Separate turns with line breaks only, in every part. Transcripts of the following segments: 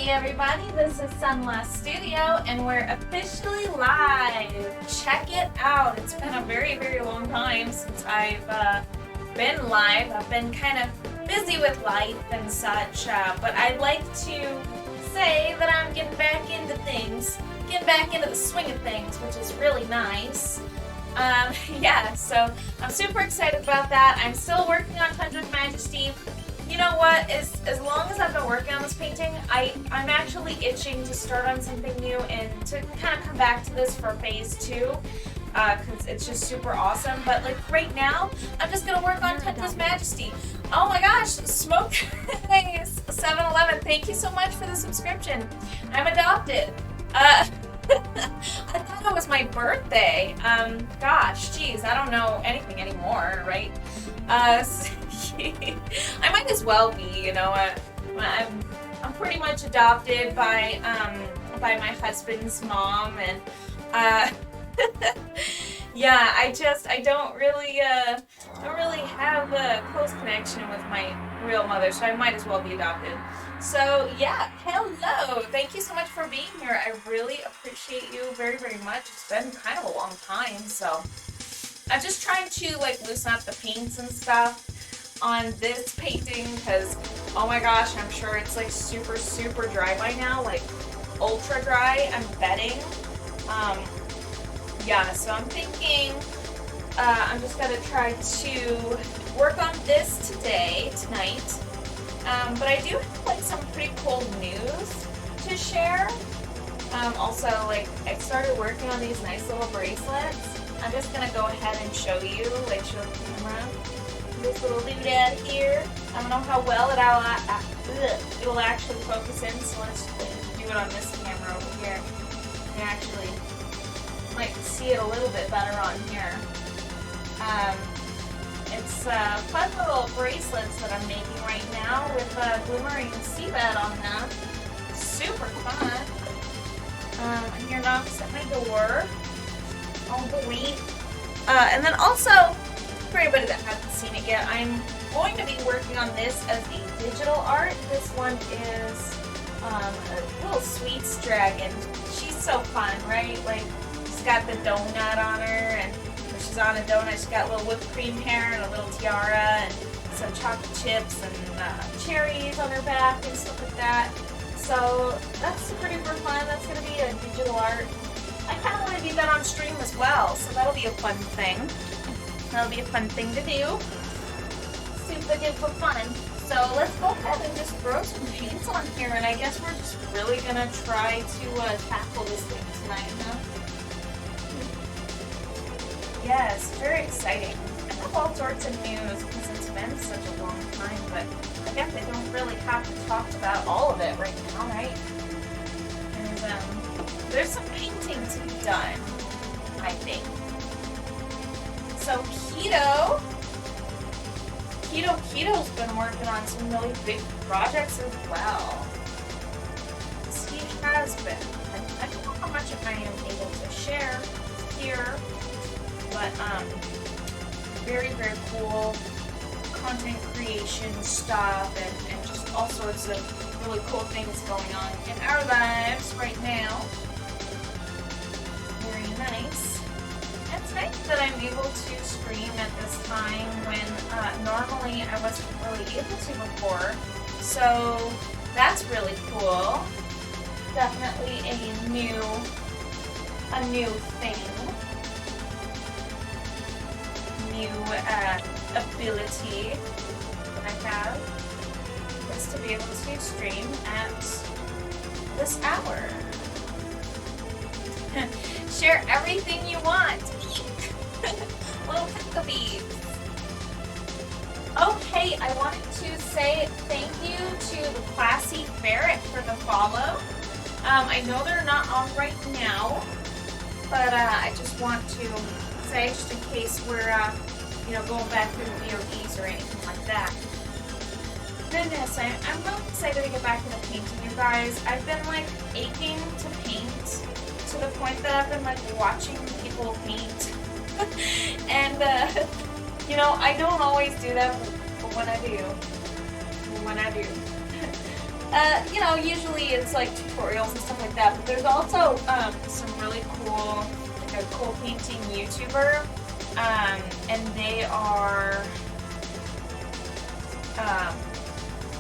Hey everybody, this is Sunless Studio and we're officially live. Check it out. It's been a very, very long time since I've been live. I've been kind of busy with life and such, but I'd like to say that I'm getting back into things, getting back into the swing of things, which is really nice. Yeah, so I'm super excited about that. I'm still working on Tundra's Majesty. You know what, as long as I've been working on this painting, I'm actually itching to start on something new and to kind of come back to this for phase 2, because it's just super awesome. But like right now, I'm just going to work on Tundra's Majesty. Oh my gosh, Smoke 7-Eleven, thank you so much for the subscription. I'm adopted. I thought it was my birthday. Gosh, geez, I don't know anything anymore, right? I might as well be, you know. I'm pretty much adopted by my husband's mom, and yeah, I don't really have a close connection with my real mother, so I might as well be adopted. So yeah, hello! Thank you so much for being here. I really appreciate you very, very much. It's been kind of a long time, so I'm just trying to like loosen up the paints and stuff on this painting because, oh my gosh, I'm sure it's like super, super dry by now, like ultra dry, I'm betting. Yeah, so I'm thinking I'm just gonna try to work on this tonight. But I do have like some pretty cool news to share. Also, like, I started working on these nice little bracelets. I'm just gonna go ahead and show you, like show the camera. This little doodad here. I don't know how well it'll actually focus in, so let's do it on this camera over here. You can actually might see it a little bit better on here. It's fun little bracelets that I'm making right now with glimmering seabed on them. Super fun. And here knocks at my door. All the week. And then also, for anybody that hasn't seen it yet, I'm going to be working on this as a digital art. This one is a little sweets dragon. She's so fun, right? Like, she's got the donut on her, and when she's on a donut, she's got little whipped cream hair and a little tiara and some chocolate chips and cherries on her back and stuff like that. So that's super duper fun. That's going to be a digital art. I kind of want to do that on stream as well, so that'll be a fun thing. That'll be a fun thing to do. Super duper fun. So let's go ahead and just throw some paints on here, and I guess we're just really gonna try to tackle this thing tonight, huh? Yes, very exciting. I have all sorts of news because it's been such a long time, but I guess I don't really have to talk about all of it right now, right? And there's some painting to be done, I think. So Keto's been working on some really big projects as well. Yes, he has been. And I don't know how much of I am able to share here, but very, very cool content creation stuff and just all sorts of really cool things going on in our lives right now. Very nice. It's nice that I'm able to stream at this time when normally I wasn't really able to before. So that's really cool. Definitely a new thing. New ability that I have is to be able to stream at this hour. Share everything you want. Little pickabees. Okay, I wanted to say thank you to the Classy Ferret for the follow. I know they're not on right now, but I just want to say, just in case we're going back through the VODs or anything like that. Goodness, I'm really excited to get back into painting, you guys. I've been like aching to paint to the point that I've been like watching people paint. And I don't always do that, but when I do, You know, usually it's like tutorials and stuff like that, but there's also some really cool, like a cool painting YouTuber, and they are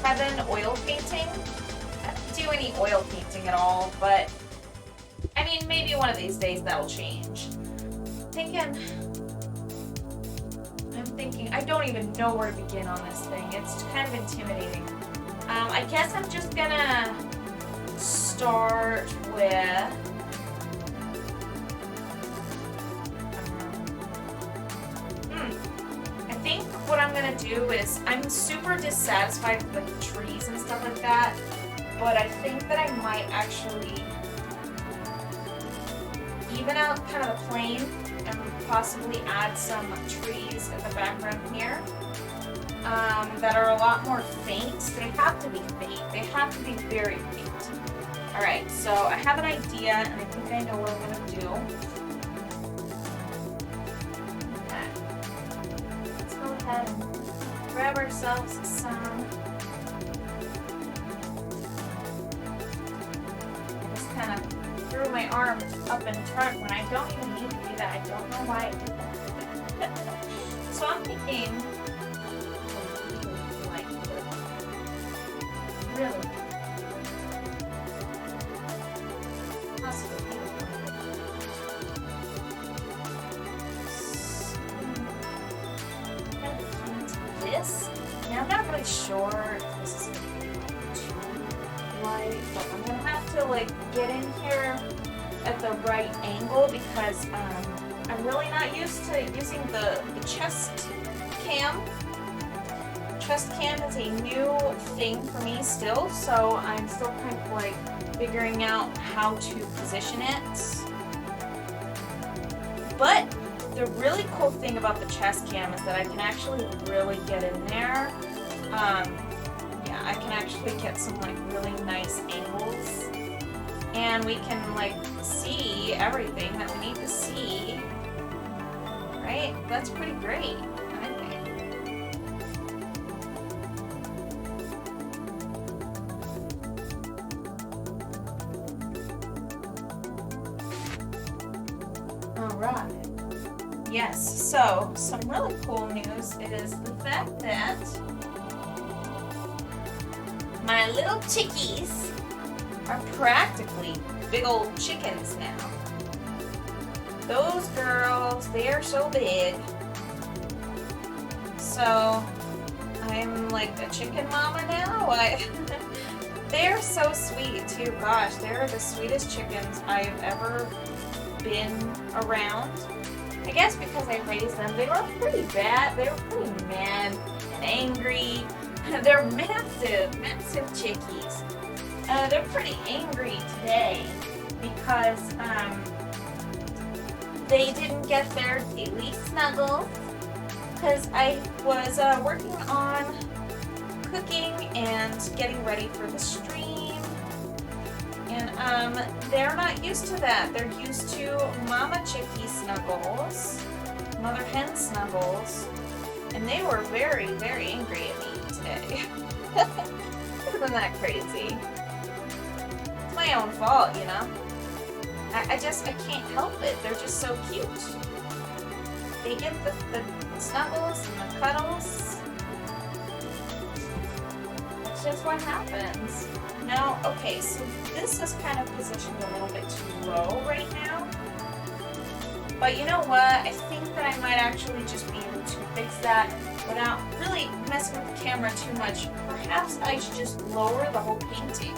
Heaven Oil Painting. I don't do any oil painting at all, but I mean, maybe one of these days that'll change. I'm thinking, I don't even know where to begin on this thing. It's kind of intimidating. I guess I'm just gonna start with I think what I'm gonna do is, I'm super dissatisfied with the trees and stuff like that, but I think that I might actually even out kind of the plane and possibly add some trees in the background here that are a lot more faint. They have to be faint. They have to be very faint. Alright, so I have an idea and I think I know what I'm going to do. Okay. Let's go ahead and grab ourselves some. Just kind of threw my arm up in front when I don't even need to do that. I don't know why I did that. So I'm thinking, like, really? Possibly. This? Now I'm not really sure if this is light, but I'm gonna have to like get in here at the right angle because I'm really not used to using the chest cam. Chest cam is a new thing for me still, so I'm still kind of like figuring out how to position it. But the really cool thing about the chest cam is that I can actually really get in there. Yeah, I can actually get some like really nice angles, and we can like see everything that we need to see. Right? That's pretty great, I think. Alright. Yes, so some really cool news is the fact that my little chickies are practically big old chickens now. Those girls, they are so big. So I'm like a chicken mama now. They're so sweet too. Gosh, they're the sweetest chickens I've ever been around. I guess because I raised them, they were pretty bad. They were pretty mad and angry. They're massive, massive chickies. They're pretty angry today because they didn't get their daily snuggle because I was working on cooking and getting ready for the stream, and they're not used to that. They're used to mama chickie snuggles, mother hen snuggles, and they were very, very angry at me today. Isn't that crazy? It's my own fault, you know? I can't help it. They're just so cute. They get the snuggles and the cuddles. It's just what happens. Now, okay, so this is kind of positioned a little bit too low right now. But you know what? I think that I might actually just be able to fix that without really messing with the camera too much. Perhaps I should just lower the whole painting.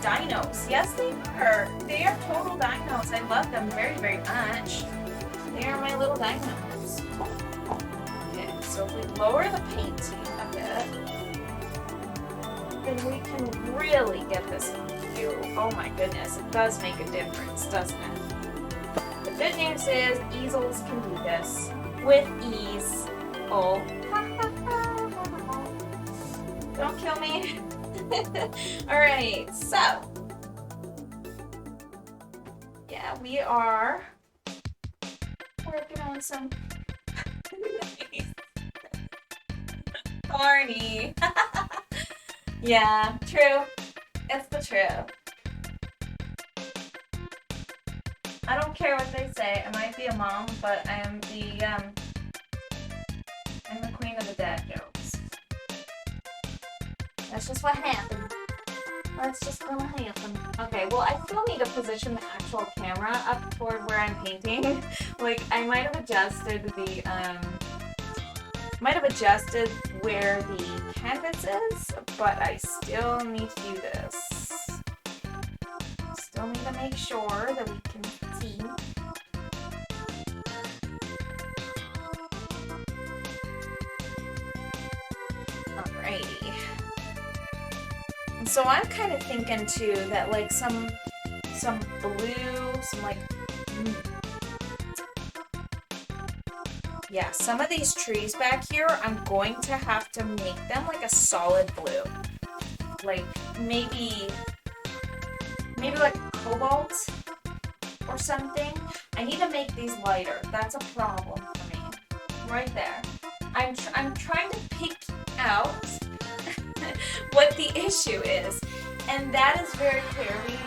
Dinos. Yes, they are. They are total dinos. I love them very, very much. They are my little dinos. Okay, so if we lower the painting a bit, then we can really get this view. Oh my goodness, it does make a difference, doesn't it? The good news is easels can do this with ease. Oh, don't kill me. Alright, so yeah, we are working on some Barney. Yeah, true. It's the truth. I don't care what they say. I might be a mom, but I'm the queen of the dad jokes. That's just what happened. That's just gonna happen. Okay, well, I still need to position the actual camera up toward where I'm painting. Like, I might have adjusted where the canvas is, but I still need to do this. Still need to make sure that we can see. Alrighty. And so I'm kind of thinking too that like some blue, some like yeah, some of these trees back here, I'm going to have to make them like a solid blue. Like maybe like cobalt or something. I need to make these lighter. That's a problem for me. Right there. I'm trying to pick out what the issue is. And that is very clearly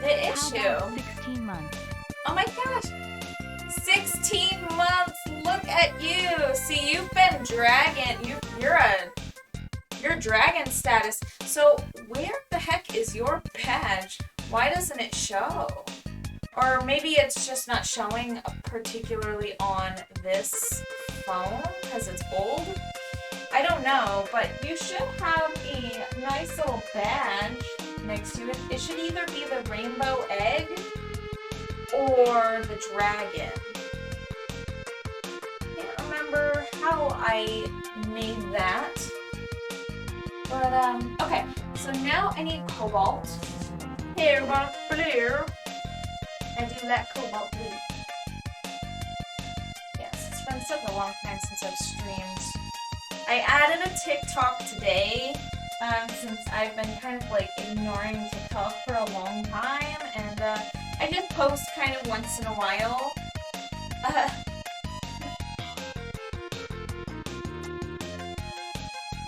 the issue.
16 months.
Oh my gosh. 16 months. Look at you. See, you've been dragging. You're dragon status. So where the heck is your badge? Why doesn't it show? Or maybe it's just not showing particularly on this phone because it's old. I don't know, but you should have a nice little badge next to it. It should either be the rainbow egg or the dragon. Can't remember how I made that. But, okay, so now I need cobalt. Here, cobalt blue. I do that cobalt blue. Yes, it's been such a long time since I've streamed. I added a TikTok today, since I've been kind of like ignoring TikTok for a long time, and I just post kind of once in a while.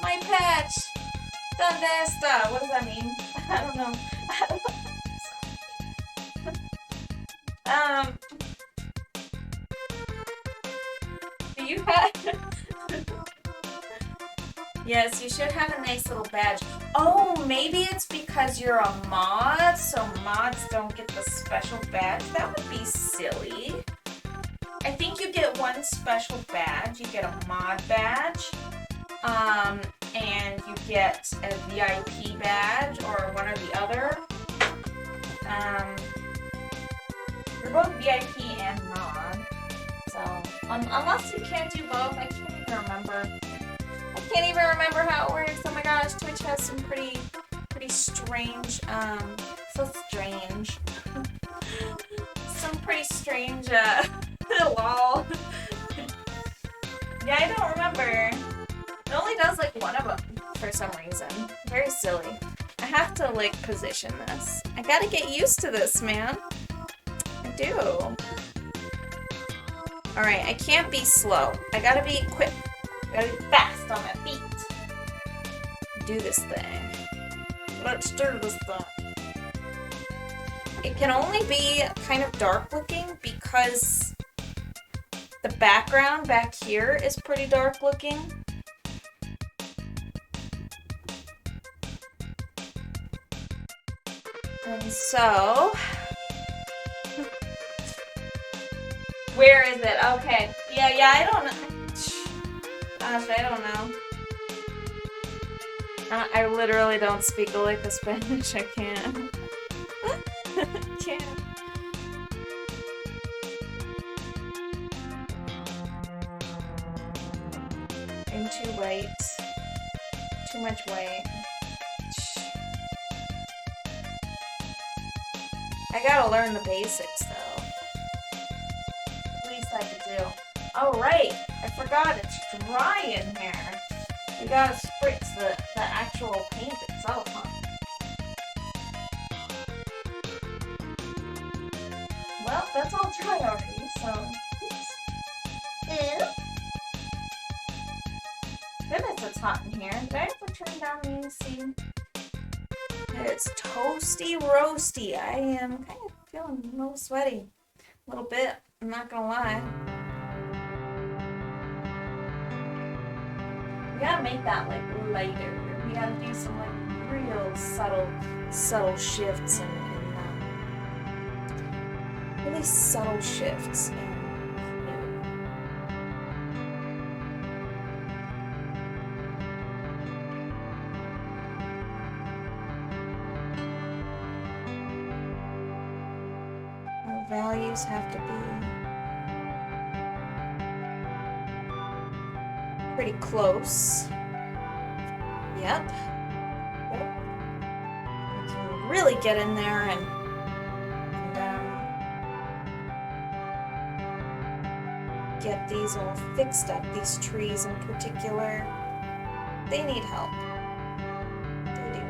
My patch! ¿Dónde está? What does that mean? I don't know. Do you have... Yes, you should have a nice little badge. Oh, maybe it's because you're a mod, so mods don't get the special badge. That would be silly. I think you get one special badge. You get a mod badge, and you get a VIP badge, or one or the other. You're both VIP and mod, so unless you can't do both, I can't even remember. I can't even remember how it works. Oh my gosh, Twitch has some pretty strange, so strange. Some pretty strange, lol. Yeah, I don't remember. It only does like one of them for some reason. Very silly. I have to like position this. I gotta get used to this, man. I do. Alright, I can't be slow. I gotta be quick. Gotta be fast on my feet. Do this thing. Let's do this thing. It can only be kind of dark looking because the background back here is pretty dark looking. And so... Where is it? Okay. Yeah, I don't know. Gosh, I don't know. I literally don't speak a lick of Spanish. I can't. Can't. I'm too white. Too much white. I gotta learn the basics, though. At least I could do. Oh, right! I forgot it's dry in here. You gotta spritz the actual paint itself, huh? Well, that's all dry already, so... Oops. Ew. Goodness if it's hot in here. Did I ever turn down the AC? It's toasty roasty. I am kind of feeling a little sweaty. A little bit, I'm not gonna lie. We gotta make that like lighter. We gotta do some like real subtle shifts and really subtle shifts. Our values have to be pretty close. Yep. We can really get in there and get these all fixed up. These trees in particular, they need help. They do.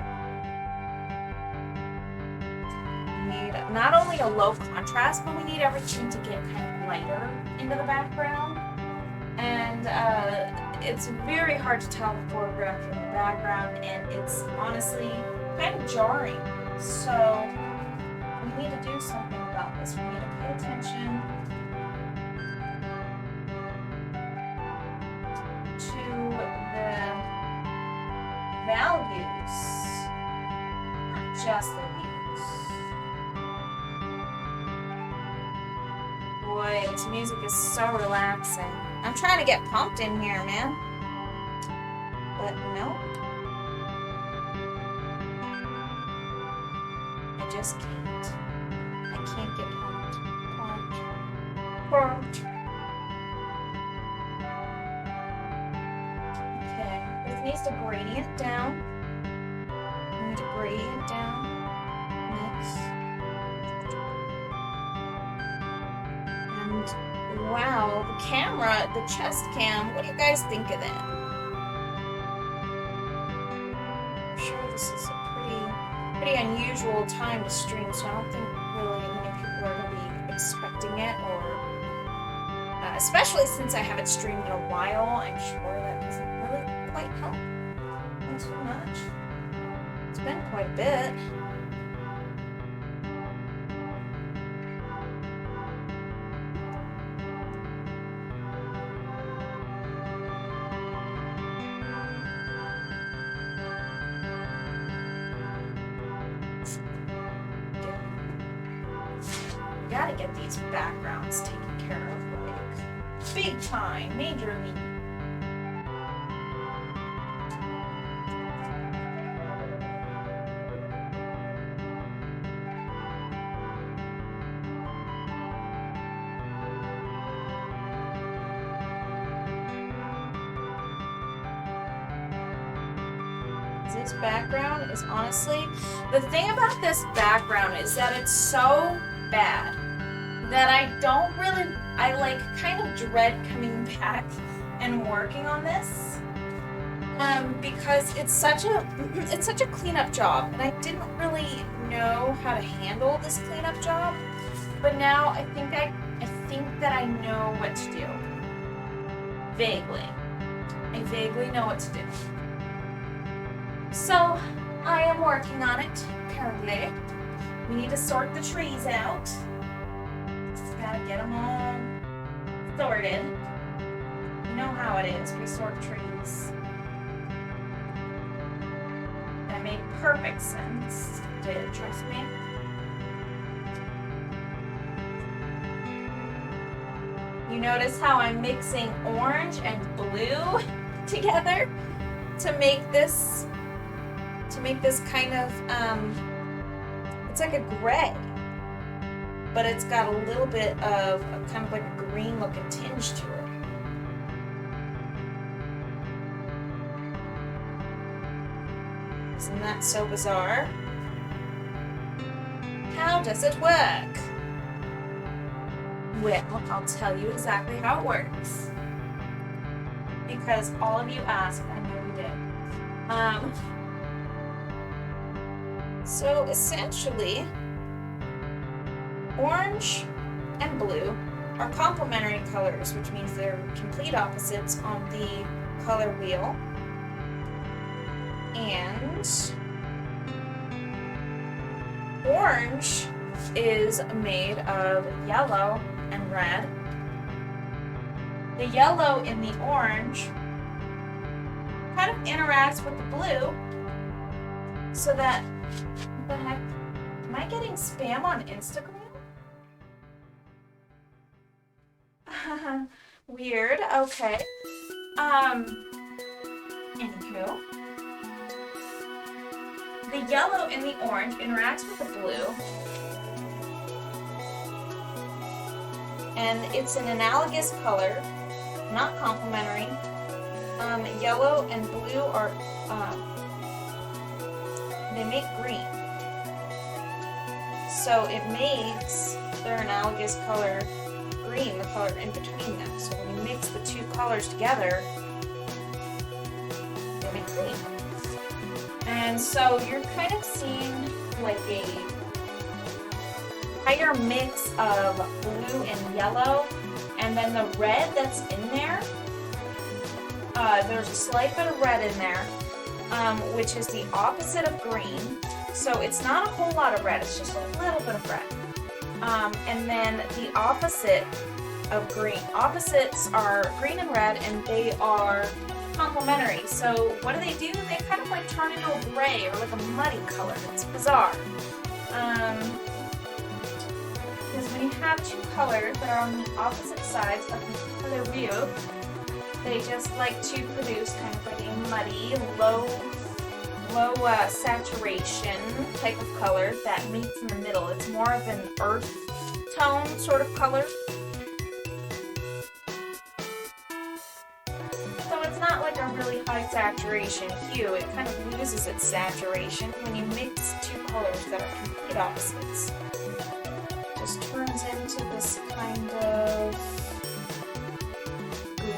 We need not only a low contrast, but we need everything to get kind of lighter into the background. And it's very hard to tell the foreground from the background, and it's honestly kind of jarring. So we need to do something about this. We need to pay attention to the values, not just the views. Boy, this music is so relaxing. I'm trying to get pumped in here, man. But no. I just can't. I can't get pumped. Pumped. Okay. This needs to gradient down. We need to gradient down. Next. And wow, the camera, the chest cam, what do you guys think of that? I'm sure this is a pretty unusual time to stream, so I don't think really many people are going to be expecting it, or especially since I haven't streamed in a while. I'm sure that doesn't really quite help. Not so much. It's been quite a bit. Gotta get these backgrounds taken care of, like, big time, majorly. This background is honestly, the thing about this background is that it's so bad that I don't really, I like kind of dread coming back and working on this, because it's such a cleanup job, and I didn't really know how to handle this cleanup job, but now I think that I know what to do. Vaguely. I vaguely know what to do. So I am working on it, apparently. We need to sort the trees out. Just gotta get them all sorted. You know how it is, we sort trees. That made perfect sense. Did it, trust me? You notice how I'm mixing orange and blue together to make this kind of, it's like a gray, but it's got a little bit of kind of like a green looking tinge to it. Isn't that so bizarre? How does it work? Well, I'll tell you exactly how it works. Because all of you asked, I know you did. So essentially, orange and blue are complementary colors, which means they're complete opposites on the color wheel. And orange is made of yellow and red. The yellow in the orange kind of interacts with the blue so that, what the heck, am I getting spam on Instagram? Weird, okay. Anywho. The yellow in the orange interacts with the blue. And it's an analogous color, not complementary. Yellow and blue are, they make green. So it makes their analogous color green, the color in between them. So when you mix the two colors together, they make green. And so you're kind of seeing like a higher mix of blue and yellow, and then the red that's in there, there's a slight bit of red in there, which is the opposite of green. So it's not a whole lot of red, it's just a little bit of red. And then the opposite of green. Opposites are green and red, and they are complementary. So what do? They kind of like turn into a gray or like a muddy color. It's bizarre. Because when you have two colors that are on the opposite sides of the color wheel, they just like to produce kind of like a muddy, low saturation type of color that meets in the middle. It's more of an earth tone sort of color. So it's not like a really high saturation hue. It kind of loses its saturation when you mix two colors that are complete opposites. It just turns into this kind of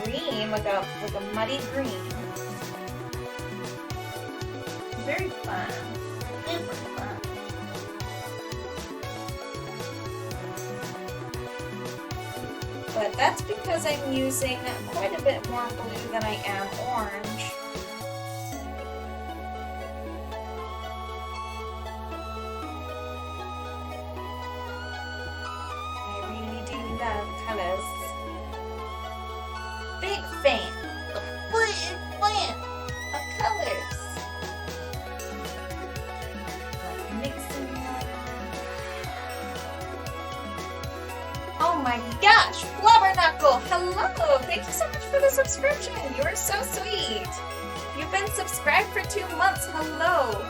green, like a muddy green. Very fun. Super fun. But that's because I'm using quite a bit more blue than I am orange. I really do love colors. Big fan of colors. Oh my gosh, Flubberknuckle, hello! Thank you so much for the subscription. You are so sweet. You've been subscribed for 2 months. Hello.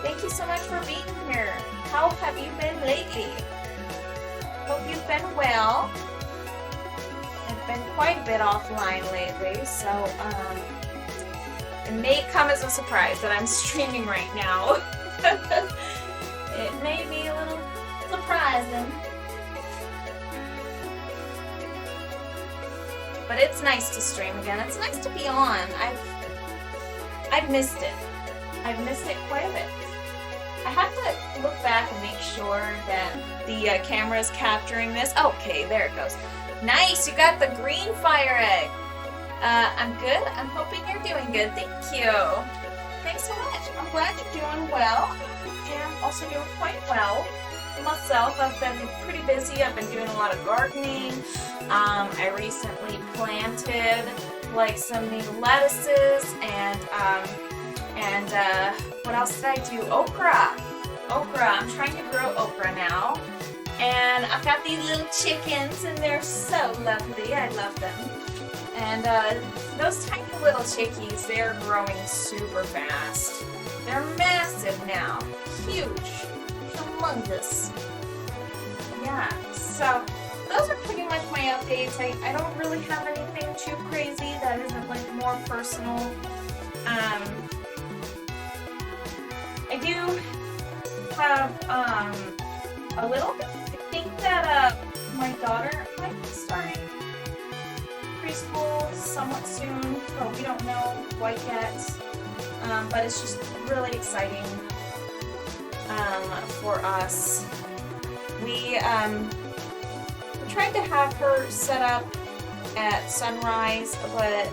Thank you so much for being here. How have you been lately? Hope you've been well. I've been quite a bit offline lately, so it may come as a surprise that I'm streaming right now. It may be a little surprising. But it's nice to stream again. It's nice to be on. I've missed it. I've missed it quite a bit. I have to look back and make sure that the camera is capturing this. Okay, there it goes. Nice, you got the green fire egg. I'm good. I'm hoping you're doing good. Thank you. Thanks so much. I'm glad you're doing well. And also doing quite well. Myself, I've been pretty busy. I've been doing a lot of gardening. I recently planted like some new lettuces and what else did I do? Okra. I'm trying to grow okra now. And I've got these little chickens and they're so lovely. I love them. And those tiny little chickies, they're growing super fast. They're massive now. Huge. Humongous. Yeah, so those are pretty much my updates. I don't really have anything too crazy that isn't like more personal. I do have a little bit. I think that my daughter might be starting preschool somewhat soon, but we don't know quite yet. But it's just really exciting for us. We tried to have her set up at sunrise, but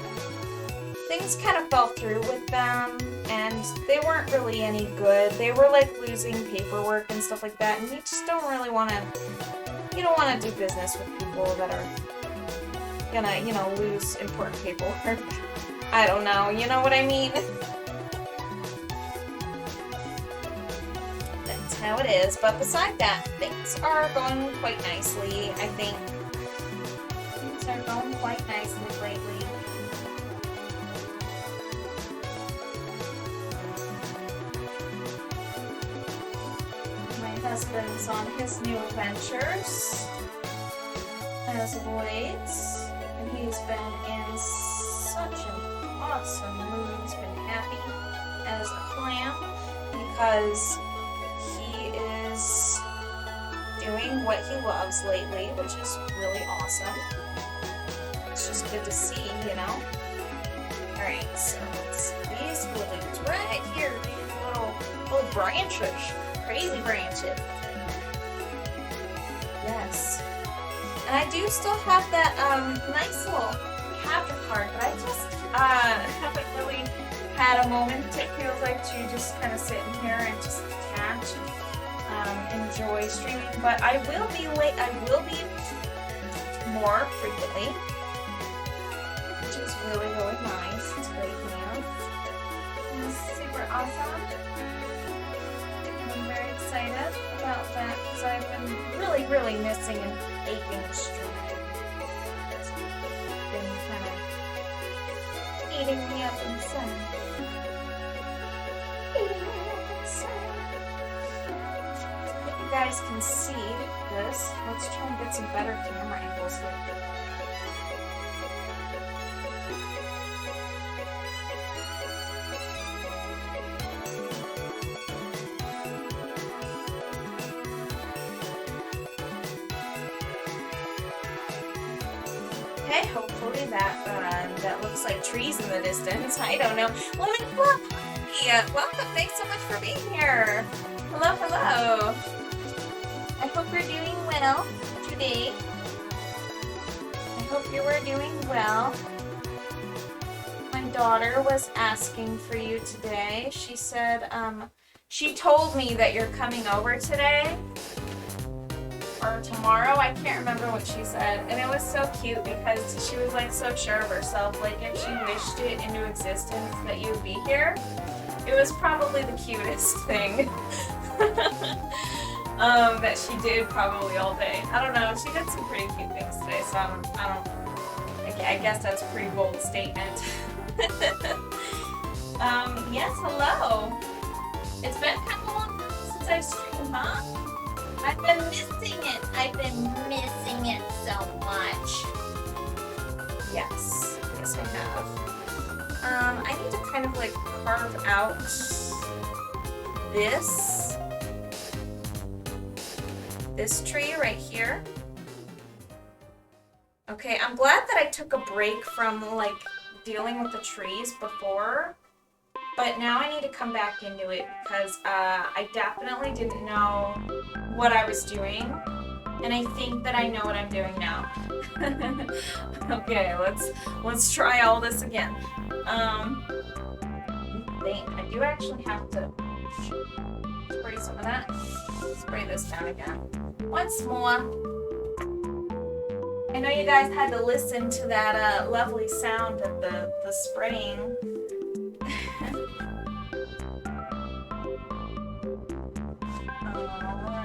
things kind of fell through with them, and they weren't really any good. They were like losing paperwork and stuff like that, and you just don't really want to, you don't want to do business with people that are gonna, you know, lose important paperwork. I don't know, you know what I mean? That's how it is, but beside that, things are going quite nicely, I think. Things are going quite nicely lately. My husband's on his new adventures as of late, and he's been in such an awesome mood. He's been happy as a clam because he is doing what he loves lately, which is really awesome. It's just good to see, you know? Alright, so let's see these lilies right here, these little branches, crazy branches. Yes. And I do still have that nice little capture card, but I just haven't really had a moment, it feels like, to just kind of sit in here and just catch and enjoy streaming. But I will be more frequently, which is really, really nice. It's great news. It's super awesome. I'm very excited about that because I've been really, really missing and aching streaming. It's been kind of eating me up inside. Eating me up inside. If you guys can see this, let's try and get some better camera angles here. Okay, hopefully that looks like trees in the distance. I don't know. Woman Club, hi! Welcome. Thanks so much for being here. Hello, hello. I hope you're doing well today. I hope you were doing well. My daughter was asking for you today. She said, she told me that you're coming over today. Or tomorrow, I can't remember what she said, and it was so cute because she was like so sure of herself, like if she wished it into existence that you would be here, it was probably the cutest thing that she did probably all day. I don't know, she did some pretty cute things today, so I guess that's a pretty bold statement. Yes, hello. It's been kind of long since I've streamed, huh? I've been missing it. I've been missing it so much. Yes, yes I have. I need to kind of like carve out this tree right here. Okay, I'm glad that I took a break from like dealing with the trees before. But now I need to come back into it because I definitely didn't know what I was doing, and I think that I know what I'm doing now. Okay, let's try all this again. I do actually have to spray some of that. Spray this down again. Once more. I know you guys had to listen to that lovely sound of the spraying.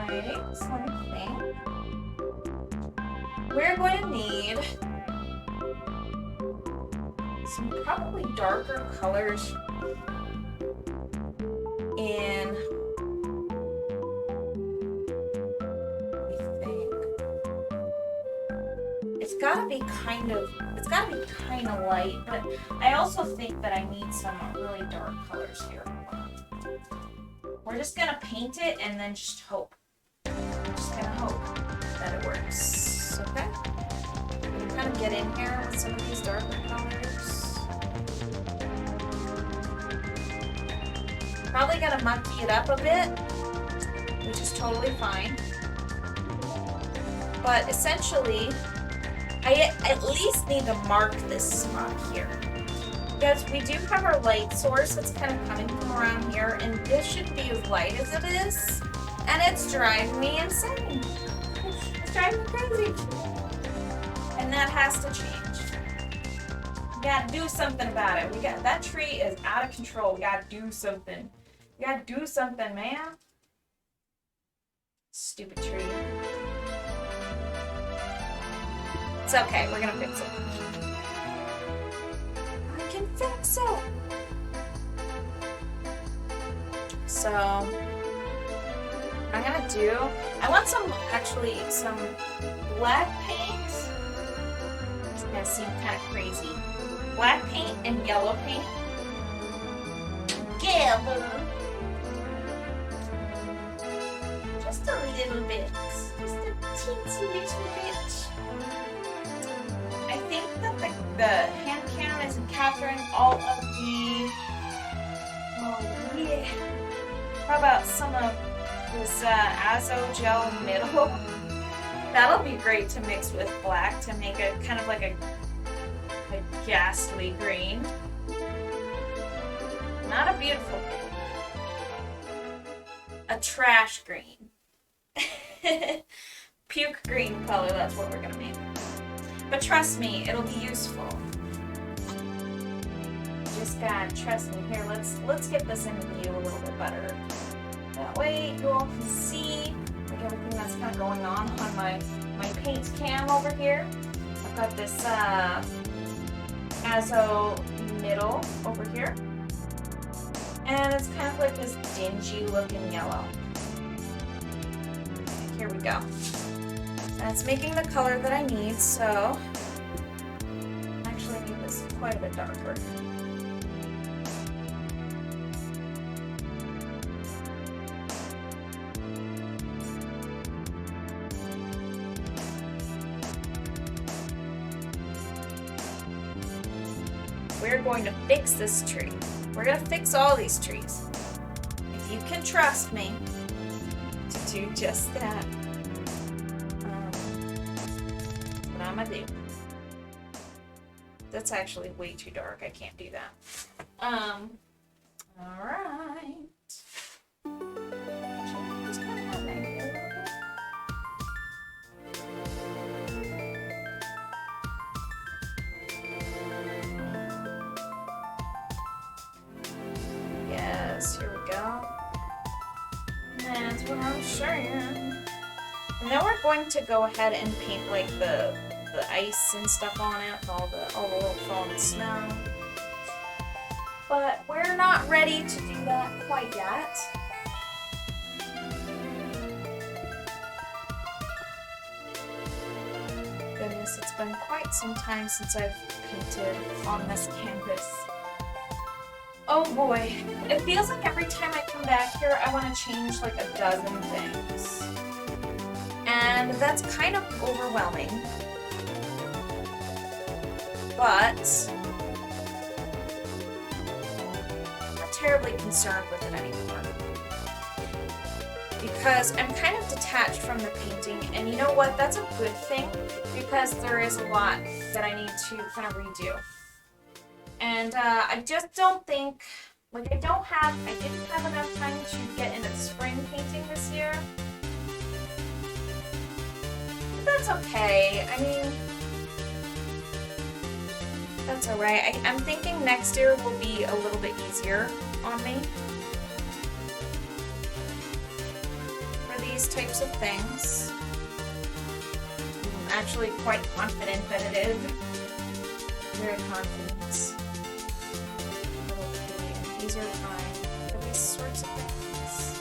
Alright, so let me think. We're going to need some probably darker colors in, let me think. It's gotta be kind of light, but I also think that I need some really dark colors here. We're just gonna paint it and then just hope. Just gonna hope that it works. Okay? We kind of get in here with some of these darker colors. Probably gonna mucky it up a bit, which is totally fine. But essentially, I at least need to mark this spot here. Because we do have our light source that's kind of coming from around here, and this should be as light as it is, and it's driving me insane. It's driving me crazy. And that has to change. We gotta do something about it. That tree is out of control. We gotta do something. We gotta do something, man. Stupid tree. It's okay, we're gonna fix it. I can fix it! So, what I'm gonna do, I want some black paint. It's gonna seem kind of crazy. Black paint and yellow paint. Together. Just a little bit. Just a teensy little bit. I think that the hand cam isn't capturing all of the... Oh yeah. How about some of this Azo Gel Middle? That'll be great to mix with black to make it kind of like a ghastly green. Not a beautiful green. A trash green. Puke green color, that's what we're gonna make. But trust me, it'll be useful. Just gotta trust me. Here, let's get this in view a little bit better. That way you all can see like everything that's kind of going on my paint cam over here. I've got this Azo Middle over here. And it's kind of like this dingy looking yellow. Here we go. That's making the color that I need, so I actually need this quite a bit darker. We're going to fix this tree. We're going to fix all these trees. If you can trust me to do just that. What I'm gonna do. That's actually way too dark. I can't do that. Alright. Yes, here we go. That's what I'm saying. And then we're going to go ahead and paint like the ice and stuff on it, all the little fallen snow. But we're not ready to do that quite yet. Goodness, it's been quite some time since I've painted on this canvas. Oh boy, it feels like every time I come back here I want to change like a dozen things. And that's kind of overwhelming. But I'm not terribly concerned with it anymore. Because I'm kind of detached from the painting, and you know what? That's a good thing, because there is a lot that I need to kind of redo. And I just don't think, like I didn't have enough time to get into spring painting this year. But that's okay. I mean, that's alright. I'm thinking next year will be a little bit easier on me for these types of things. I'm actually quite confident that it is. Very confident. These are fine for these sorts of things.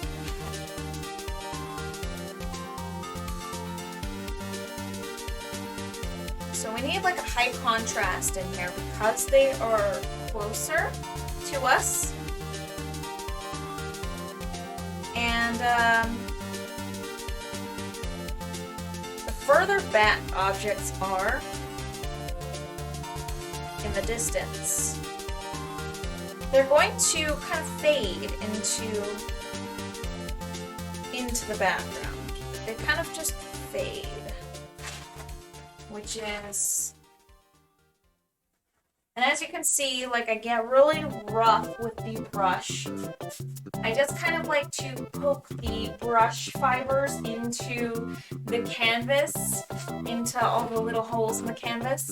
So we need like a high contrast in here because they are closer to us. And the further back objects are in the distance, they're going to kind of fade into the background. They kind of just fade, which is And as you can see, like I get really rough with the brush. I just kind of like to poke the brush fibers into the canvas, into all the little holes in the canvas.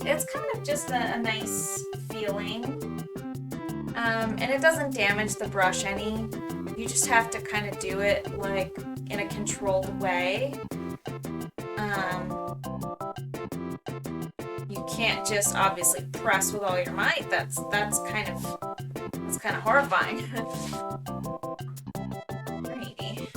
It's kind of just a nice feeling. And it doesn't damage the brush any. You just have to kind of do it like in a controlled way. You can't just obviously press with all your might. That's kind of horrifying. Alrighty.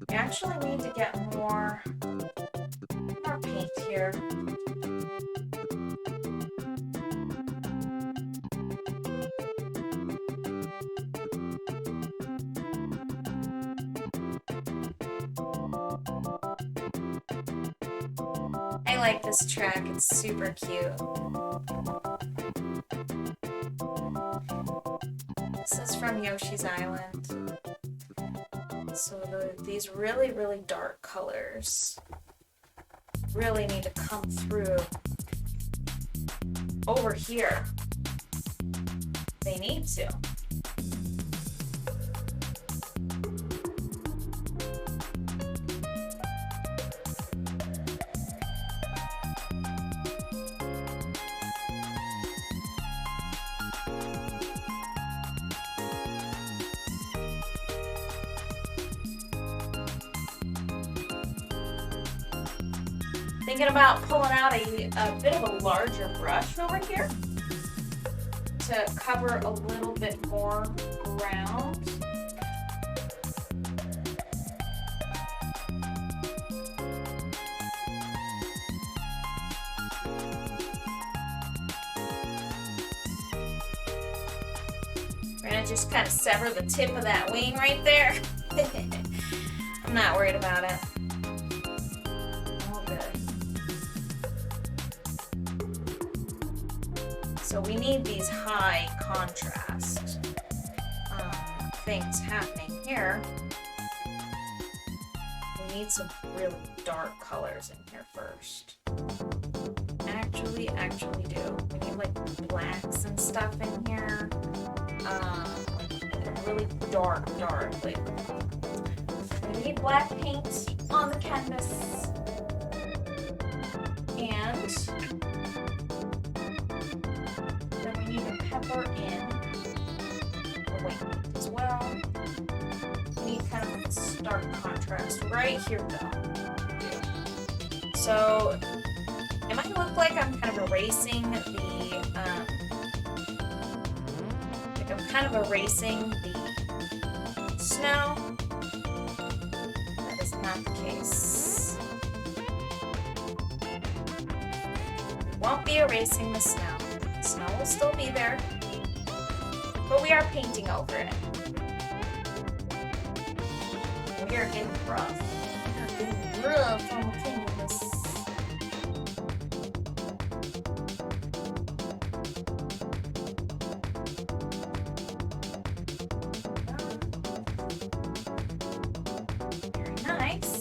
We actually need to get more paint here. I like this track, it's super cute. This is from Yoshi's Island. So these really, really dark colors really need to come through over here. They need to. Thinking about pulling out a bit of a larger brush over here to cover a little bit more ground. We're gonna just kind of sever the tip of that wing right there. I'm not worried about it. So we need these high contrast things happening here. We need some really dark colors in here first. Actually do. We need like blacks and stuff in here. Really dark. Like, we need black paint on the canvas. And pepper in the white paint as well. We need kind of a stark contrast right here though. So it might look like I'm kind of erasing the snow. That is not the case. We won't be erasing the snow. Snow will still be there, but we are painting over it. We are getting rough. We are getting rough on the canvas. Very nice.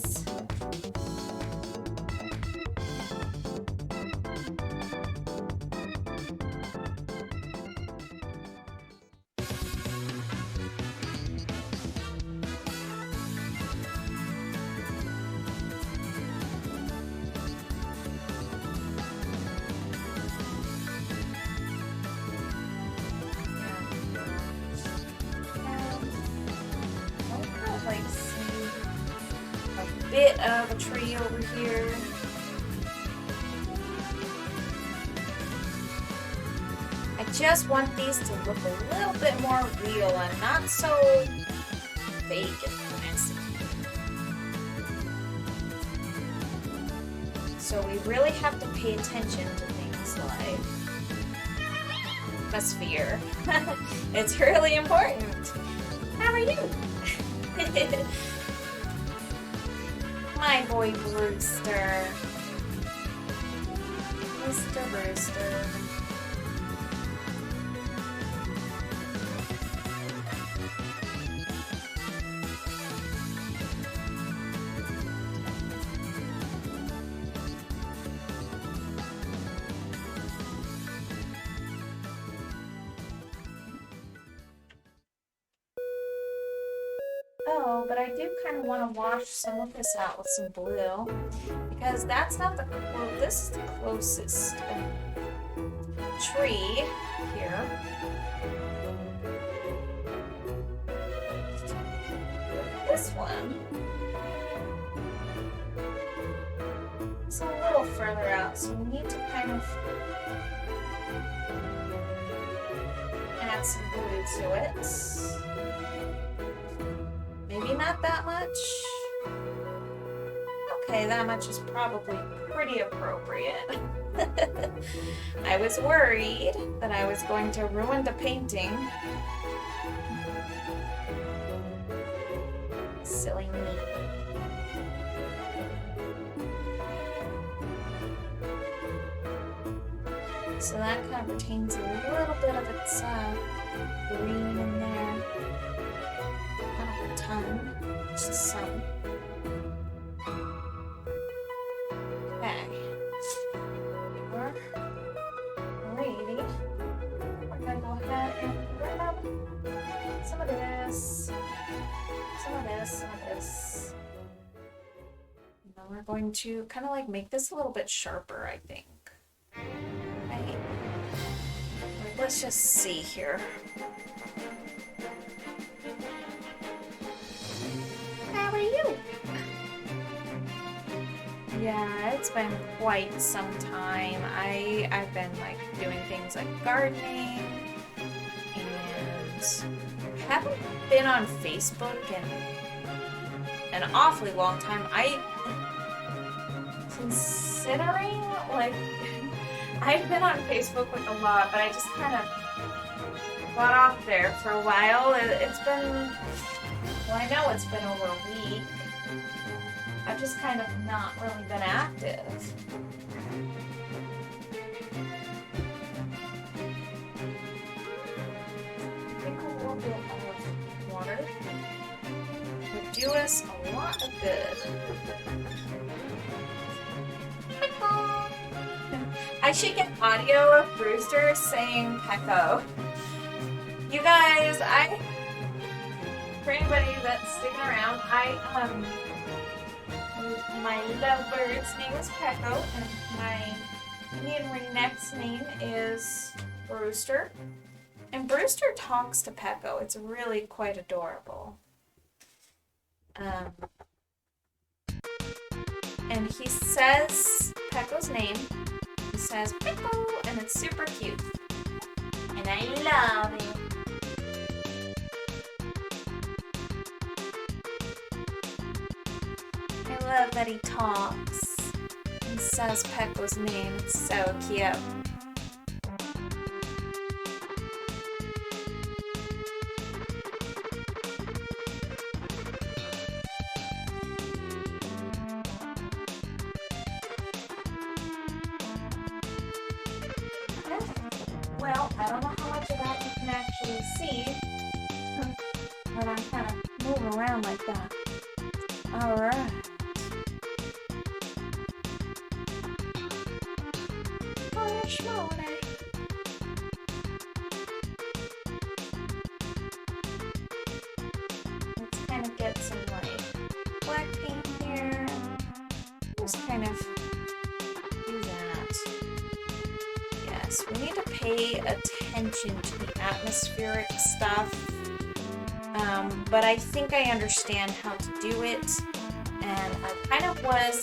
Bit of a tree over here. I just want these to look a little bit more real and not so fake and messy. So we really have to pay attention to things like atmosphere. It's really important. How are you? My boy Brewster. Mr. Brewster. Oh, but I do kind of want to wash some of this out with some blue because that's not the this is the closest tree here. This one is a little further out, so we need to kind of add some blue to it. Maybe not that much. Okay, that much is probably pretty appropriate. I was worried that I was going to ruin the painting. Silly me. So that kind of retains a little bit of its green in there. Not a ton, just some. Okay. We're ready. We're gonna go ahead and grab some of this, some of this, some of this. And then we're going to kind of like make this a little bit sharper, I think. Right. Let's just see here. How are you? Yeah, it's been quite some time. I've been like doing things like gardening and haven't been on Facebook in an awfully long time. Considering like I've been on Facebook like a lot, but I just kind of got off there for a while. It's been, well, I know it's been over a week. I've just kind of not really been active. I think a little bit of water would do us a lot of good. I should get audio of Brewster saying Pecco. You guys, for anybody that's sticking around, my lovebird's name is Pecco, and me and Renek's name is Brewster. And Brewster talks to Pecco. It's really quite adorable. And he says Pecco's name. He says Pecco, and it's super cute. And I love it. I love that he talks and says Pecco's name. It's so cute. Well, I don't know how much of that you can actually see, but I'm kind of moving around like that. Alright. Let's kind of get some like black paint here. Just kind of do that. Yes, we need to pay attention to the atmospheric stuff. But I think I understand how to do it. And I kind of was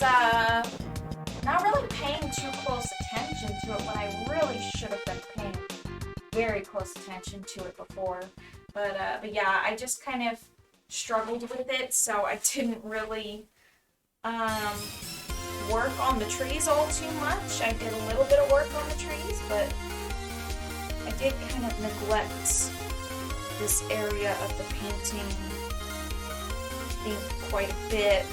not really paying too close attention to it when I really should have been paying very close attention to it before. But yeah, I just kind of struggled with it, so I didn't really work on the trees all too much. I did a little bit of work on the trees, but I did kind of neglect this area of the painting, I think, quite a bit.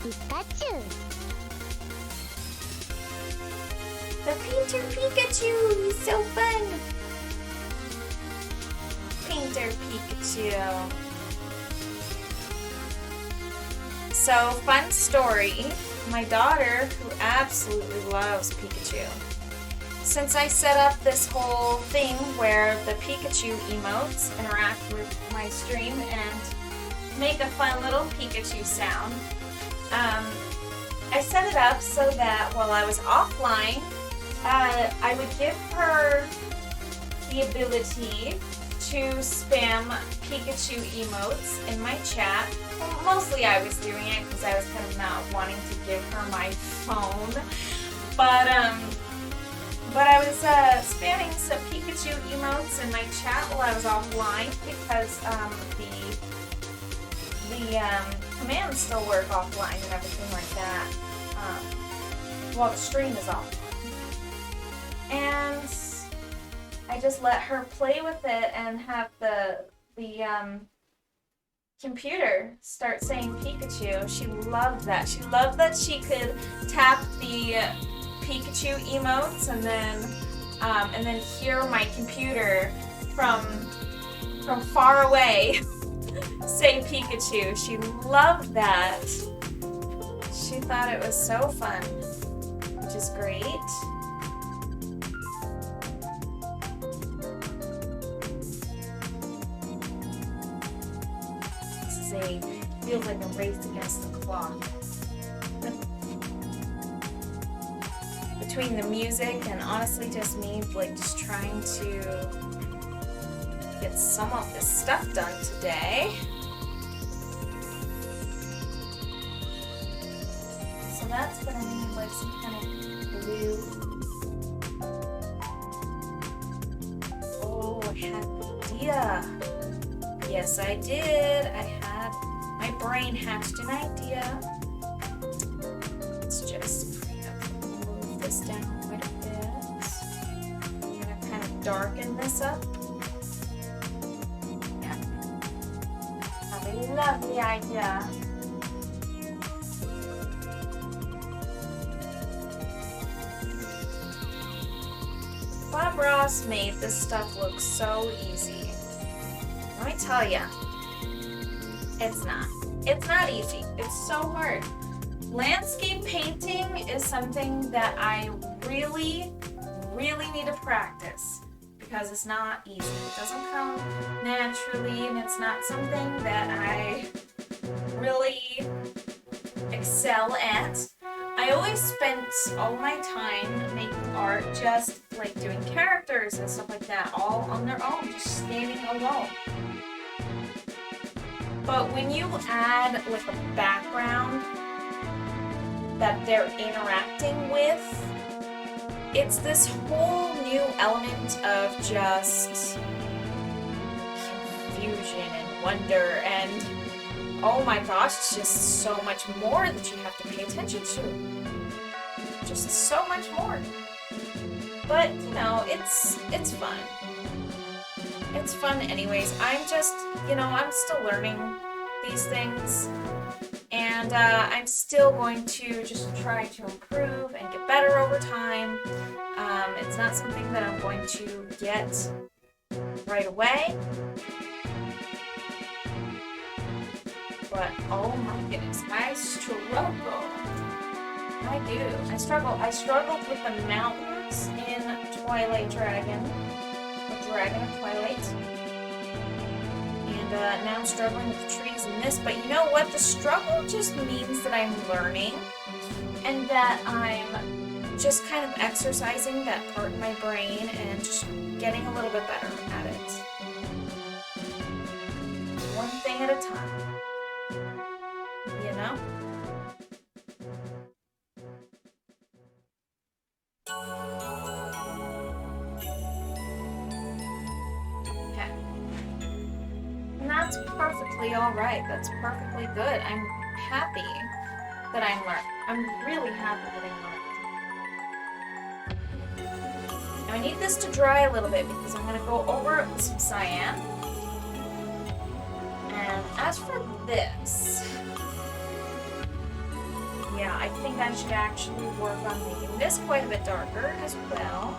Pikachu.
The Painter Pikachu! He's so fun! Painter Pikachu. So, fun story. My daughter, who absolutely loves Pikachu, since I set up this whole thing where the Pikachu emotes interact with my stream and make a fun little Pikachu sound, I set it up so that while I was offline, I would give her the ability to spam Pikachu emotes in my chat. Well, mostly I was doing it because I was kind of not wanting to give her my phone, but I was spamming some Pikachu emotes in my chat while I was offline because the commands still work offline and everything like that. While the stream is off. And I just let her play with it and have the computer start saying Pikachu. She loved that. She loved that she could tap the Pikachu emotes and then hear my computer from far away say Pikachu. She loved that. She thought it was so fun, which is great. Feels like a race against the clock. Between the music and honestly just me, like just trying to get some of this stuff done today. So that's what I need, like some kind of blue. Oh, I had an idea. Yes, I did. My brain hatched an idea. Let's just kind of move this down quite a bit. I'm gonna kind of darken this up. Yeah. I have a lovely idea. Bob Ross made this stuff look so easy. Let me tell ya, it's not. It's not easy. It's so hard. Landscape painting is something that I really, really need to practice because it's not easy. It doesn't come naturally and it's not something that I really excel at. I always spent all my time making art just like doing characters and stuff like that, all on their own, just standing alone. But when you add like a background that they're interacting with, it's this whole new element of just confusion and wonder and oh my gosh, it's just so much more that you have to pay attention to. Just so much more. But, you know, it's fun. It's fun anyways. I'm just, you know, I'm still learning these things. And I'm still going to just try to improve and get better over time. It's not something that I'm going to get right away. But, oh my goodness, I struggle. I do. I struggled with the mountains in Twilight Dragon. The Dragon of Twilight. And now I'm struggling with the trees in this. But you know what? The struggle just means that I'm learning. And that I'm just kind of exercising that part in my brain and just getting a little bit better at it. One thing at a time. You know? Okay. And that's perfectly alright. That's perfectly good. I'm happy that I'm learning. I'm really happy that I'm learning. Now I need this to dry a little bit because I'm going to go over it with some cyan. And as for this, yeah, I think I should actually work on making this quite a bit darker as well.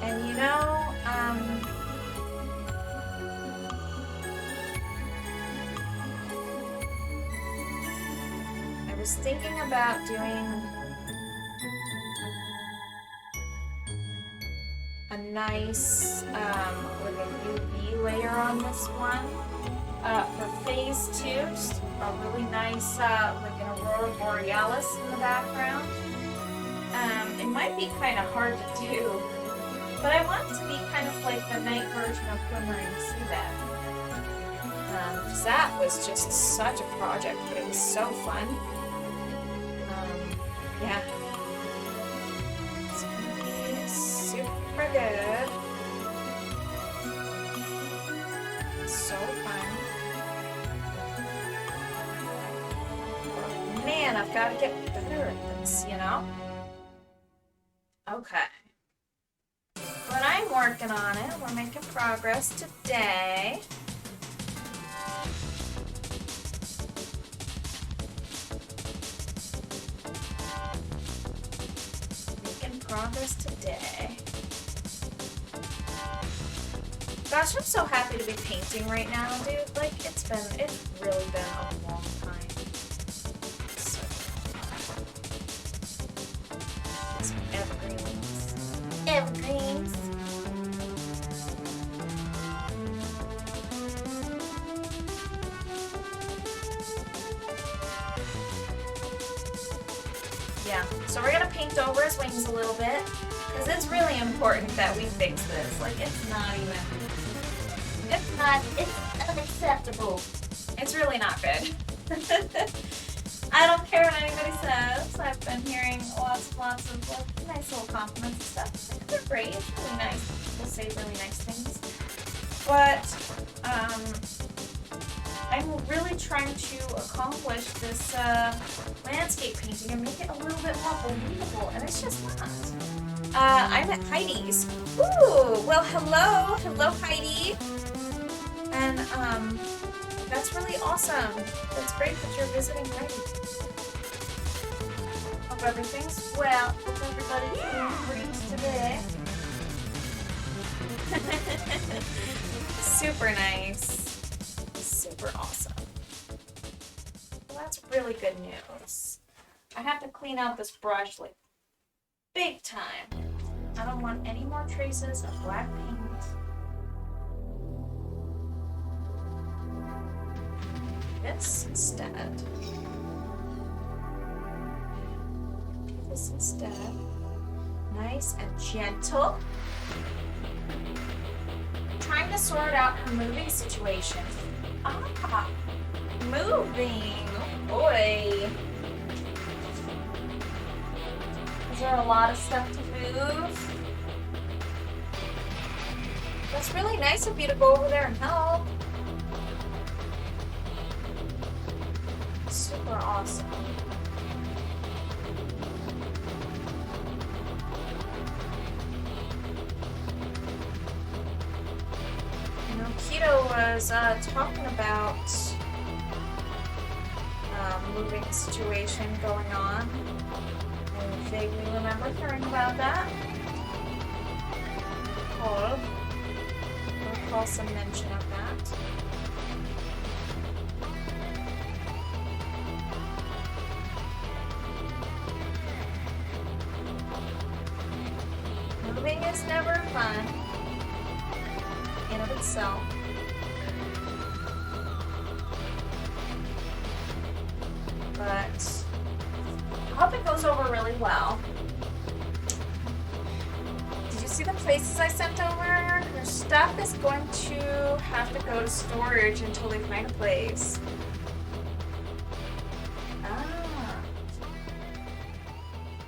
And you know, was thinking about doing a nice like a UV layer on this one. For phase 2, just a really nice like an aurora borealis in the background. It might be kind of hard to do, but I want it to be kind of like the night version of Glimmering Seabed. That was just such a project, but it was so fun. Yeah. It's gonna be super good. So fun. Oh, man, I've got to get better at this, you know? Okay. But I'm working on it. We're making progress today. Progress today. Gosh, I'm so happy to be painting right now, dude. Like, it's really been a long time. So, some evergreens. Evergreens. Yeah, so we're gonna paint over his wings a little bit, because it's really important that we fix this. Like, it's unacceptable. It's really not good. I don't care what anybody says. I've been hearing lots of like, nice little compliments and stuff. Like, they're great, it's really nice. People say really nice things. But, I'm really trying to accomplish this landscape painting and make it a little bit more believable, and it's just not. I'm at Heidi's. Ooh, well, hello, Heidi. And that's really awesome. That's great that you're visiting Heidi. Hope everything's well. Hope everybody's doing great today. Super nice. Super awesome. Well, that's really good news. I have to clean out this brush like big time. I don't want any more traces of black paint. This instead. This instead. Nice and gentle. Trying to sort out her moving situation. Ah, moving. Oh boy. Is there a lot of stuff to move? That's really nice of you to go over there and help. Super awesome. Keto was talking about moving situation going on. I vaguely remember hearing about that. I'll recall some mention of that. Moving is never fun in of itself. But I hope it goes over really well. Did you see the places I sent over? Her stuff is going to have to go to storage until they find a place.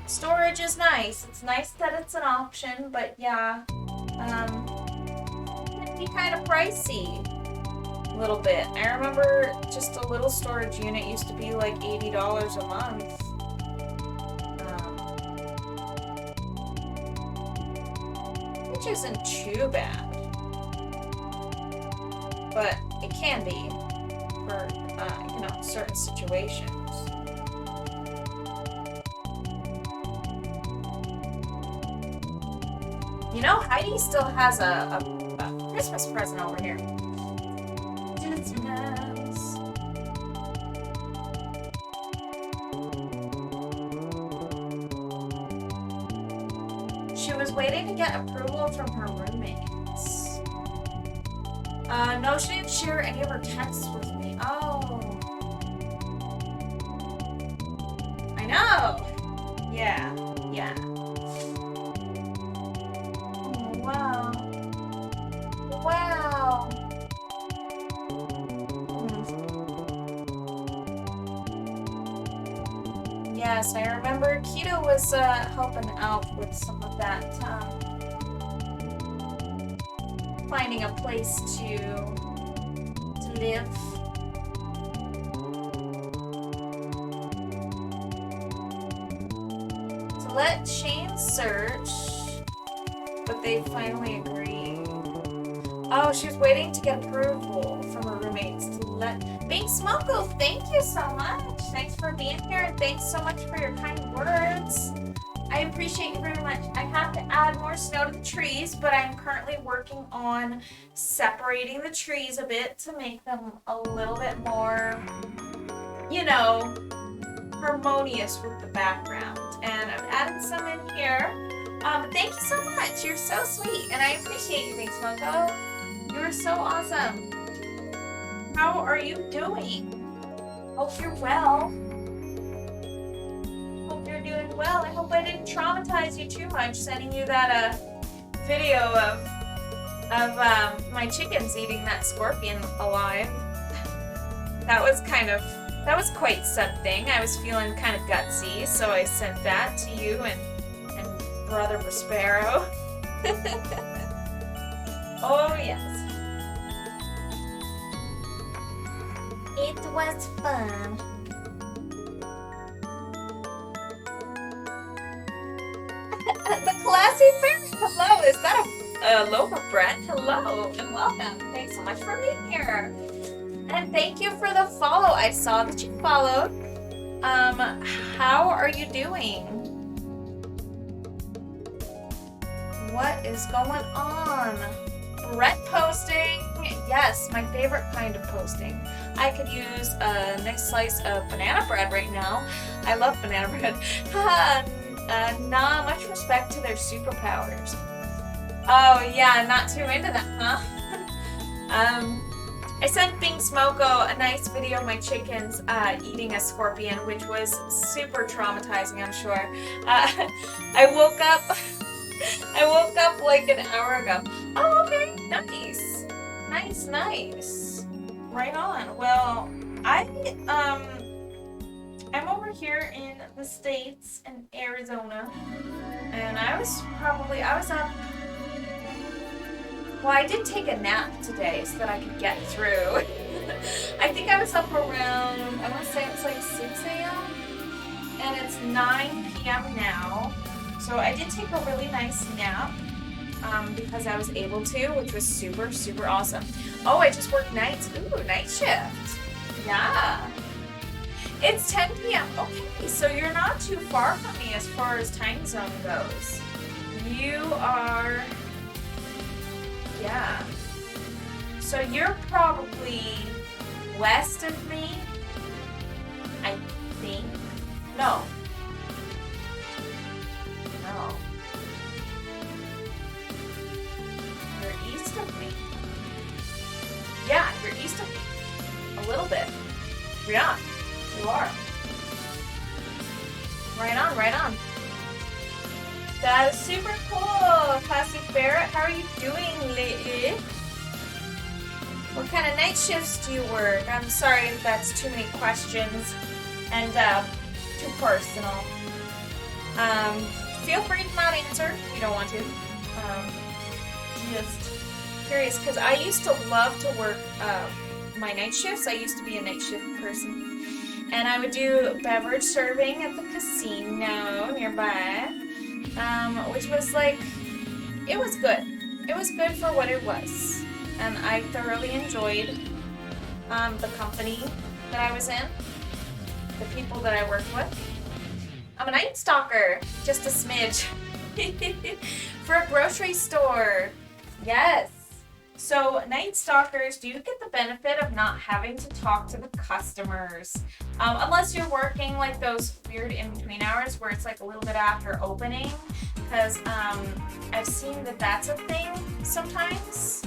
Storage is nice. It's nice that it's an option, but yeah, it can be kind of pricey. A little bit. I remember just a little storage unit used to be like $80 a month. Which isn't too bad. But it can be for, certain situations. You know, Heidi still has a Christmas present over here. Just nice. to get approval from her roommates. No, she didn't share any of her texts with me. Oh. I know. Yeah. Yeah. Oh, wow. Wow. Yes, I remember Keto was helping out with some of that, finding a place to live. So let Shane search, but they finally agreed. Oh, she was waiting to get approval from her roommates to let Big Smoko, thank you so much. Thanks for being here and thanks so much for your kind words. I appreciate you very much. I have to add more snow to the trees, but I'm currently working on separating the trees a bit to make them a little bit more, you know, harmonious with the background. And I've added some in here. Thank you so much. You're so sweet, and I appreciate you, Big Smoko. You're so awesome. How are you doing? Hope you're well. Hope you're doing well. I hope I didn't traumatize you too much sending you that video of my chickens eating that scorpion alive. That was quite something. I was feeling kind of gutsy, so I sent that to you and Brother Prospero. Oh yes. It was fun. The classy bear. Hello, is that a loaf of bread? Hello and welcome. Thanks so much for being here. And thank you for the follow. I saw that you followed. How are you doing? What is going on? Bread posting. Yes, my favorite kind of posting. I could use a nice slice of banana bread right now. I love banana bread. Not much respect to their superpowers. Oh yeah, not too into that, huh? I sent Bing Smoko a nice video of my chickens eating a scorpion, which was super traumatizing, I'm sure. I woke up like an hour ago. Oh, okay, nice. Nice. Right on. Well, I'm over here in the States in Arizona, and I was up. Well, I did take a nap today so that I could get through. I think I was up around, I want to say it's like 6 a.m. and it's 9 p.m. now. So I did take a really nice nap because I was able to, which was super, super awesome. Oh, I just worked nights. Ooh, night shift. Yeah. It's 10 p.m. Okay, so you're not too far from me as far as time zone goes. You are... Yeah. So you're probably west of me, I think. No. You're east of me. Yeah, you're east of me. A little bit. Yeah, you are. Right on. That is super cool, Classic Barrett. How are you doing lately? What kind of night shifts do you work? I'm sorry if that's too many questions and too personal. Feel free to not answer if you don't want to. Just curious, because I used to love to work my night shifts. I used to be a night shift person. And I would do beverage serving at the casino nearby. Which was like, it was good. It was good for what it was. And I thoroughly enjoyed the company that I was in, the people that I worked with. I'm a night stalker, just a smidge. For a grocery store. Yes. So night stalkers do get the benefit of not having to talk to the customers. Unless you're working like those weird in-between hours where it's like a little bit after opening. because I've seen that that's a thing sometimes.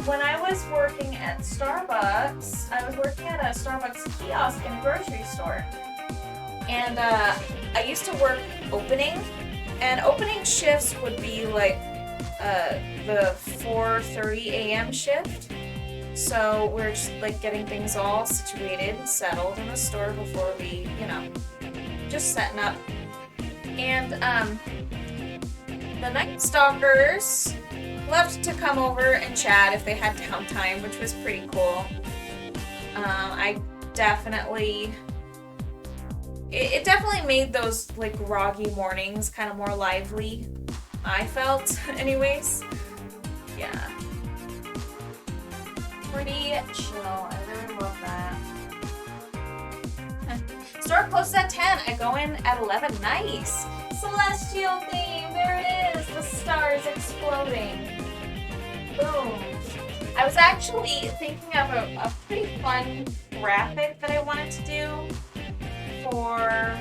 When I was working at Starbucks, I was working at a Starbucks kiosk in a grocery store. And I used to work opening, and opening shifts would be like the 4:30 a.m. shift. So we're just like getting things all situated and settled in the store before we, you know, just setting up. And the Night Stalkers loved to come over and chat if they had downtime, which was pretty cool. I definitely... It definitely made those like groggy mornings kind of more lively, I felt, anyways. Yeah. Pretty chill. I really love that. Store closes at 10. I go in at 11. Nice. Celestial theme. There it is. The stars exploding. Boom. I was actually thinking of a pretty fun graphic that I wanted to do for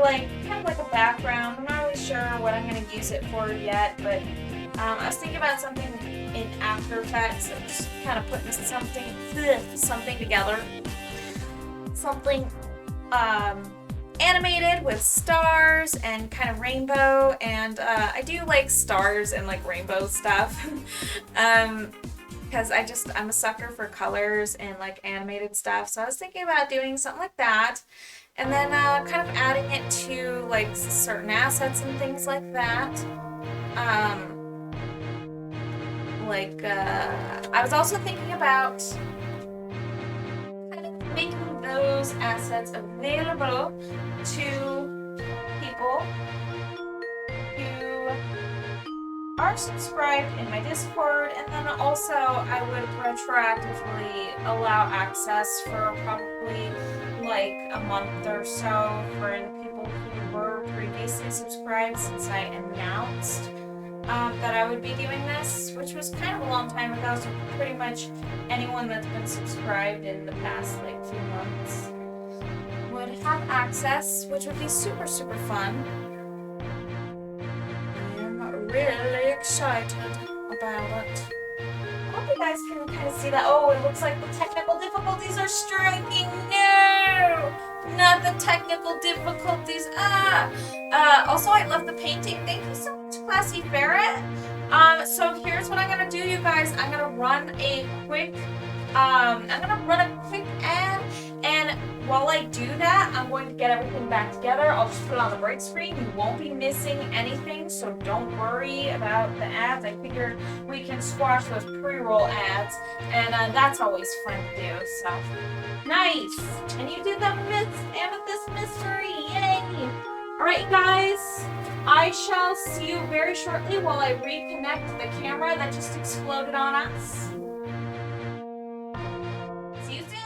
like kind of like a background. I'm not really sure what I'm going to use it for yet, but I was thinking about something in After Effects and just kind of putting something together. Something animated with stars and kind of rainbow, and I do like stars and like rainbow stuff. Because I'm a sucker for colors and like animated stuff, so I was thinking about doing something like that, and then kind of adding it to like certain assets and things like that. I was also thinking about kind of making those assets available to people who are subscribed in my Discord, and then also I would retroactively allow access for probably like a month or so for the people who were previously subscribed, since I announced that I would be doing this, which was kind of a long time ago, so pretty much anyone that's been subscribed in the past like few months would have access, which would be super, super fun. Really excited about it. I hope you guys can kind of see that. Oh, it looks like the technical difficulties are striking. No! Not the technical difficulties. Also, I love the painting. Thank you so much, Classy Ferret. So here's what I'm gonna do, you guys. I'm gonna run a quick ad, and while I do that, I'm going to get everything back together. I'll just put it on the break screen. You won't be missing anything, so don't worry about the ads. I figure we can squash those pre-roll ads, and that's always fun to do, so. Nice! And you did the Amethyst Mystery, yay! Alright, guys, I shall see you very shortly while I reconnect the camera that just exploded on us. See you soon!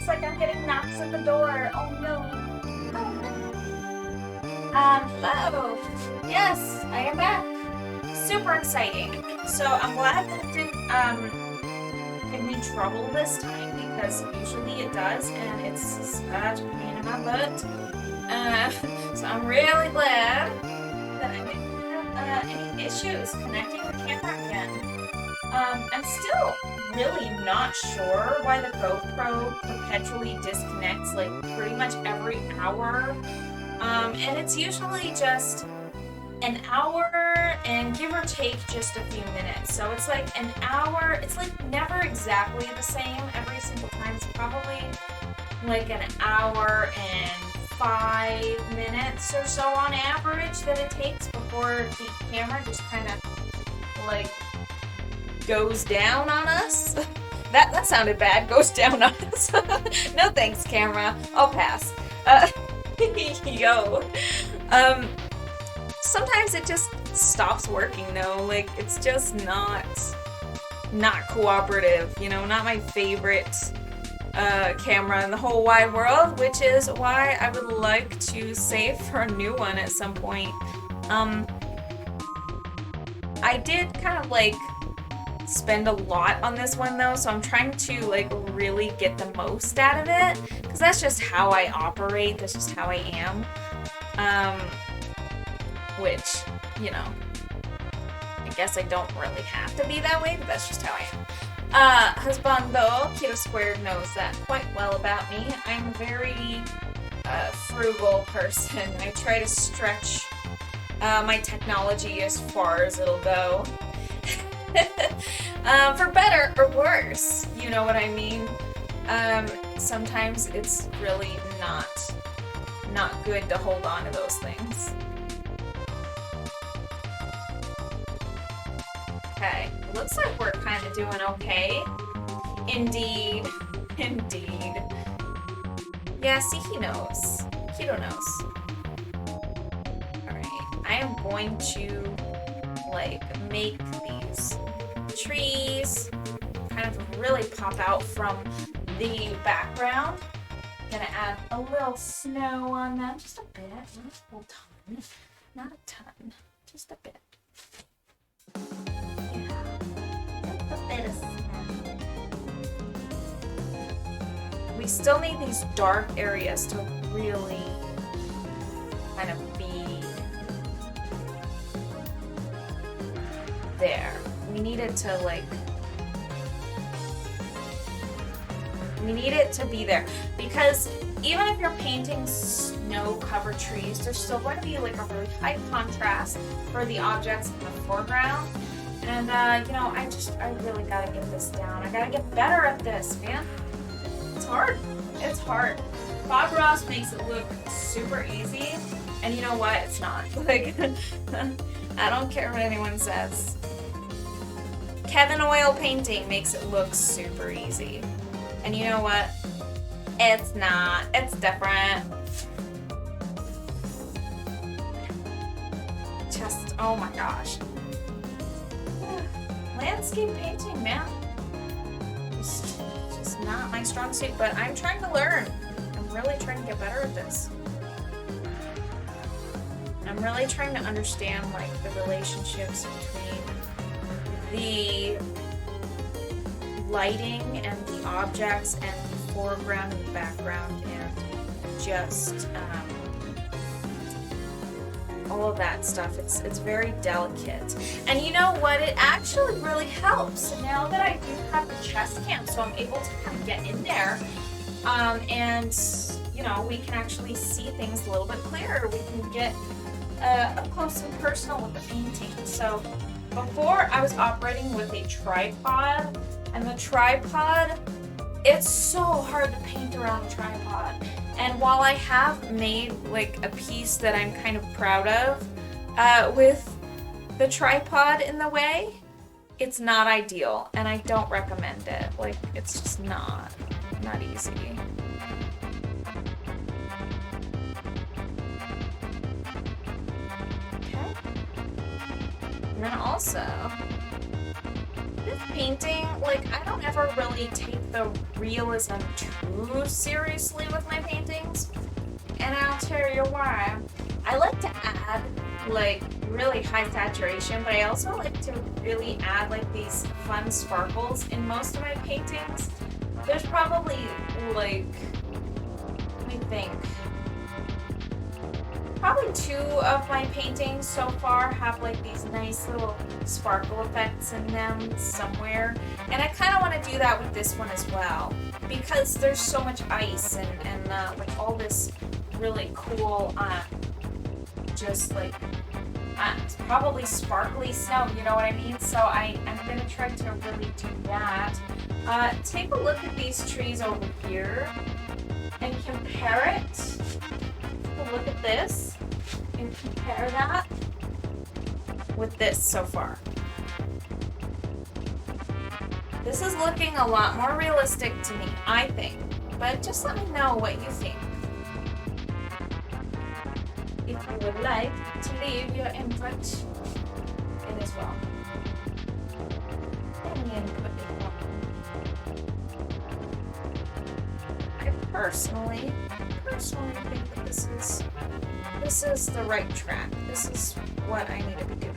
like I'm getting knocks at the door. Oh no. Hello. Yes, I am back. Super exciting. So I'm glad that it didn't give me trouble this time, because usually it does, and it's such a pain in my butt. So I'm really glad that I didn't have any issues connecting the camera again. I'm still really not sure why the GoPro perpetually disconnects like pretty much every hour. And it's usually just an hour and give or take just a few minutes. So it's like an hour, it's like never exactly the same every single time. It's probably like an hour and 5 minutes or so on average that it takes before the camera just kind of like goes down on us. That sounded bad. Goes down on us. No thanks, camera. I'll pass. Yo. Sometimes it just stops working though. Like it's just not cooperative. You know, not my favorite camera in the whole wide world, which is why I would like to save for a new one at some point. I did kind of like spend a lot on this one though, so I'm trying to like really get the most out of it, because that's just how I operate, that's just how I am. Which, you know, I guess I don't really have to be that way, but that's just how I am. Husbando, Keto Squared knows that quite well about me. I'm a very frugal person. I try to stretch my technology as far as it'll go. For better or worse, you know what I mean? Sometimes it's really not good to hold on to those things. Okay, looks like we're kind of doing okay. Indeed. Indeed. Yeah, see, he knows. Keto knows. Alright, I am going to, like, make these trees kind of really pop out from the background. Gonna add a little snow on them, just a bit, not a whole ton, not a ton, just a bit. Yeah, a bit of snow. We still need these dark areas to really kind of be there. We need it to like, we need it to be there, because even if you're painting snow-covered trees, there's still going to be like a really high contrast for the objects in the foreground. And you know, I really gotta get this down. I gotta get better at this, man. It's hard. It's hard. Bob Ross makes it look super easy, and you know what? It's not. Like, I don't care what anyone says. Kevin Oil Painting makes it look super easy. And you know what? It's not. It's different. Just, oh my gosh. Landscape painting, man. Just not my strong suit, but I'm trying to learn. I'm really trying to get better at this. I'm really trying to understand, like, the relationships between the lighting and the objects and the foreground and the background and just all of that stuff. It's very delicate. And you know what? It actually really helps. Now that I do have the chest cam, so I'm able to kind of get in there and, you know, we can actually see things a little bit clearer. We can get up close and personal with the painting. So before I was operating with a tripod, and the tripod, it's so hard to paint around a tripod. And while I have made like a piece that I'm kind of proud of with the tripod in the way, it's not ideal, and I don't recommend it. Like, it's just not easy. And then also, this painting, like, I don't ever really take the realism too seriously with my paintings. And I'll tell you why. I like to add, like, really high saturation, but I also like to really add, like, these fun sparkles in most of my paintings. There's probably, like, let me think. Probably 2 of my paintings so far have, like, these nice little sparkle effects in them somewhere. And I kind of want to do that with this one as well. Because there's so much ice and like, all this really cool, just like, it's probably sparkly snow, you know what I mean? So I'm going to try to really do that. Take a look at these trees over here and compare it. Take a look at this and compare that with this so far. This is looking a lot more realistic to me, I think. But just let me know what you think. If you would like to leave your input, it is welcome. Any input is welcome. I personally think that this is the right track. This is what I need to be doing.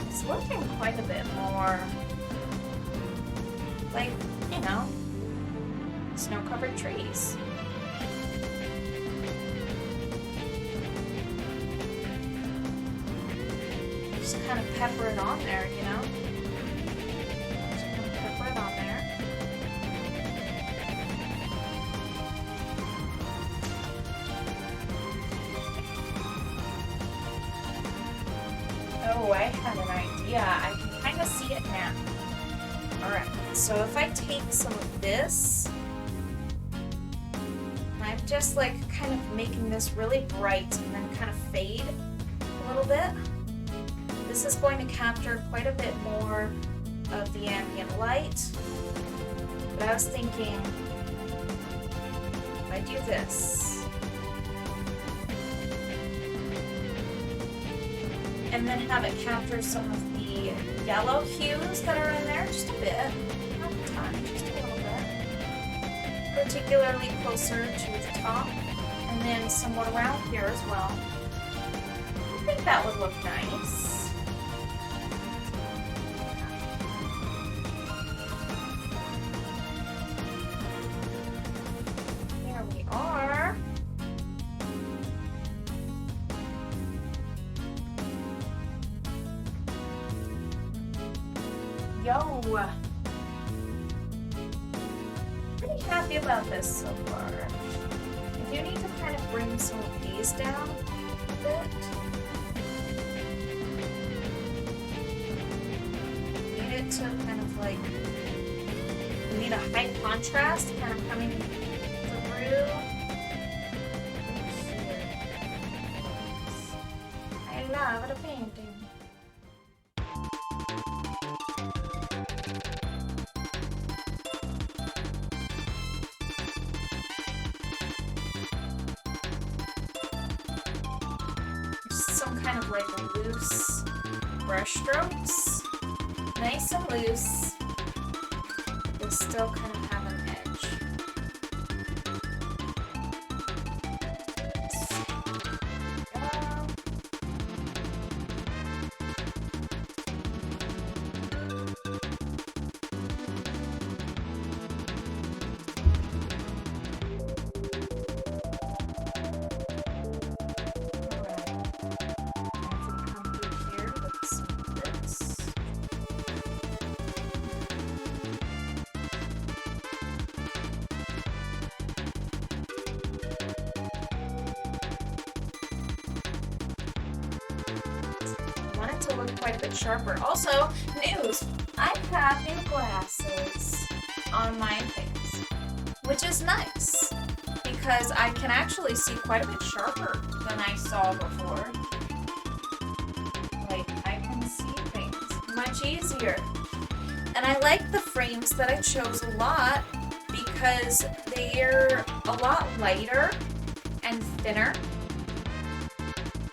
It's looking quite a bit more like, you know, snow-covered trees. Just kind of pepper it on there, you know? Just kind of pepper it on there. Oh, I have an idea. I can kind of see it now. Alright, so if I take some of this, I'm just like kind of making this really bright and then kind of fade a little bit. This is going to capture quite a bit more of the ambient light. But I was thinking, if I do this, and then have it capture some of the yellow hues that are in there, just a bit, not a ton, just a little bit, particularly closer to the top, and then somewhat around here as well. I think that would look nice. There we are. Yo! Pretty happy about this so far. I do need to kind of bring some of these down a bit. Need it to kind of like, we need a high contrast kind of coming through. I love the painting. Some kind of like loose brush strokes. Nice and loose, but still kind of have an edge. To look quite a bit sharper. Also, news! I have new glasses on my face, which is nice because I can actually see quite a bit sharper than I saw before. like I can see things much easier. And I like the frames that I chose a lot because they're a lot lighter and thinner.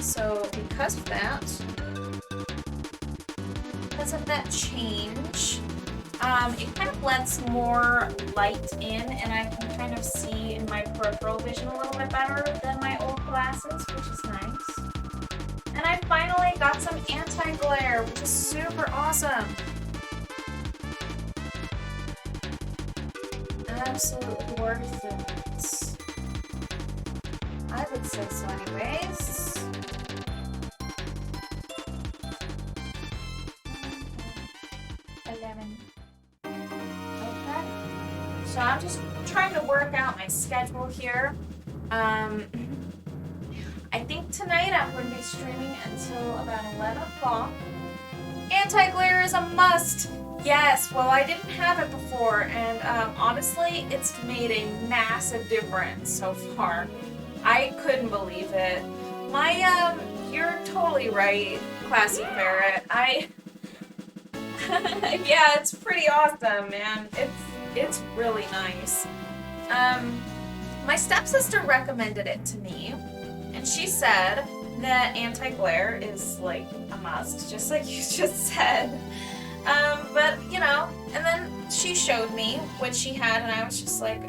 So because of that change, it kind of lets more light in, and I can kind of see in my peripheral vision a little bit better than my old glasses, which is nice. And I finally got some anti-glare, which is super awesome. Absolutely worth it. I would say so anyways. Okay. So I'm just trying to work out my schedule here. I think tonight I'm going to be streaming until about 11 o'clock. Anti-glare is a must! Yes, well I didn't have it before, and honestly, it's made a massive difference so far. I couldn't believe it. You're totally right, Classy Ferret. Yeah, it's pretty awesome, man. It's really nice. My stepsister recommended it to me, and she said that anti-glare is like a must, just like you just said. But you know, and then she showed me what she had, and I was just like,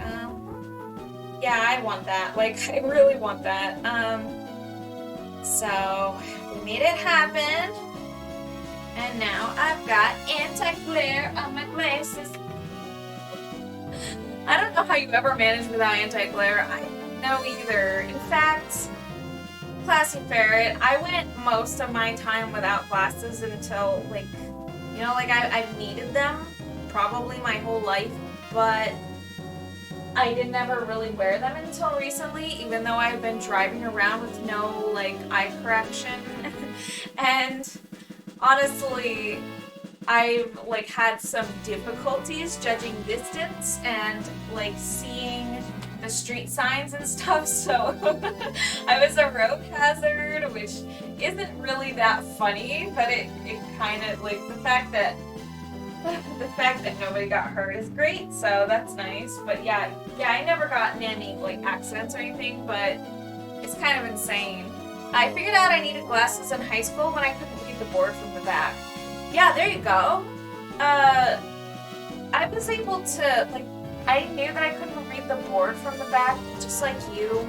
yeah, I want that. Like, I really want that. So we made it happen. And now I've got anti-glare on my glasses. I don't know how you ever manage without anti-glare. I don't know either. In fact, Classy Ferret, I went most of my time without glasses until, like, you know, like I've needed them probably my whole life, but I didn't ever really wear them until recently, even though I've been driving around with no, like, eye correction. And honestly, I've, like, had some difficulties judging distance and, like, seeing the street signs and stuff, so I was a road hazard, which isn't really that funny, but it kind of, like, the fact that nobody got hurt is great, so that's nice. But yeah, I never got in any, like, accidents or anything, but it's kind of insane. I figured out I needed glasses in high school when I couldn't read the board from the back. Yeah, there you go. I was able to, like, I knew that I couldn't read the board from the back, just like you,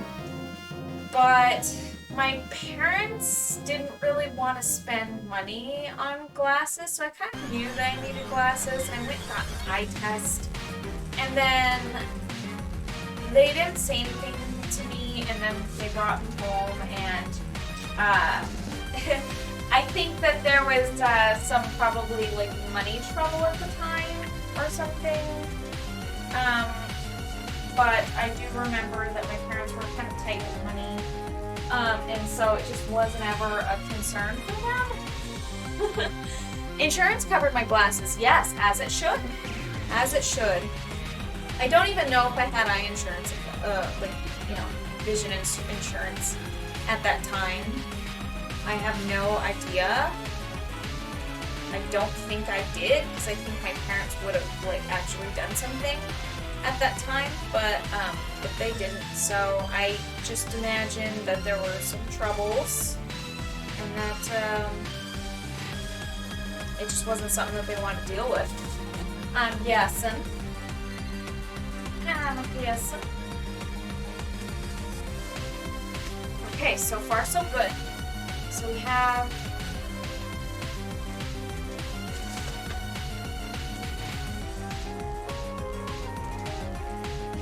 but my parents didn't really want to spend money on glasses, so I kind of knew that I needed glasses, and I went and got an eye test, and then they didn't say anything to me, and then they brought me home, and I think that there was some probably, like, money trouble at the time or something. But I do remember that my parents were kind of tight with money, and so it just wasn't ever a concern for them. Insurance covered my glasses, yes, as it should. As it should. I don't even know if I had eye insurance, like, you know, vision insurance at that time. I have no idea. I don't think I did, because I think my parents would have, like, actually done something at that time, but they didn't, so I just imagined that there were some troubles, and that it just wasn't something that they wanted to deal with. I'm guessing. Okay, so far so good. So we have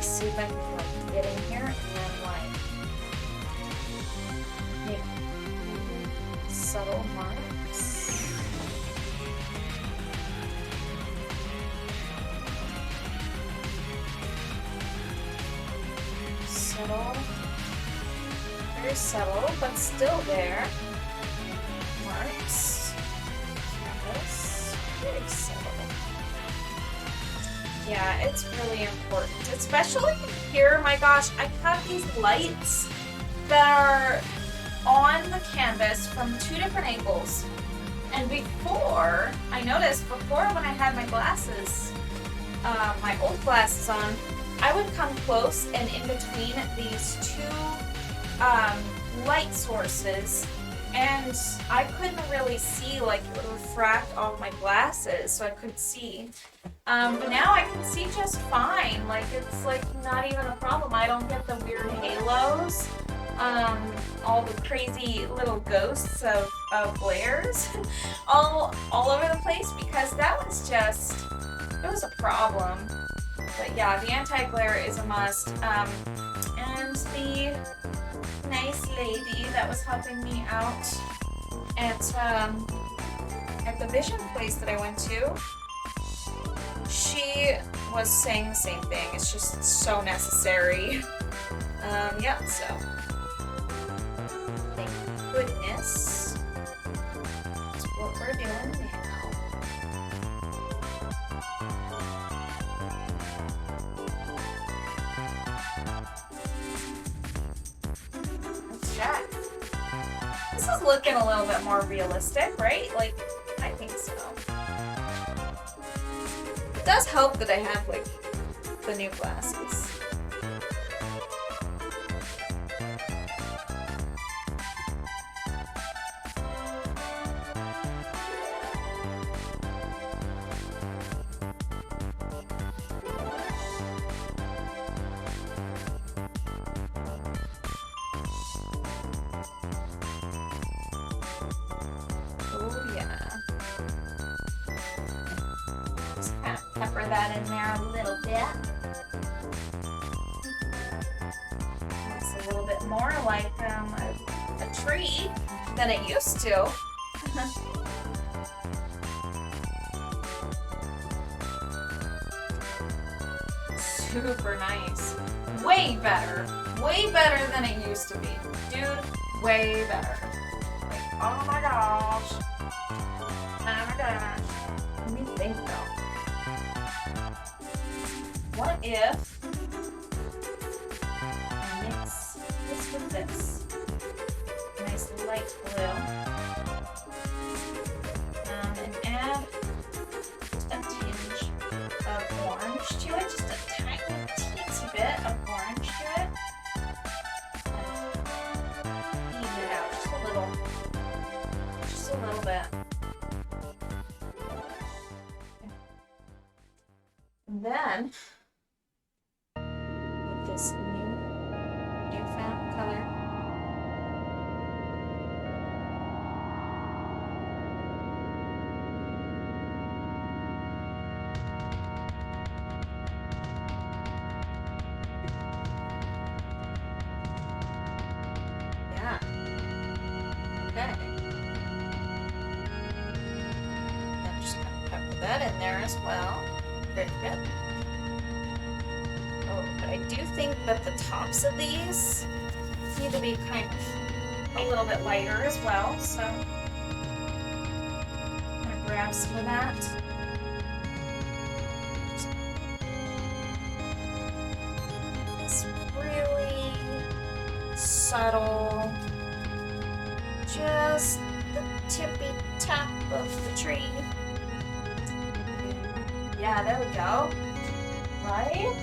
see if I can, like, get in here and then, like, make subtle marks. Subtle. Very subtle, but still there. Marks. Canvas. Very subtle. Yeah, it's really important, especially here. My gosh, I have these lights that are on the canvas from two different angles, And before, I noticed before when I had my glasses, my old glasses on, I would come close and in between these two light sources, and I couldn't really see, like it would refract off my glasses, so I couldn't see. But now I can see just fine. Like it's like not even a problem. I don't get the weird halos, all the crazy little ghosts of glares all over the place, because that was just, it was a problem. But yeah, the anti-glare is a must. And the nice lady that was helping me out at the vision place that I went to, she was saying the same thing. It's just so necessary. Yeah, so thank goodness that's what we're doing now. This is looking a little bit more realistic, right? Like, I think so. It does help that I have, like, the new glasses. Pepper that in there a little bit. It's a little bit more like a tree than it used to. Super nice. Way better. Way better than it used to be. Dude, way better. Like, oh my gosh. Oh my gosh. Let me think though. What if I mix this with this? Nice light blue. And add just a tinge of orange to it. Just a tiny, teensy bit of orange to it. And even it out just a little. Just a little bit. And then this newfound color. Yeah. Okay. I'm just gonna pepper that in there as well. Very good. But I do think that the tops of these need to be kind of a little bit lighter as well, so I'm gonna grab some of that. It's really subtle, just the tippy top of the tree. Yeah, there we go. Right?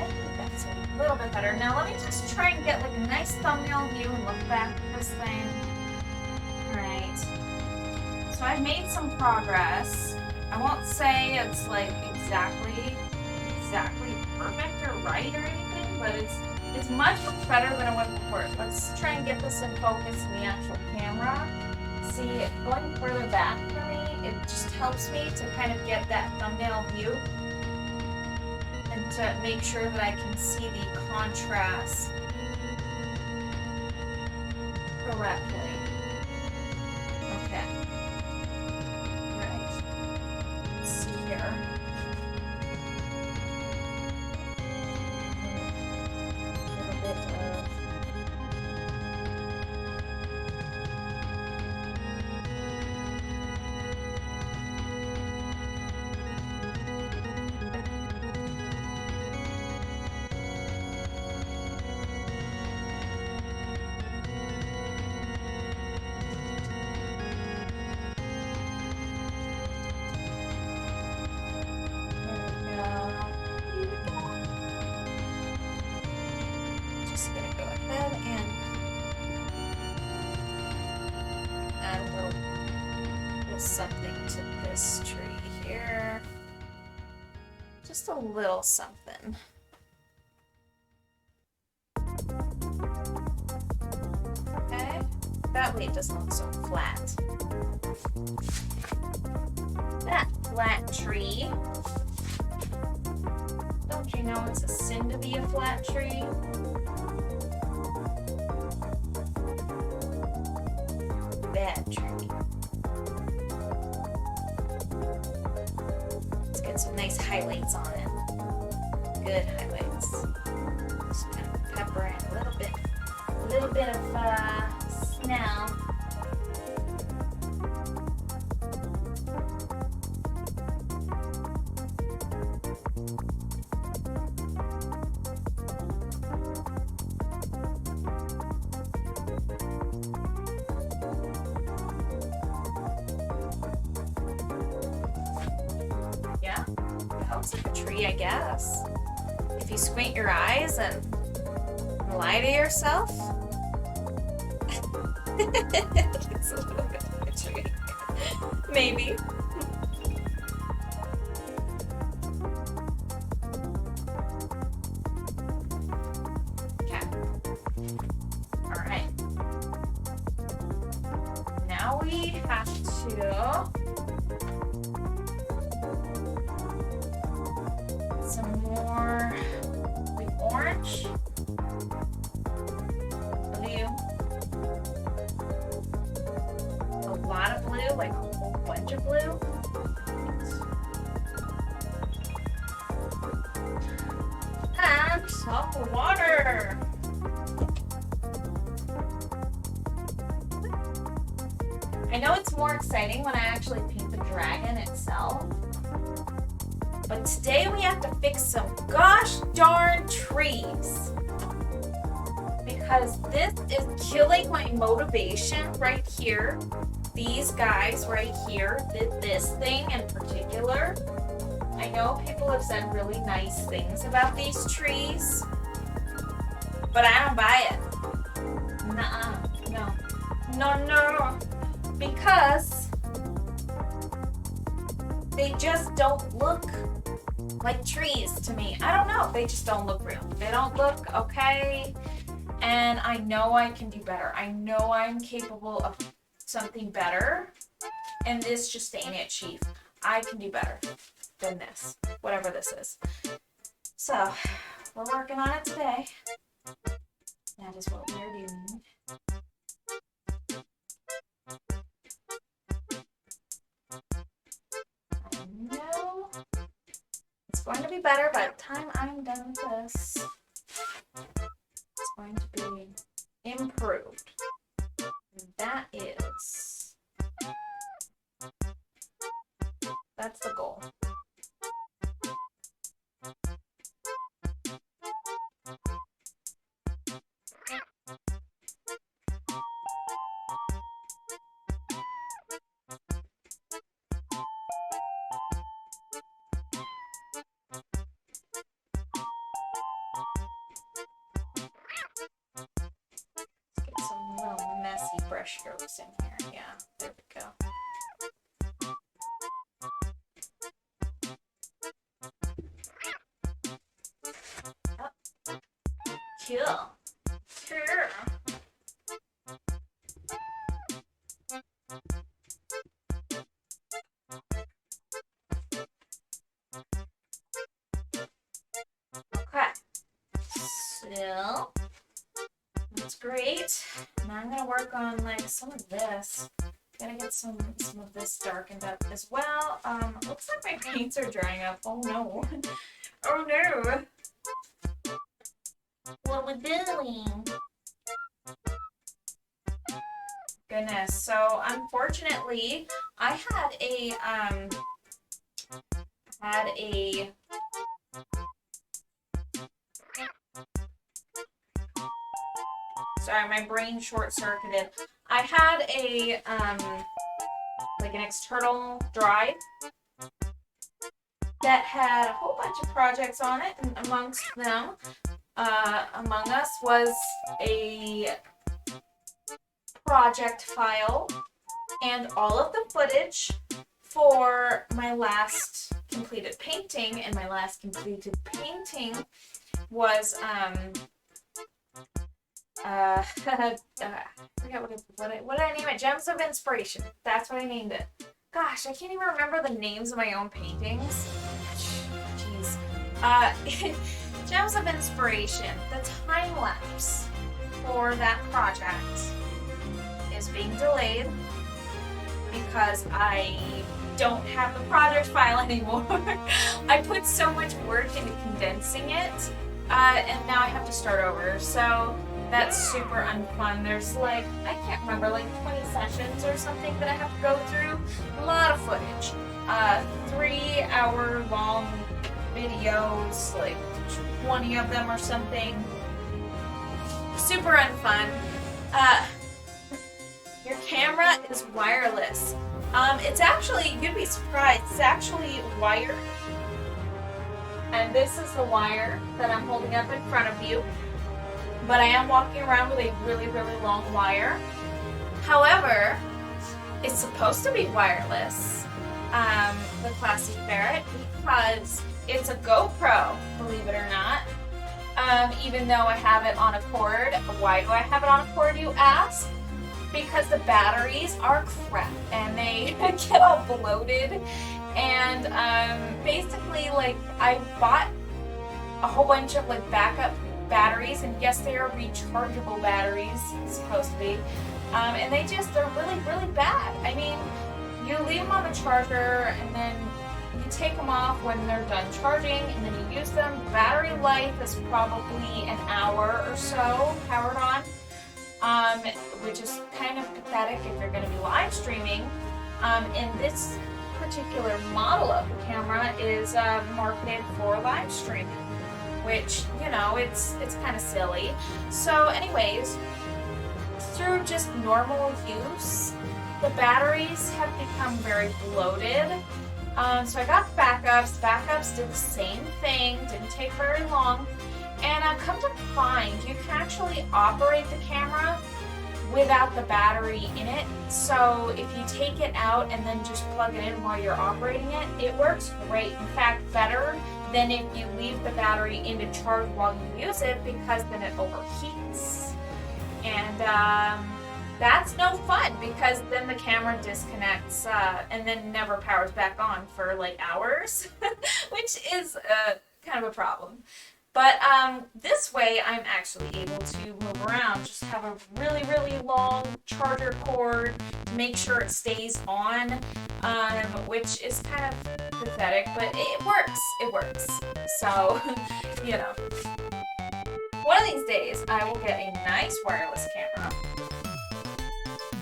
I think that's a little bit better. Now let me just try and get like a nice thumbnail view and look back at this thing. Alright. So I've made some progress. I won't say it's like exactly perfect or right or anything, but it's much better than it was before. Let's try and get this in focus in the actual camera. See, going further back for me, it just helps me to kind of get that thumbnail view and to make sure that I can see the contrast correctly. Okay. Right. Let's see here. A little bit of little something to this tree here. Just a little something. Okay, that way it doesn't look so flat. That flat tree. Don't you know it's a sin to be a flat tree? Bad tree. Let's get some nice highlights on it. Good highlights. Just kind of pepper in a little bit of snow. Yeah, that looks like a tree, I guess. If you squint your eyes and lie to yourself, it's a little bit like a tree. Maybe. Okay. Alright. Now we have to some more orange, blue, a lot of blue, like a whole bunch of blue. And some water. I know it's more exciting when I actually paint the dragon itself. But today we have to fix some gosh darn trees. Because this is killing my motivation right here. These guys right here, this thing in particular. I know people have said really nice things about these trees. But I don't buy it. Nuh-uh. No. Because they just don't look like trees to me. I don't know. They just don't look real. They don't look okay. And I know I can do better. I know I'm capable of something better. And this just ain't it, Chief. I can do better than this. Whatever this is. So, we're working on it today. That is what we're doing. No, it's going to be better by the time I'm done with this. It's going to be improved. And that is, that's the goal. Brush strokes in here. Yeah, there we go. Oh. Cool. Sure. Okay. So that's great. Now I'm gonna work on like some of this. Gotta get some of this darkened up as well. Looks like my paints are drying up. Oh no. Oh no. What are we doing? Goodness. So unfortunately, I had a sorry, my brain short-circuited. I had a like an external drive that had a whole bunch of projects on it, and amongst them, among us was a project file And all of the footage for my last completed painting, and my last completed painting was I forget what did I name it? Gems of Inspiration. That's what I named it. Gosh, I can't even remember the names of my own paintings. Jeez. Gems of Inspiration. The time lapse for that project is being delayed because I don't have the project file anymore. I put so much work into condensing it, and now I have to start over. So that's super unfun. There's like, I can't remember, like 20 sessions or something that I have to go through. A lot of footage. 3-hour long videos, like 20 of them or something. Super unfun. Your camera is wireless. It's actually, you'd be surprised, it's actually wired. And this is the wire that I'm holding up in front of you. But I am walking around with a really, really long wire. However, it's supposed to be wireless, the Classy Ferret, because it's a GoPro, believe it or not. Even though I have it on a cord. Why do I have it on a cord, you ask? Because the batteries are crap and they get all bloated. And basically, like, I bought a whole bunch of like backup batteries, and yes, they are rechargeable batteries, supposed to be, and they're really, really bad. I mean, you leave them on the charger and then you take them off when they're done charging, and then you use them. Battery life is probably an hour or so powered on, which is kind of pathetic if you're going to be live streaming. And this particular model of the camera is marketed for live streaming, which, you know, it's kind of silly. So anyways, through just normal use, the batteries have become very bloated. So I got backups. Backups did the same thing, didn't take very long. And I've come to find you can actually operate the camera without the battery in it. So if you take it out and then just plug it in while you're operating it, it works great. In fact, better than if you leave the battery in to charge while you use it, because then it overheats. And that's no fun, because then the camera disconnects and then never powers back on for like hours, which is kind of a problem. But this way, I'm actually able to move around. Just have a really, really long charger cord to make sure it stays on, which is kind of pathetic, but it works. It works. So, you know. One of these days, I will get a nice wireless camera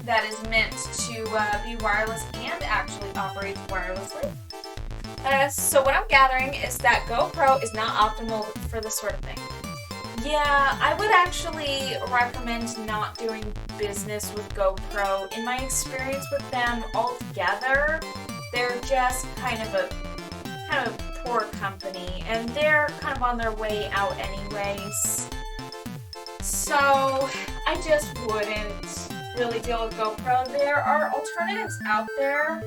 that is meant to be wireless and actually operates wirelessly. So what I'm gathering is that GoPro is not optimal for this sort of thing. Yeah, I would actually recommend not doing business with GoPro. In my experience with them altogether, they're just kind of a poor company, and they're kind of on their way out anyways. So I just wouldn't really deal with GoPro. There are alternatives out there.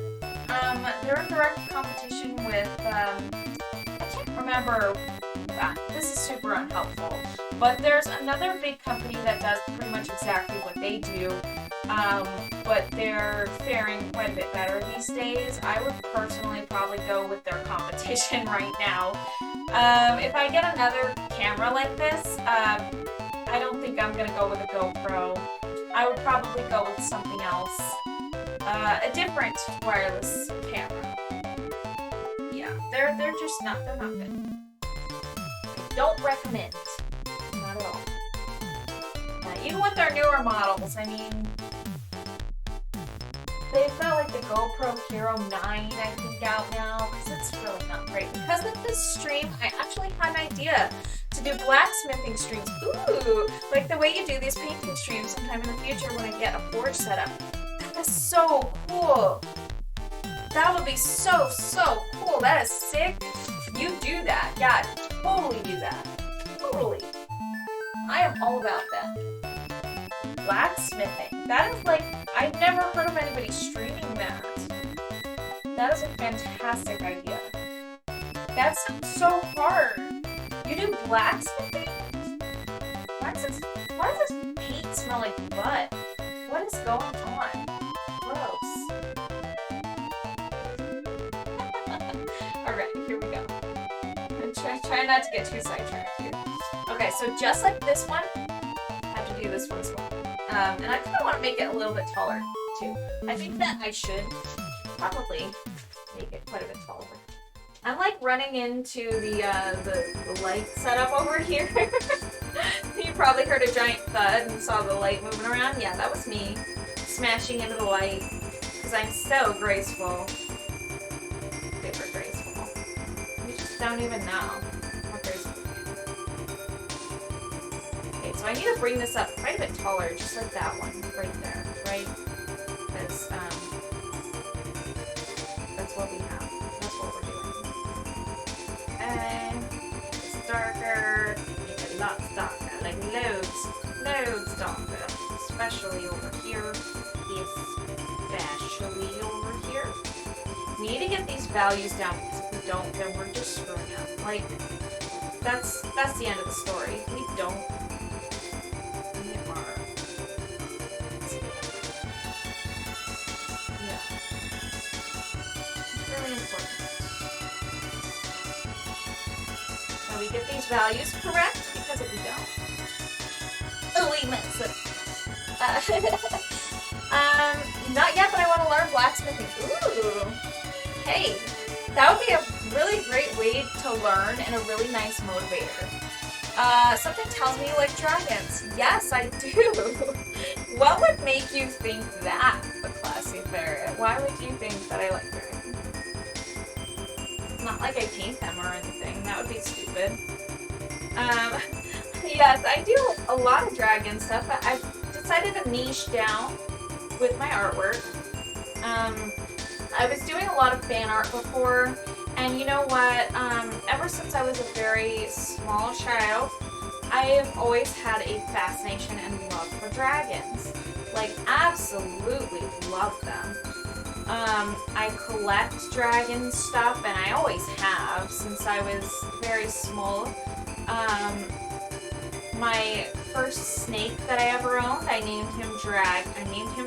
They're in direct competition with, I can't remember, this is super unhelpful, but there's another big company that does pretty much exactly what they do, but they're faring quite a bit better these days. I would personally probably go with their competition right now. If I get another camera like this, I don't think I'm going to go with a GoPro. I would probably go with something else. A different wireless camera. Yeah, they're just not, they're not good. I don't recommend. Not at all. Even with their newer models, I mean, they've got like the GoPro Hero 9, I think, out now, because it's really not great. Because of this stream, I actually had an idea to do blacksmithing streams. Ooh, like the way you do these painting streams sometime in the future when I get a forge set up. That's so cool. That would be so, so cool. That is sick. You do that. Yeah, totally do that. Totally. I am all about that. blacksmithing. That is like, I've never heard of anybody streaming that. That is a fantastic idea. That sounds so hard. You do blacksmithing? Why does this paint smell like butt? What is going on? Gross. Alright, here we go. Try not to get too sidetracked here. Okay, so just like this one, I have to do this one as well. And I kind of want to make it a little bit taller, too. I think that I should probably make it quite a bit taller. I'm like running into the light setup over here. You probably heard a giant thud and saw the light moving around. Yeah, that was me smashing into the light because I'm so graceful. Super graceful. You just don't even know how graceful. Okay, so I need to bring this up quite a bit taller, just like that one right there, right? Because that's what we have. That's what we're doing. And it's darker. Make it lots darker, like loads darker. Especially over here. Especially over here. We need to get these values down because if we don't, then we're just screwing up. Like, that's the end of the story. If we don't, we are. Yeah. It's really important. So we get these values correct because if we don't, oh, we mess it. Not yet, but I want to learn blacksmithing. Ooh. Hey, that would be a really great way to learn and a really nice motivator. Something tells me you like dragons. Yes, I do. What would make you think that, the classy ferret? Why would you think that I like dragons? It's not like I paint them or anything. That would be stupid. Yes, I do a lot of dragon stuff, but I've decided to niche down with my artwork. I was doing a lot of fan art before, and you know what? Ever since I was a very small child, I've always had a fascination and love for dragons. Like, absolutely love them. I collect dragon stuff, and I always have since I was very small. My first snake that I ever owned, I named him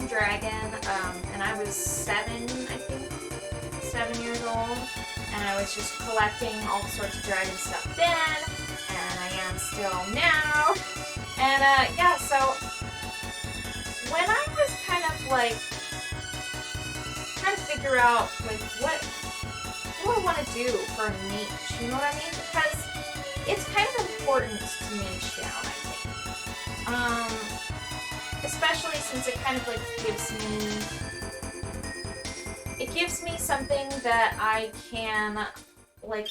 Dragon, and I was 7, I think, 7 years old, and I was just collecting all sorts of dragon stuff then, and I am still now, and yeah, so when I was kind of like trying to figure out like what do I want to do for a niche, you know what I mean? Because it's kind of important to niche down, I think. Especially since it kind of like gives me something that I can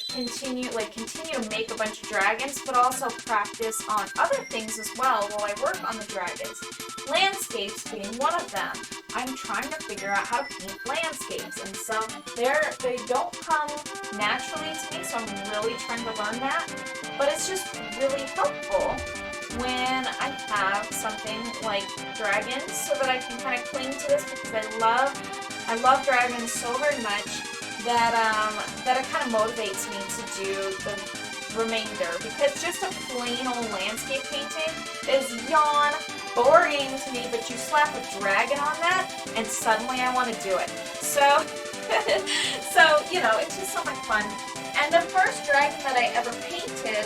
continue to make a bunch of dragons, but also practice on other things as well while I work on the dragons. Landscapes being one of them. I'm trying to figure out how to paint landscapes, and so they don't come naturally to me, so I'm really trying to learn that. But it's just really helpful when I have something like dragons so that I can kind of cling to this because I love dragons so very much that it kind of motivates me to do the remainder, because just a plain old landscape painting is yawn boring to me, but you slap a dragon on that and suddenly I want to do it. So so you know, it's just so much fun. And the first dragon that I ever painted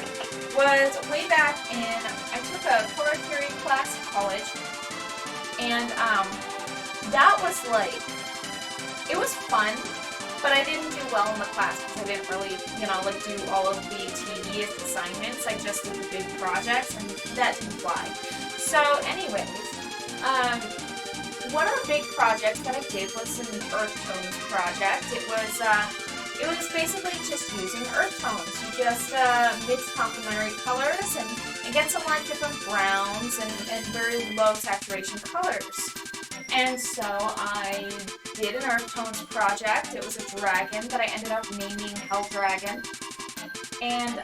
was way back in, I took a color theory class in college, and that was like, it was fun, but I didn't do well in the class because I didn't really, you know, like do all of the tedious assignments. I just did the big projects, and that didn't fly. So anyways, one of the big projects that I did was an earth tones project. It was basically just using earth tones. You just mix complementary colors and get some like different browns and very low saturation colors. And so I did an earth tones project. It was a dragon that I ended up naming Hell Dragon. And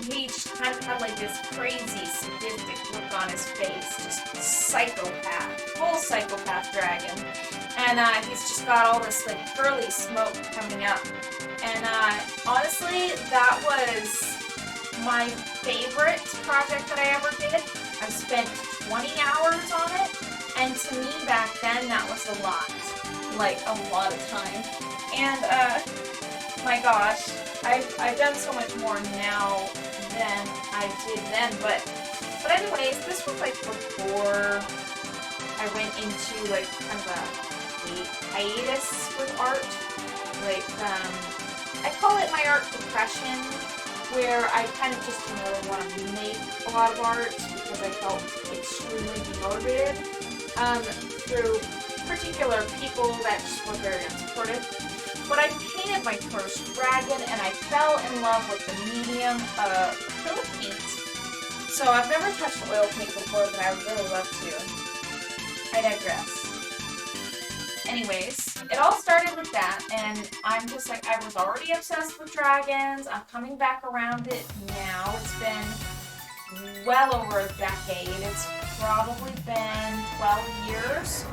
he just kind of had like this crazy sadistic look on his face, just psychopath, full psychopath dragon. And he's just got all this like curly smoke coming up. And honestly, that was my favorite project that I ever did. I spent 20 hours on it, and to me back then that was a lot, like a lot of time. And my gosh, I've done so much more now than I did then. But anyways, this was like before I went into like kind of a hiatus with art. Like I call it my art depression, where I kind of just didn't really want to make a lot of art because I felt extremely demotivated through particular people that just were very unsupportive. But I painted my first dragon and I fell in love with the medium of acrylic paint. So I've never touched oil paint before, but I would really love to. I digress. Anyways, it all started with that, and I'm just like, I was already obsessed with dragons. I'm coming back around it now. It's been well over a decade. It's probably been 12 years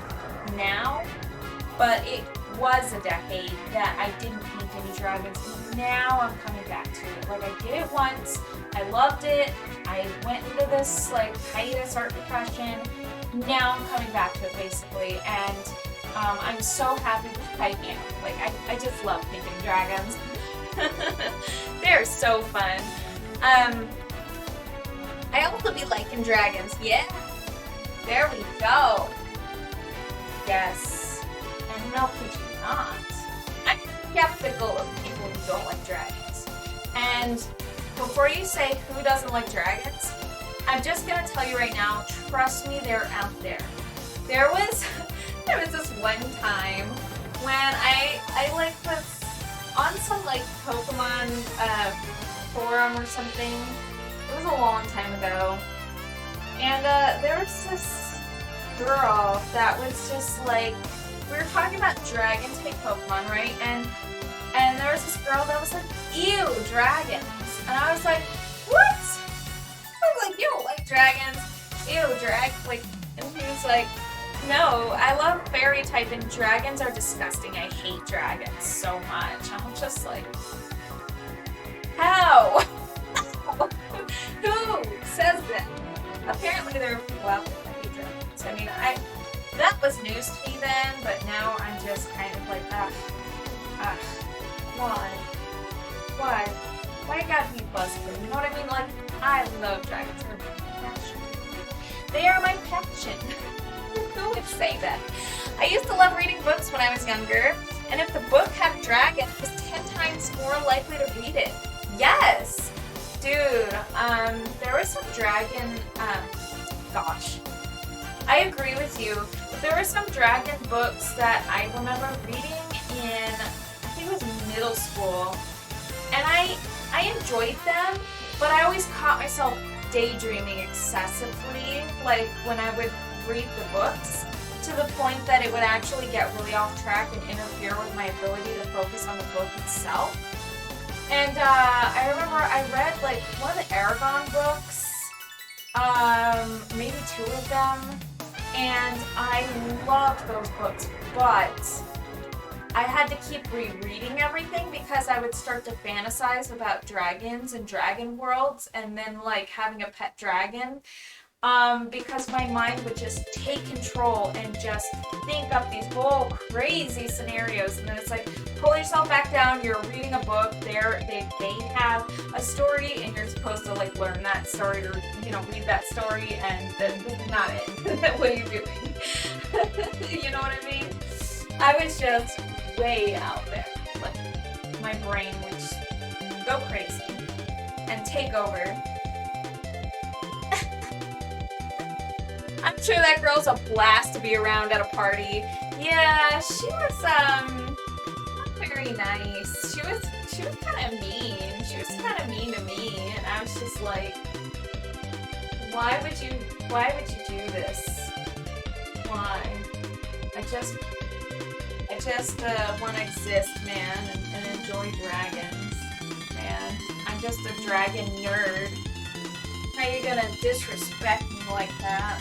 now, but it was a decade that I didn't paint any dragons. Now I'm coming back to it. Like, I did it once. I loved it. I went into this like hiatus art depression. Now I'm coming back to it basically, and I'm so happy that I am. Like, I just love painting dragons. They're so fun. I also be liking dragons. Yeah. There we go. Yes. And no, could you not? I'm skeptical of people who don't like dragons. And before you say who doesn't like dragons, I'm just gonna tell you right now, trust me, they're out there. There was this one time when I like was on some like Pokemon forum or something. It was a long time ago. And there was this girl that was just like, we were talking about dragons make Pokemon, right? And there was this girl that was like, ew, dragons. And I was like, what? I was like, you don't like dragons. Ew, like, and he was like, no, I love fairy type and dragons are disgusting. I hate dragons so much. I'm just like, how? Who says that? Apparently there are people out there that hate dragons. I mean, that was news to me then, but now I'm just kind of like, why? Why gotta be busted? You know what I mean? Like, I love dragons. They're my passion. They are my passion. Who would say that? I used to love reading books when I was younger, and if the book had a dragon, I was 10 times more likely to read it. Yes! Dude, there was some dragon, gosh. I agree with you, but there were some dragon books that I remember reading in, I think it was middle school, and I enjoyed them, but I always caught myself daydreaming excessively, like when I would read the books, to the point that it would actually get really off track and interfere with my ability to focus on the book itself. And I remember I read like one of the Aragon books, maybe 2 of them, and I loved those books, but I had to keep rereading everything because I would start to fantasize about dragons and dragon worlds and then like having a pet dragon. Because my mind would just take control and just think up these whole crazy scenarios, and then it's like, pull yourself back down, you're reading a book, they have a story, and you're supposed to like learn that story, or, you know, read that story, and then this is not it. What are you doing? You know what I mean? I was just way out there. Like, my brain would just go crazy and take over. I'm sure that girl's a blast to be around at a party. Yeah, she was not very nice. She was kind of mean. She was kind of mean to me, and I was just like, why would you do this? Why? I just want to exist, man, and enjoy dragons. And I'm just a dragon nerd. How you gonna disrespect me like that?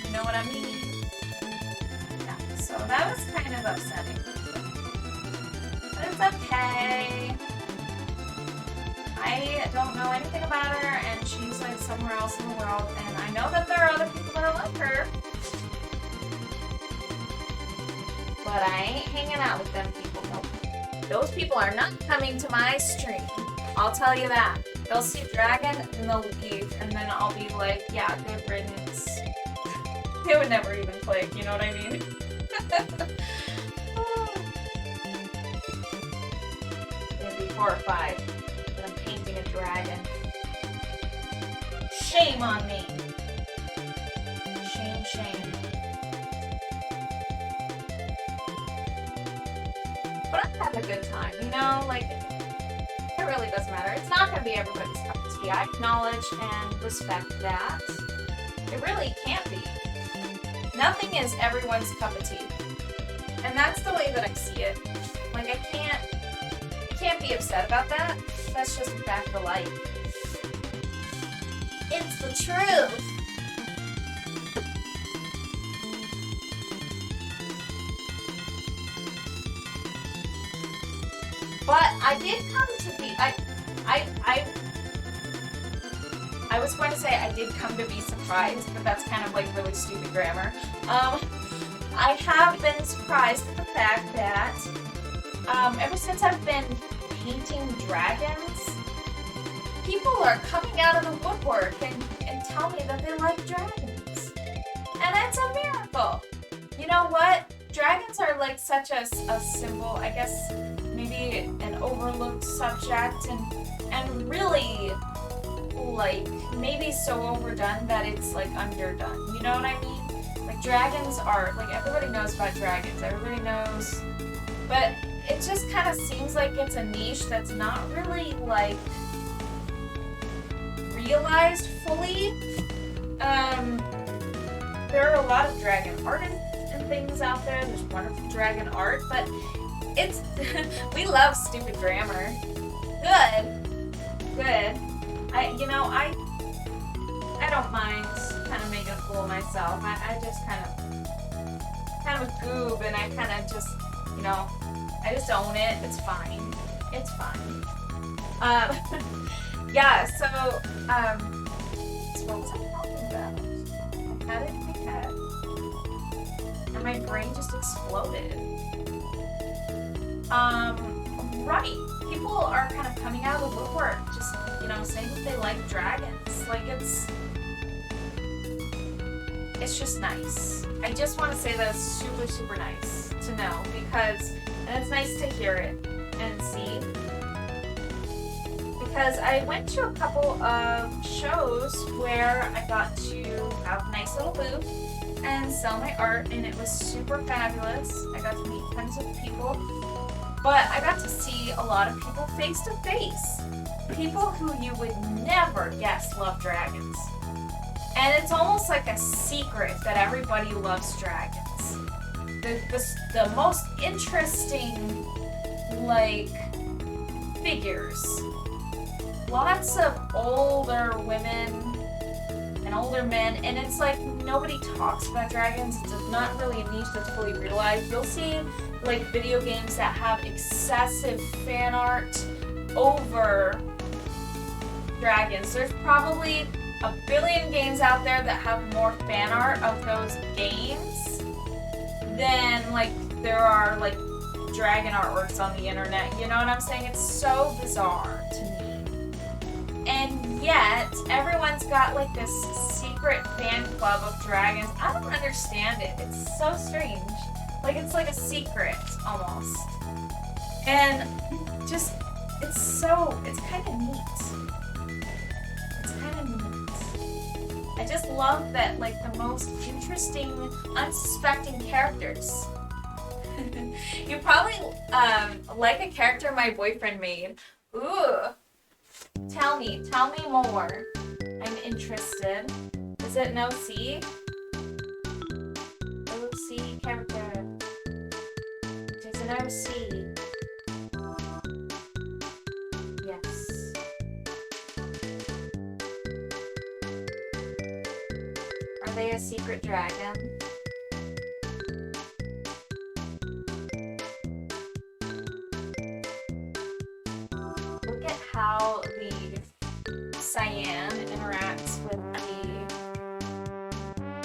You know what I mean? Yeah, so that was kind of upsetting. But it's okay. I don't know anything about her, and she's like somewhere else in the world, and I know that there are other people that are like her. But I ain't hanging out with them people. Nope. Those people are not coming to my stream. I'll tell you that. They'll see Dragon and they'll leave, and then I'll be like, yeah, good riddance. They would never even click, you know what I mean? They'd be horrified that I'm painting a dragon. Shame on me. Shame, shame. But I'm having a good time, you know? Like, it really doesn't matter. It's not going to be everybody's cup of tea. I acknowledge and respect that. It really can't be. Nothing is everyone's cup of tea. And that's the way that I see it. Like, I can't be upset about that. That's just a fact of life. It's the truth. But I did come to be, I was going to say I did come to be surprised, but that's kind of like really stupid grammar. I have been surprised at the fact that ever since I've been painting dragons, people are coming out of the woodwork and tell me that they like dragons. And it's a miracle. You know what? Dragons are like such a symbol, I guess maybe an overlooked subject, and really like maybe so overdone that it's like underdone. You know what I mean? Like dragons are, like everybody knows about dragons, everybody knows, but it just kind of seems like it's a niche that's not really like realized fully. There are a lot of dragon art and things out there. There's wonderful dragon art, but it's we love stupid grammar. Good. I don't mind kind of making a fool of myself. I just kind of a goob, and I kind of just, you know, I just own it. It's fine. It's fine. Yeah. So what was I talking about? I had it in my head, and my brain just exploded. Right. People are kind of coming out of the woodwork, just, you know, saying that they like dragons. Like, it's just nice. I just want to say that it's super, super nice to know, because, and it's nice to hear it and see, because I went to a couple of shows where I got to have a nice little booth and sell my art, and it was super fabulous. I got to meet tons of people. But I got to see a lot of people face to face. People who you would never guess love dragons. And it's almost like a secret that everybody loves dragons. The most interesting, like, figures. Lots of older women and older men, and it's like nobody talks about dragons. It's not really a niche that's fully realized. You'll see like video games that have excessive fan art over dragons. There's probably a billion games out there that have more fan art of those games than like there are like dragon artworks on the internet. You know what I'm saying? It's so bizarre to me. And yet everyone's got like this secret fan club of dragons. I don't understand it. It's so strange. Like, it's like a secret, almost. And just, it's kind of neat. It's kind of neat. I just love that, like, the most interesting, unsuspecting characters. You probably, like a character my boyfriend made. Ooh. Tell me more. I'm interested. Is it no C? OC character. It is an OC. Yes. they a secret dragon? Look at how the cyan interacts with the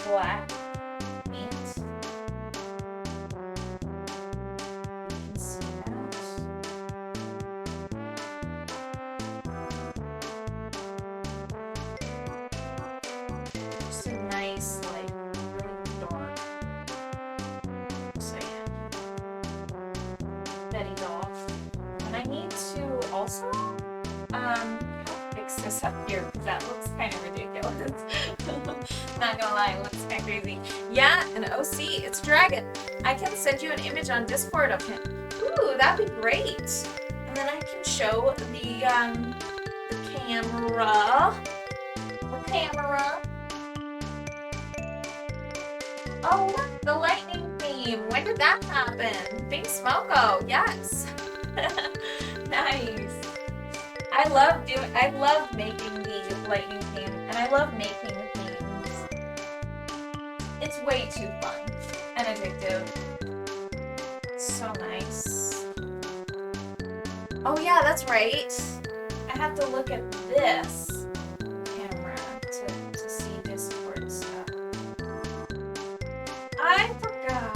black paint. You can see that. Just a nice, like, really dark cyan. Betty doll. And I need to also fix this up here because that looks kind of ridiculous. Not gonna lie, it looks kind of crazy. Yeah, an OC, it's a dragon. I can send you an image on Discord of him. Ooh, that'd be great. And then I can show the camera. The camera. Oh, look, the lightning theme. When did that happen? Big Smoko, yes. Nice. I love making the lightning theme, and I love making the themes. It's way too fun and addictive. So nice. Oh yeah, that's right. I have to look at this camera to see Discord stuff. I forgot.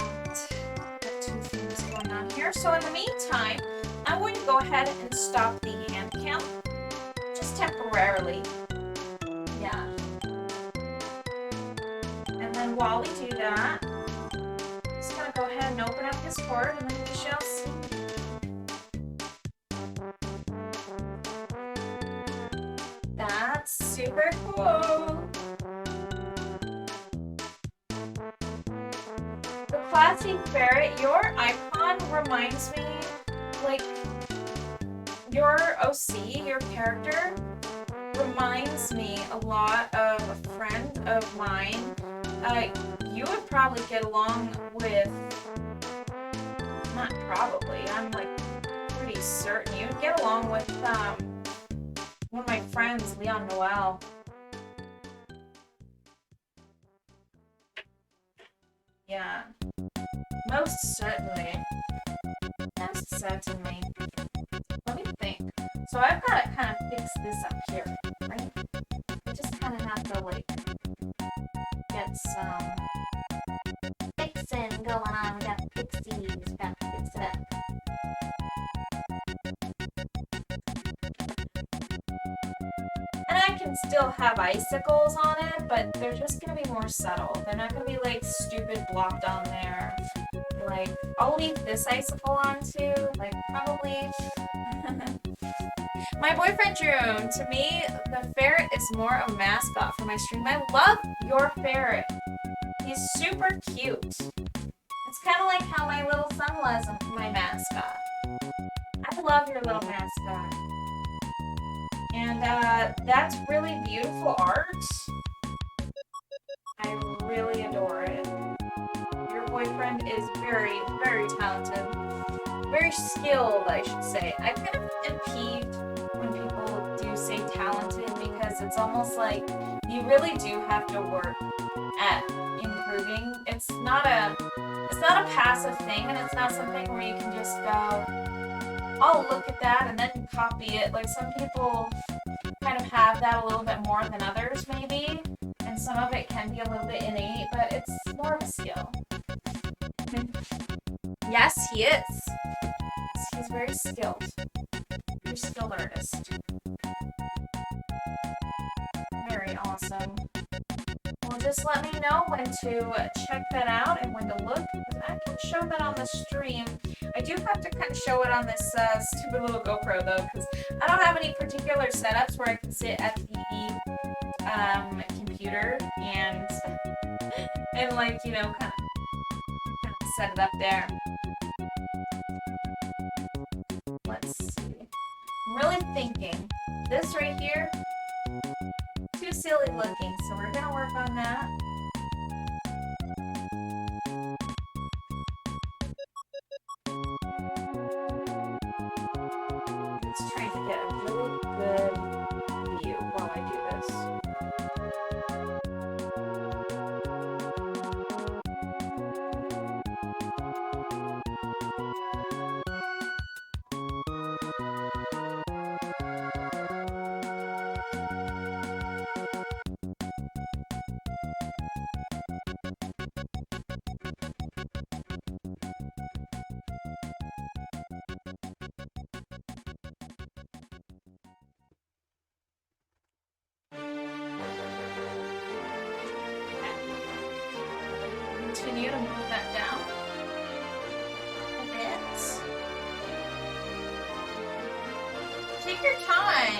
Got two things going on here. So in the meantime, I'm going to go ahead and stop the hand cam, just temporarily. Yeah. And then while we do that, I'm just going to go ahead and open up Discord, and then we shall see. That's super cool. The classy ferret, your icon reminds me, like, your OC, your character, reminds me a lot of a friend of mine. You would probably get along with, not probably, I'm like pretty certain, you would get along with one of my friends, Leon Noel. Yeah, most certainly. Most certainly. Let me think. So I've got to kind of fix this up here, right? I just kind of have to, like, get some fixing going on. We got pixies. We got to fix it up. And I can still have icicles on it, but they're just going to be more subtle. They're not going to be, like, stupid blocked on there. Like, I'll leave this icicle on too, like, probably. My boyfriend June, to me, the ferret is more of a mascot for my stream. I love your ferret. He's super cute. It's kind of like how my little son was my mascot. I love your little mascot. And that's really beautiful art. I really adore it. Boyfriend is very, very talented. Very skilled, I should say. I kind of am peeved when people do say talented because it's almost like you really do have to work at improving. It's not a passive thing, and it's not something where you can just go, oh, look at that, and then copy it. Like, some people kind of have that a little bit more than others, maybe, and some of it can be a little bit innate, but it's more of a skill. Yes, he is. He's very skilled. Very skilled artist. Very awesome. Well, just let me know when to check that out and when to look. I can show that on the stream. I do have to kind of show it on this stupid little GoPro though, because I don't have any particular setups where I can sit at the computer and like, you know, kind of set it up there. Let's see. I'm really thinking. This right here, too silly looking, so we're gonna work on that. Just trying to get a really good view while I do this. continue to move that down a bit. Take your time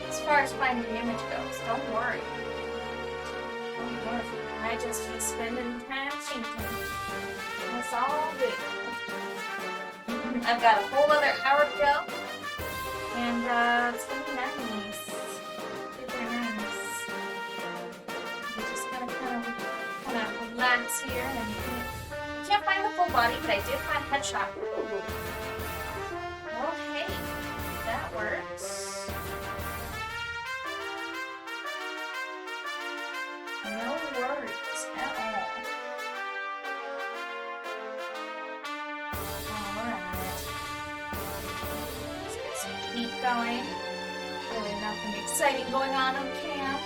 as far as finding the image goes. Don't worry. Don't worry. Majesty spending time thinking. That's all good. I've got a whole other hour to go. And it's gonna be nice. Super nice. I'm just gonna kind of relax here and I can't find the full body, but I did find headshot. Ooh. Well, hey, that works. No worries at all. Alright. Let's get some heat going. Really nothing exciting going on cam.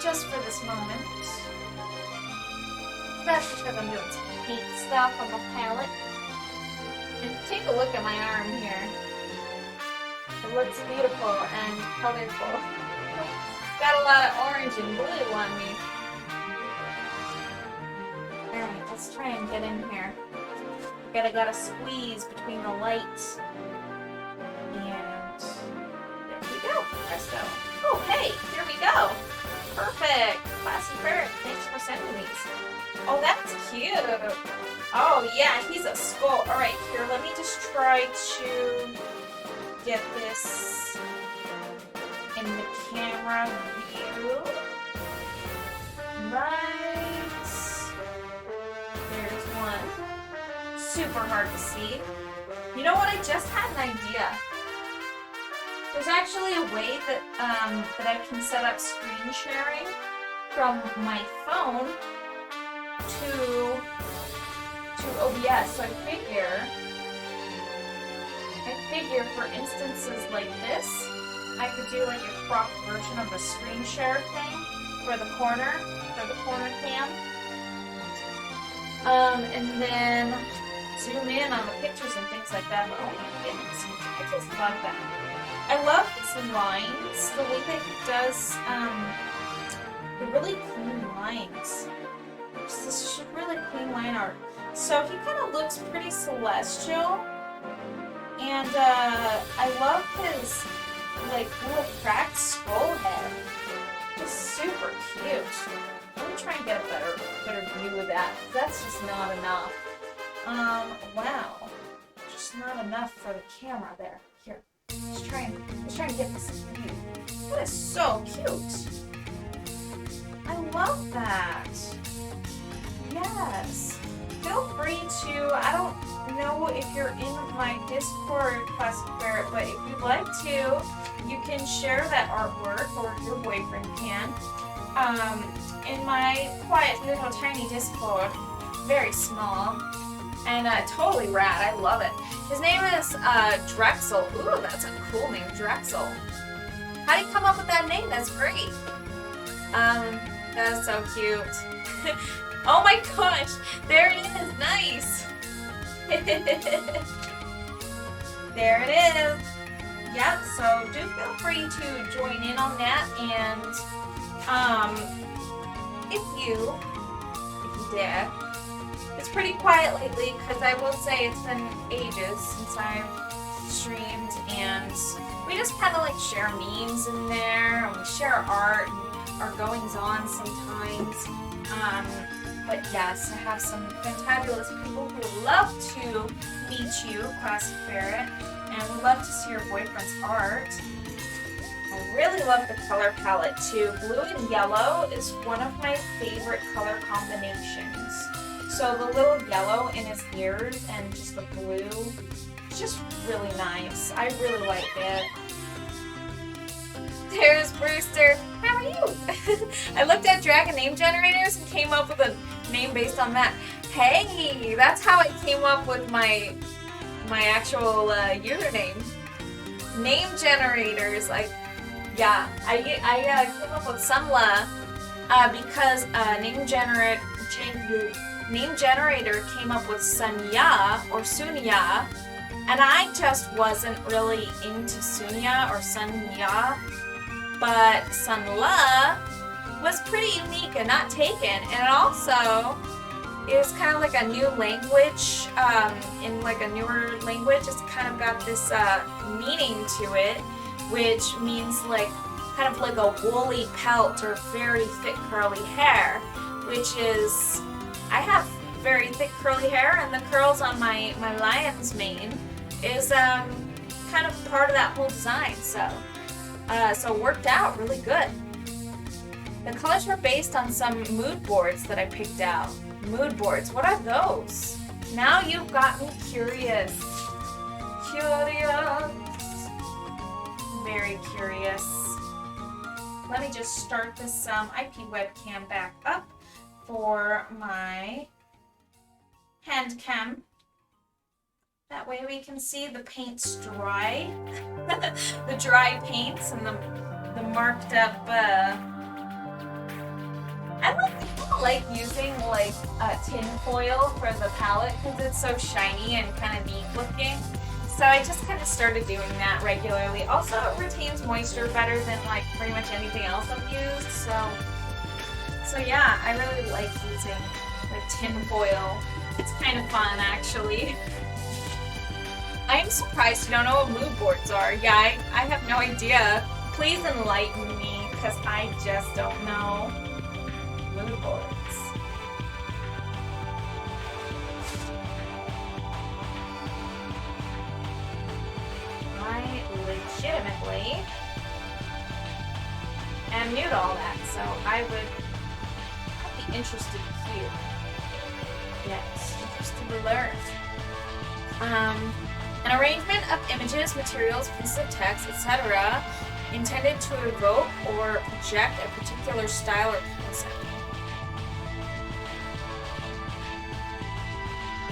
Just for this moment. That's because I'm doing some heat stuff on the palette. And take a look at my arm here. It looks beautiful and colorful. Got a lot of orange and blue on me. Alright, let's try and get in here. Gotta squeeze between the lights. And there we go. Presto. Oh, hey, here we go. Perfect. Classy Ferret, thanks for sending these. Oh, that's cute. Oh, yeah, he's a skull. Alright, here, let me just try to get this in the camera view. Right. There's one. Super hard to see. You know what? I just had an idea. There's actually a way that that I can set up screen sharing from my phone to OBS. So I figure for instances like this, I could do like a cropped version of a screen share thing for the corner cam. And then zoom in on the pictures and things like that. But oh my goodness, I just love that. I love his lines, the way that he does the really clean lines. Just this really clean line art. So he kind of looks pretty celestial. And I love his like little cracked skull head. Just super cute. Let me try and get a better view of that. That's just not enough. Wow. Just not enough for the camera there. Here. Let's try and get this view. That is so cute. I love that. Yes. Feel free to, I don't know if you're in my Discord, Classic Ferret, but if you'd like to, you can share that artwork, or your boyfriend can, in my quiet little tiny Discord. Very small. And totally rad. I love it. His name is Drexel. Ooh, that's a cool name, Drexel. How did you come up with that name? That's great. That's so cute. Oh my gosh, there it is. Nice. There it is. Yep. So do feel free to join in on that, and if you dare. It's pretty quiet lately because I will say it's been ages since I've streamed, and we just kind of like share memes in there, and we share art and our goings on sometimes. But yes, I have some fantabulous people who would love to meet you, Classic Ferret, and would love to see your boyfriend's art. I really love the color palette too. Blue and yellow is one of my favorite color combinations. So the little yellow in his ears and just the blue, it's just really nice. I really like it. There's Brewster. How are you? I looked at Dragon Name Generators and came up with a name based on that. Hey, that's how I came up with my actual username. Name Generators. I came up with Sunla because Name Generator came up with Sunya or Sunya, and I just wasn't really into Sunya or Sunya, but Sunla was pretty unique and not taken. And it also is kind of like a new language, in like a newer language. It's kind of got this meaning to it, which means like kind of like a woolly pelt or very thick curly hair, which is, I have very thick curly hair, and the curls on my lion's mane is kind of part of that whole design. So it worked out really good. The colors were based on some mood boards that I picked out. Mood boards, what are those? Now you've got me curious. Very curious. Let me just start this IP webcam back up for my hand cam. That way we can see the paints dry. The dry paints and the marked up. I like using like tin foil for the palette because it's so shiny and kind of neat looking. So I just kind of started doing that regularly. Also, it retains moisture better than like pretty much anything else I've used. So yeah, I really like using like tin foil. It's kind of fun, actually. I am surprised you don't know what mood boards are. Yeah, I have no idea. Please enlighten me, because I just don't know. Mood boards. I legitimately am new to all that, so I would be interested here. Yes, interested to learn. An arrangement of images, materials, pieces of text, etc., intended to evoke or project a particular style or concept.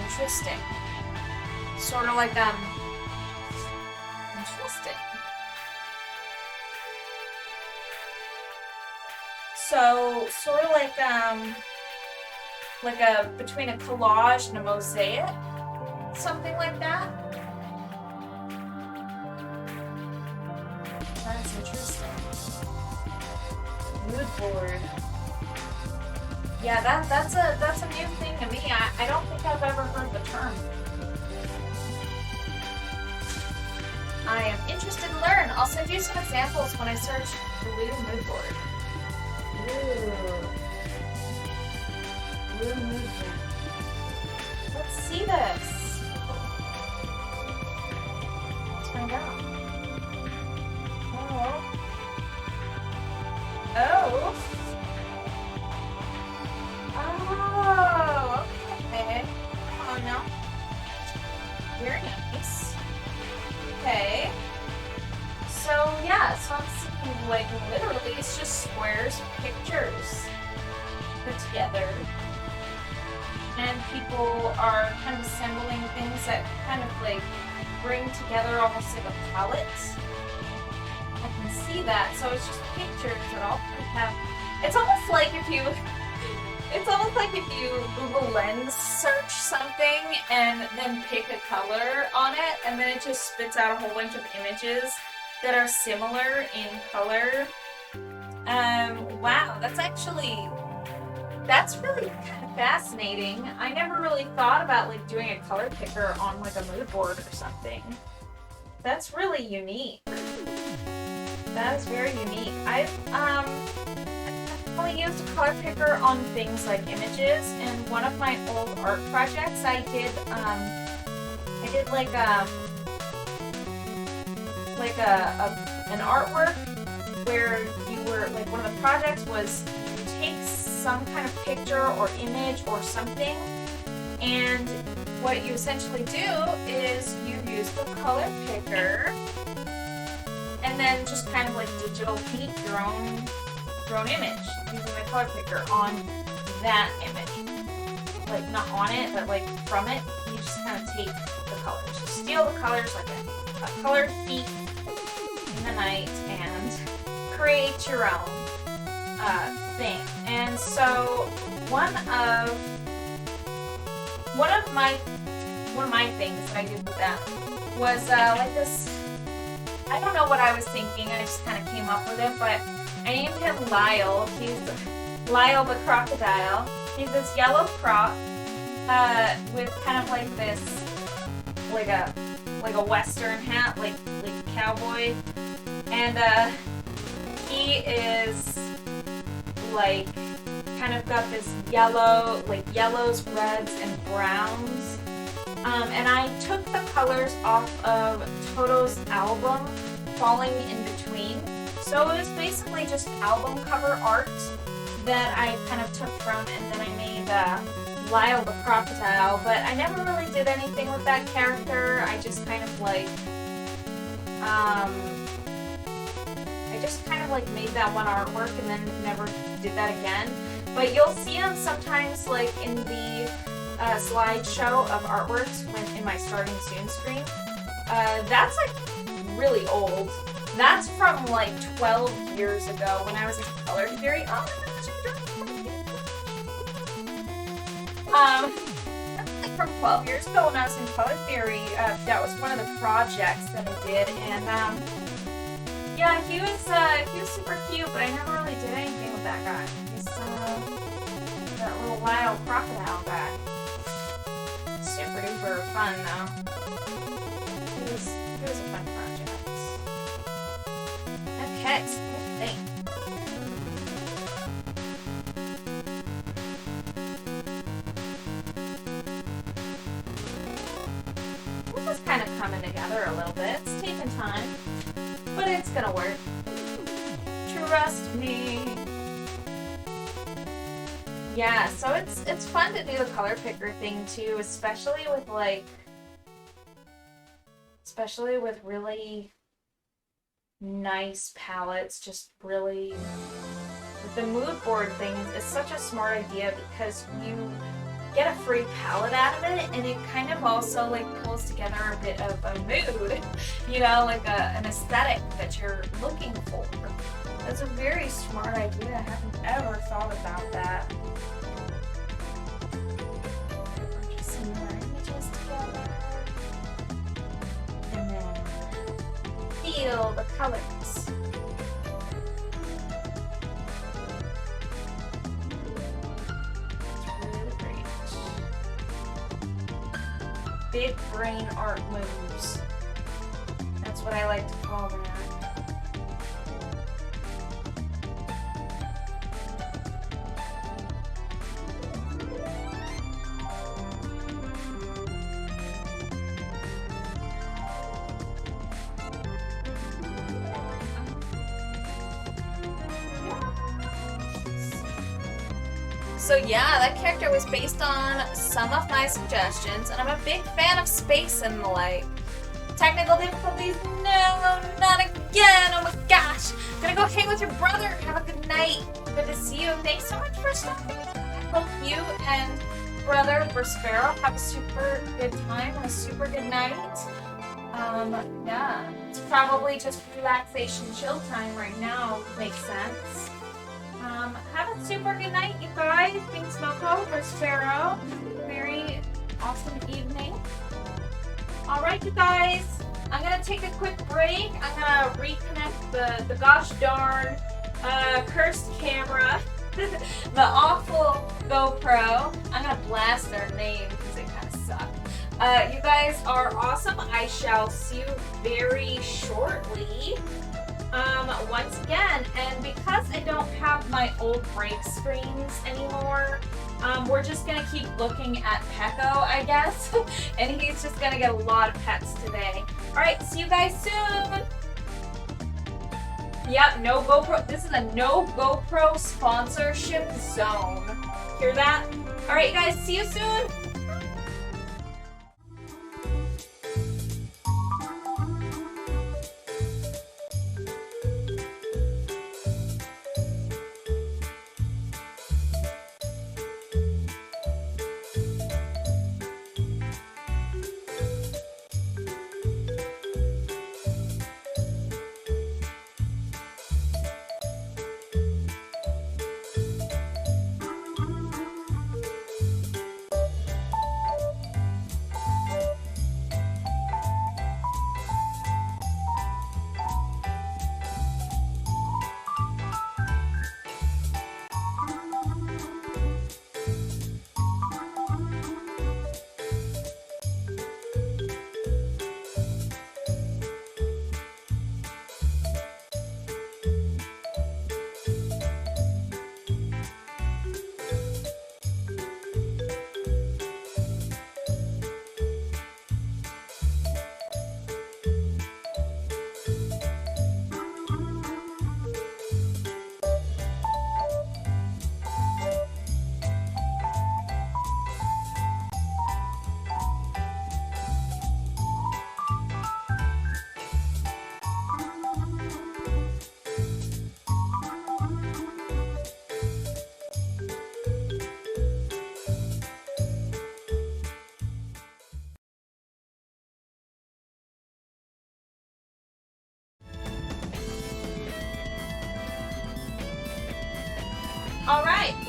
Interesting. Sort of like, interesting. So, sort of like between a collage and a mosaic, something like that. That's interesting. Mood board. Yeah, that's a new thing to me. I don't think I've ever heard the term. I am interested to learn. I'll send you some examples when I search blue mood board. Blue mood board. Let's see this. Let's find out. Oh. Oh, okay. Come on now. Very nice. Okay. So, yeah, so I'm seeing, like, literally, it's just squares, pictures put together. And people are kind of assembling things that kind of, like, bring together almost like a palette. I can see that. So it's just pictures that all kind of have... It's almost like if you Google Lens search something and then pick a color on it, and then it just spits out a whole bunch of images that are similar in color. Wow, that's really kind of fascinating. I never really thought about like doing a color picker on like a mood board or something. That's really unique. That is very unique. I've only used a color picker on things like images, and one of my old art projects I did like an artwork where you were like, one of the projects was you take some kind of picture or image or something, and what you essentially do is you use the color picker and then just kind of like digital paint your own image using the color picker on that image. Like, not on it, but like from it, you just kind of take the colors. You steal the colors like a color thief in the night and create your own thing. And so one of my things that I did with that was like this. I don't know what I was thinking. I just kind of came up with it, but I named him Lyle. He's Lyle the crocodile. He's this yellow croc with kind of like this, like a western hat, like cowboy, and he is like kind of got this yellow, like yellows, reds, and browns. And I took the colors off of Toto's album, Falling in Between. So it was basically just album cover art that I kind of took from, and then I made Lyle the crocodile. But I never really did anything with that character. I just kind of like, made that one artwork and then never did that again. But you'll see him sometimes like in the slideshow of artworks in my starting soon screen. That's like really old. That's from like 12 years ago when I was in color theory. Oh my gosh, from 12 years ago when I was in color theory, that was one of the projects that I did, and yeah, he was super cute, but I never really did anything with that guy. He's that little wild crocodile guy. Super duper fun though. It was a fun project. Okay, so what do you think? This is kind of coming together a little bit. It's taking time, but it's gonna work. Trust me. Yeah, so it's fun to do the color picker thing too, especially with really nice palettes. Just really, the mood board thing is such a smart idea because you get a free palette out of it, and it kind of also like pulls together a bit of a mood, you know, like an aesthetic that you're looking for. That's a very smart idea. I haven't ever thought about that. We're just some more images together, and then feel the colors. Big brain art moves. That's what I like to call that. So yeah, that character was based on some of my suggestions, and I'm a big fan of space and the like. Technical difficulties? No, not again! Oh my gosh! I'm gonna go hang with your brother. Have a good night. Good to see you. Thanks so much for stopping. I hope you and brother Sparrow have a super good time and a super good night. Yeah, it's probably just relaxation chill time right now. Makes sense. Have a super good night, you guys. Thanks, Moko, for Sparrow. Very awesome evening. Alright, you guys. I'm going to take a quick break. I'm going to reconnect the gosh darn cursed camera, the awful GoPro. I'm going to blast their name because they kind of suck. You guys are awesome. I shall see you very shortly. Once again, and because I don't have my old break screens anymore, we're just gonna keep looking at Pecco, I guess, and he's just gonna get a lot of pets today. Alright, see you guys soon! Yep, no GoPro. This is a no GoPro sponsorship zone. Hear that? Alright, you guys, see you soon!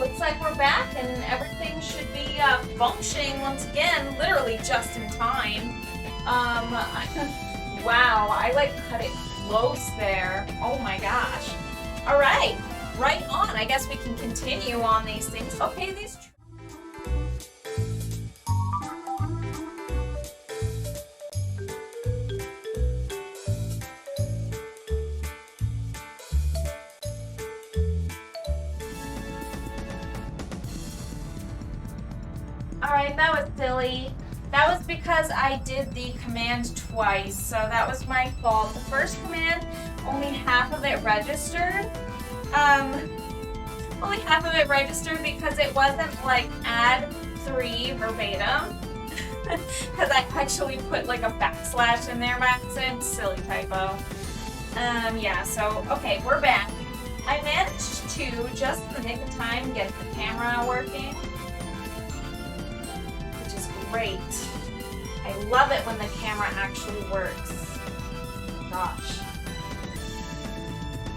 looks like we're back and everything should be functioning once again, literally just in time. Wow, I like cut it close there. Oh my gosh. All right, right on. I guess we can continue on these things. Okay, these. Alright, that was silly. That was because I did the command twice, so that was my fault. The first command, only half of it registered. Only half of it registered because it wasn't like add 3 verbatim. Because I actually put like a backslash in there by accident. Silly typo. Yeah, so, okay, we're back. I managed to, just in the nick of time, get the camera working. Great. I love it when the camera actually works. Gosh.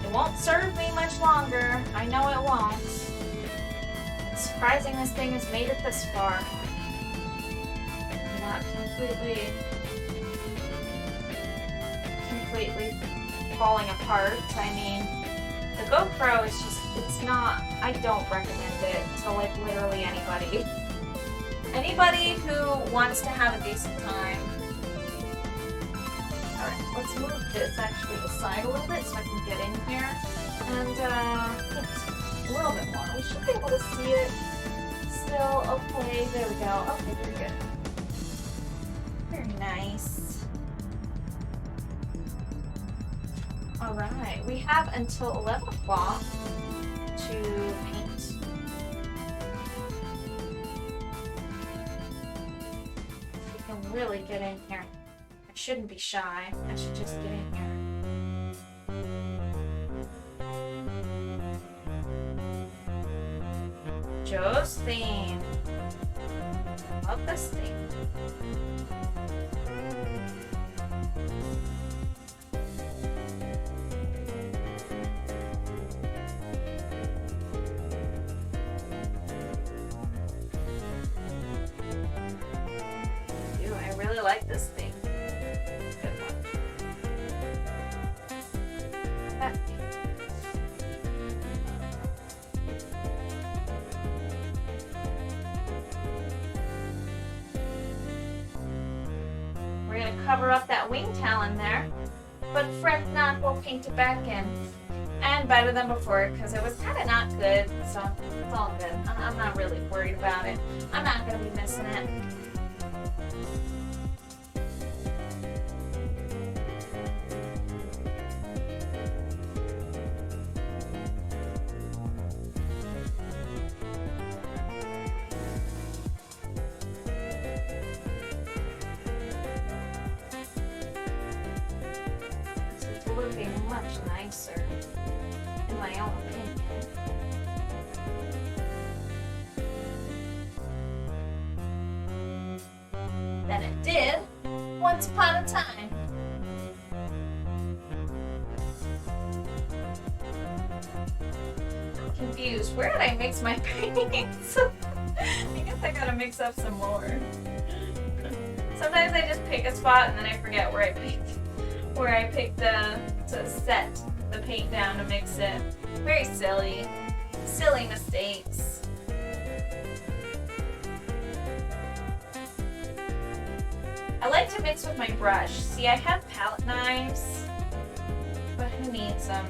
It won't serve me much longer. I know it won't. It's surprising this thing has made it this far. Not completely falling apart. I mean, the GoPro is just, it's not, I don't recommend it to like literally anybody. Anybody who wants to have a decent time. Alright, let's move this actually aside a little bit so I can get in here. And hit a little bit more. We should be able to see it still. Okay, there we go. Okay, very good. Very nice. Alright, we have until 11 o'clock to paint. Really get in here. I shouldn't be shy. I should just get in here. Joe's theme. Love this theme. I like this thing. Good one. We're going to cover up that wing talon there, but fret not, we'll paint it back in. And better than before, because it was kind of not good, so it's all good. I'm not really worried about it. I'm not going to be missing it. Looking much nicer, in my own opinion, than it did once upon a time. I'm confused. Where did I mix my paints? I guess I gotta mix up some more. Sometimes I just pick a spot and then I forget where I picked to set the paint down to mix it. Very silly. Silly mistakes. I like to mix with my brush. See, I have palette knives, but who needs them?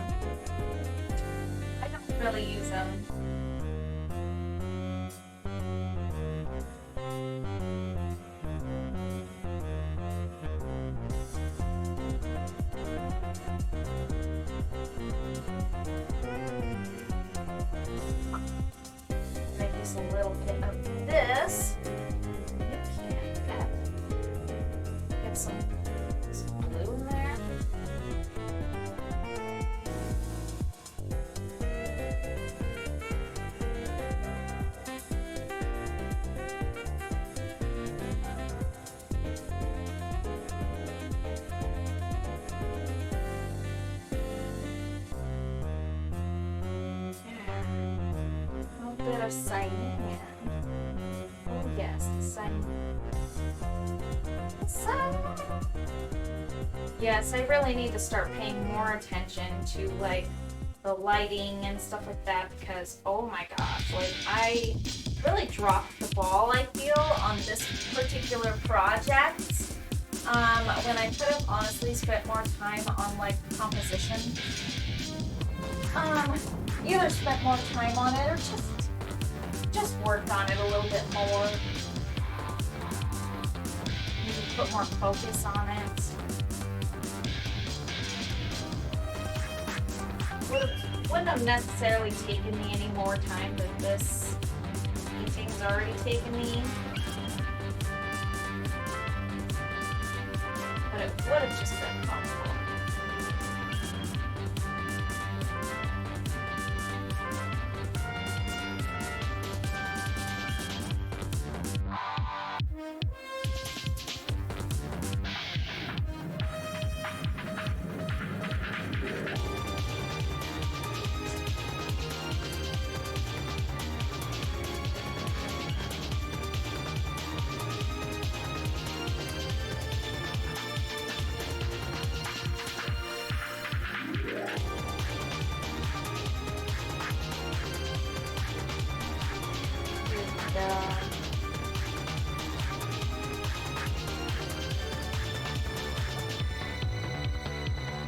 I don't really use them. A little bit of this. Get some blue in there. of cyan. Oh yes, the cyan. Yes, I really need to start paying more attention to like the lighting and stuff like that because oh my gosh, like I really dropped the ball, I feel, on this particular project. When I could have honestly spent more time on like composition. Either spent more time on it or just worked on it a little bit more. Maybe put more focus on it. Wouldn't have necessarily taken me any more time than this painting's already taken me. But it would have just been helpful.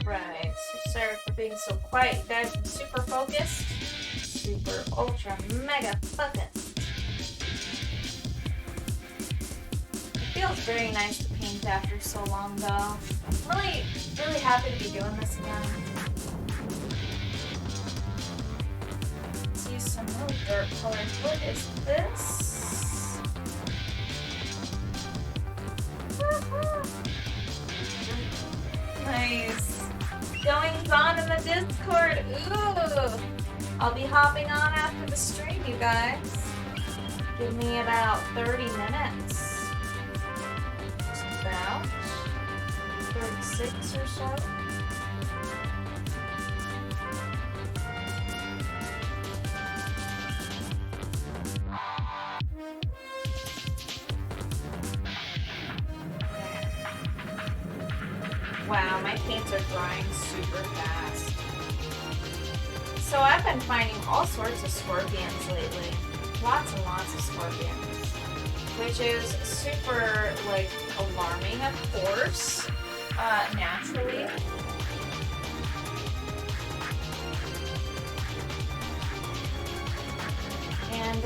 Right, so sorry for being so quiet, guys. I'm super focused. Super, ultra, mega focused. It feels very nice to paint after so long, though. I'm really happy to be doing this again. Let's use some really dark colors. What is this? Nice. Goings on in the Discord. Ooh. I'll be hopping on after the stream, you guys. Give me about 30 minutes. Just about 36 or so. Wow, my paints are drying super fast. So I've been finding all sorts of scorpions lately. Lots and lots of scorpions. Which is super, like, alarming, of course. Naturally. And,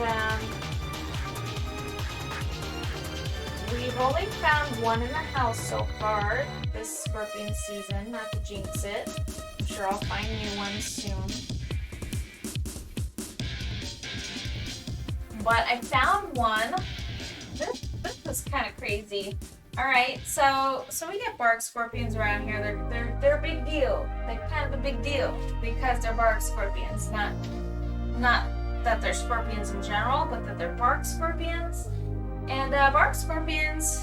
we've only found one in the house so far this scorpion season, not to jinx it. I'm sure I'll find new ones soon. But I found one. This is kind of crazy. All right, so we get bark scorpions around here. They're a big deal. They're kind of a big deal because they're bark scorpions. Not that they're scorpions in general, but that they're bark scorpions. And bark scorpions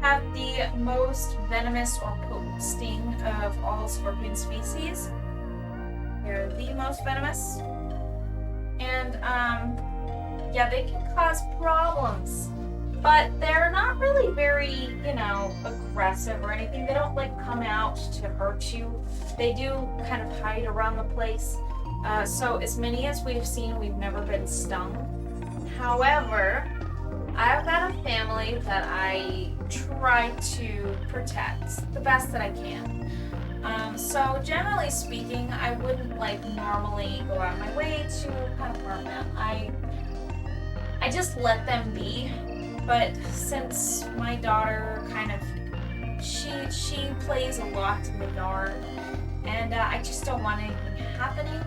have the most venomous or potent sting of all scorpion species. They're the most venomous. And yeah, they can cause problems. But they're not really very, aggressive or anything. They don't like come out to hurt you. They do kind of hide around the place. So as many as we've seen, we've never been stung. However, I've got a family that I try to protect the best that I can. So generally speaking, I wouldn't normally go out of my way to kind of harm them. I just let them be. But since my daughter she plays a lot in the dark, and I just don't want anything happening.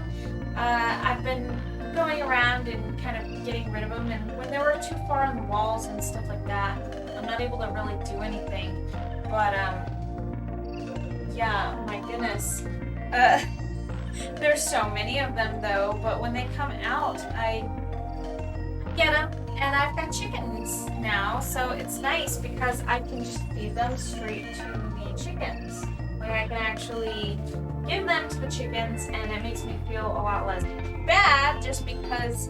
I've been going around and kind of getting rid of them, and when they were too far on the walls and stuff like that, I'm not able to really do anything. But yeah, my goodness. There's so many of them though, but when they come out, I get them. And I've got chickens now, so it's nice because I can just feed them straight to the chickens. Like I can actually give them to the chickens, and it makes me feel a lot less bad just because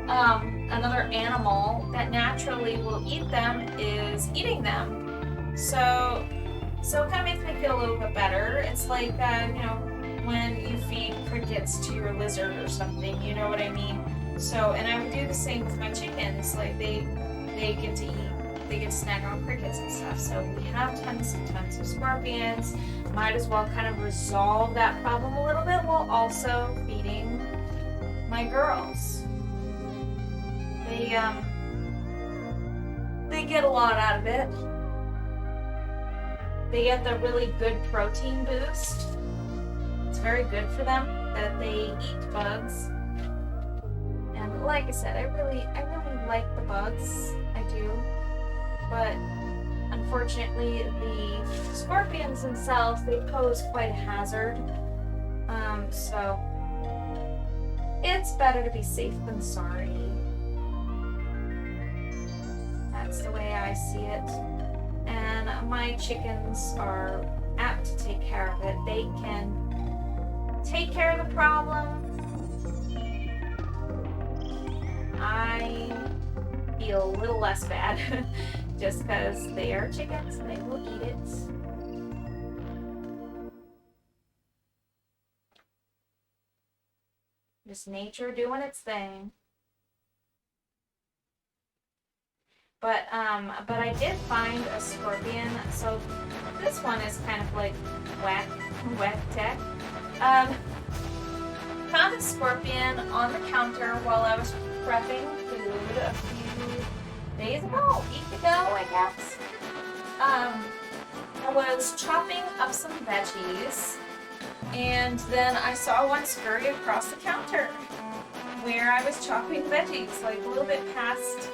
another animal that naturally will eat them is eating them. So it kind of makes me feel a little bit better. It's like, you know, when you feed crickets to your lizard or something, you know what I mean? So, and I would do the same with my chickens. Like they get to eat, they get to snack on crickets and stuff. So we have tons and tons of scorpions. Might as well kind of resolve that problem a little bit while also feeding my girls. They get a lot out of it. They get the really good protein boost. It's very good for them that they eat bugs. And like I said, I really like the bugs. I do. But unfortunately, the scorpions themselves, they pose quite a hazard. So it's better to be safe than sorry. That's the way I see it. And my chickens are apt to take care of it. They can take care of the problem. I feel a little less bad just because they are chickens and they will eat it. Just nature doing its thing. But I did find a scorpion. So this one is kind of like wet tech. Found a scorpion on the counter while I was prepping food a few days ago, a week ago, I guess. I was chopping up some veggies, and then I saw one scurry across the counter where I was chopping veggies, like a little bit past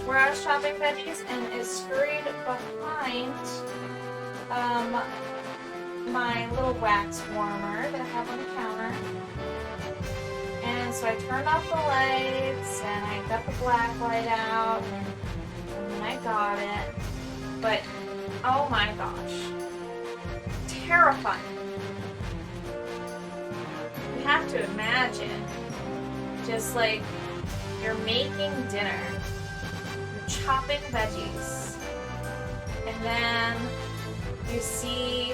where I was chopping veggies, and it scurried behind my little wax warmer that I have on the counter. And so I turned off the lights and I got the black light out and I got it. But oh my gosh, terrifying. You have to imagine just like you're making dinner, you're chopping veggies, and then you see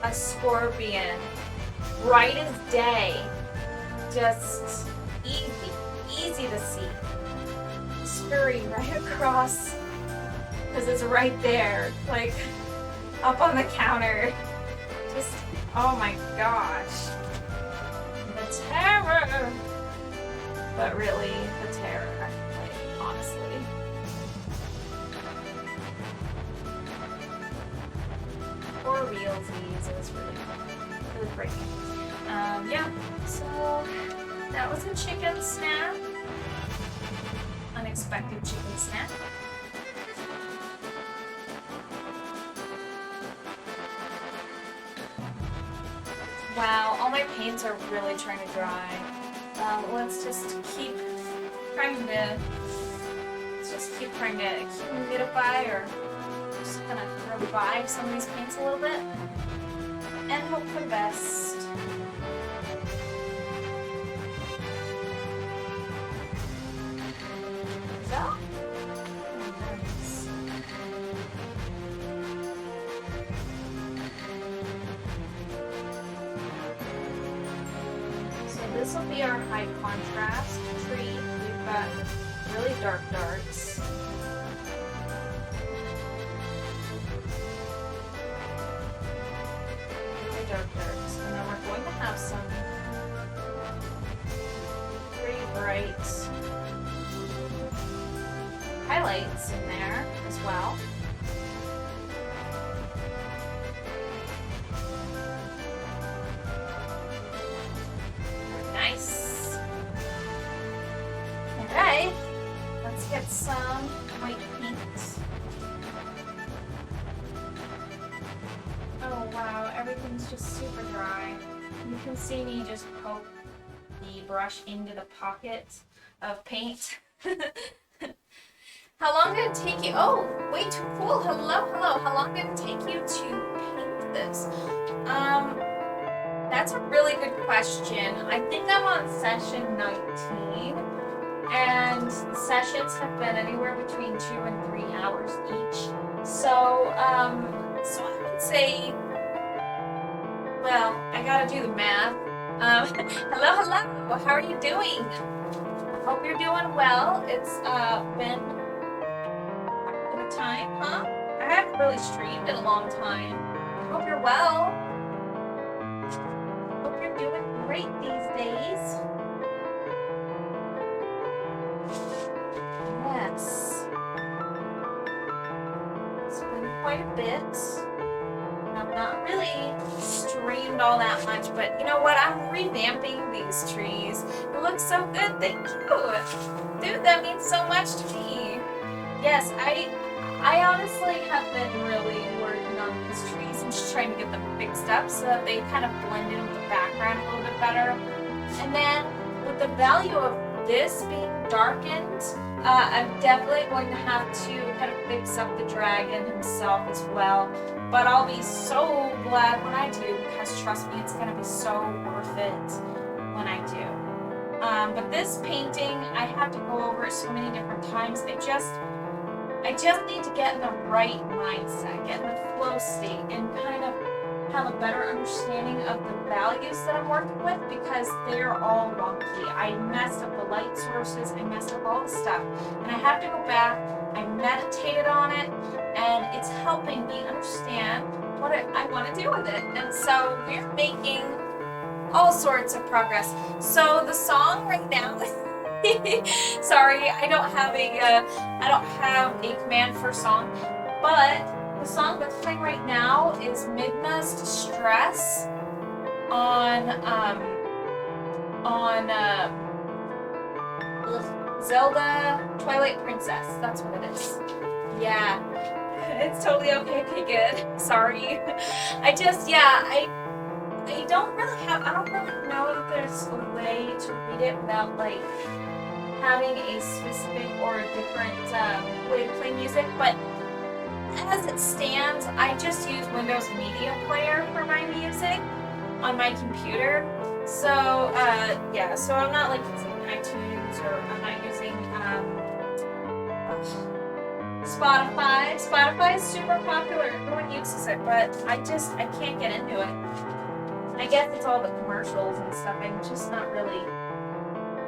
a scorpion bright as day, just easy to see, scurry right across, because it's right there, like up on the counter. Just, oh my gosh, the terror. But really, the terror, like, honestly. For realsies, it was really breaking. Yeah, so that was a chicken snap. Unexpected chicken snap. Wow, all my paints are really trying to dry. Let's just keep trying to humidify or just kind of revive some of these paints a little bit and hope for the best. So, nice. So this will be our high contrast tree. We've got really dark darks. Really dark darks. And then we're going to have some pretty bright highlights in there as well. Nice. Alright, let's get some white paint. Oh wow, everything's just super dry. You can see me just poke the brush into the pocket of paint. How long did it take you? Oh, way too cool. Hello. How long did it take you to paint this? That's a really good question. I think I'm on session 19. and sessions have been anywhere between 2 and 3 hours each. So, so I would say, well, I gotta do the math. Hello, hello, how are you doing? I hope you're doing well. It's been a time, huh? I haven't really streamed in a long time. I hope you're well. Hope you're doing great these days. Yes. It's been quite a bit. I've not really streamed all that much, but you know what? I'm revamping these trees. It looks so good. Thank you. Dude, that means so much to me. Yes, I honestly have been really working on these trees and just trying to get them fixed up so that they kind of blend in with the background a little bit better. And then with the value of this being darkened, I'm definitely going to have to kind of fix up the dragon himself as well. But I'll be so glad when I do, because trust me, it's going to be so worth it when I do. But this painting, I have to go over it so many different times. I just need to get in the right mindset, get in the flow state, and kind of have a better understanding of the values that I'm working with, because they're all wonky. I messed up the light sources, I messed up all the stuff, and I have to go back. I meditated on it, and it's helping me understand what I want to do with it. And so we're making all sorts of progress. So the song right now, sorry, I don't have a command for song, but the song that's playing right now is Midna's Distress on Zelda Twilight Princess. That's what it is. Yeah, it's totally okay. Okay, good. Sorry. I don't really know that there's a way to read it without like having a specific or a different way to play music, but as it stands, I just use Windows Media Player for my music on my computer. So yeah, so I'm not like using iTunes, or I'm not using Spotify. Spotify is super popular, everyone uses it, but I can't get into it. I guess it's all the commercials and stuff, and just not really.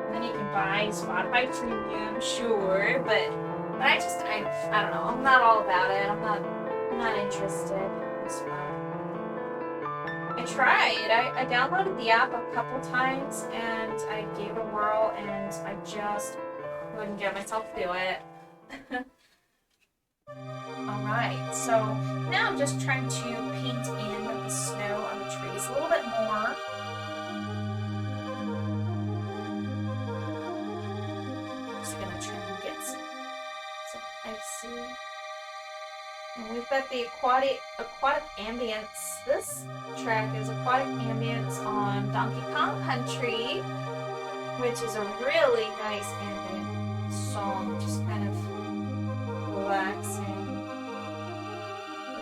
And then you can buy Spotify Premium, sure, but I don't know. I'm not all about it. I'm not interested in Spotify. I tried. I downloaded the app a couple times and I gave it a whirl, and I just couldn't get myself to do it. Alright, so now I'm just trying to paint in the snow on the trees a little bit more. I'm just gonna try and get some icy. And we've got the aquatic ambience. This track is aquatic ambience on Donkey Kong Country, which is a really nice ambient song, just kind of relaxing.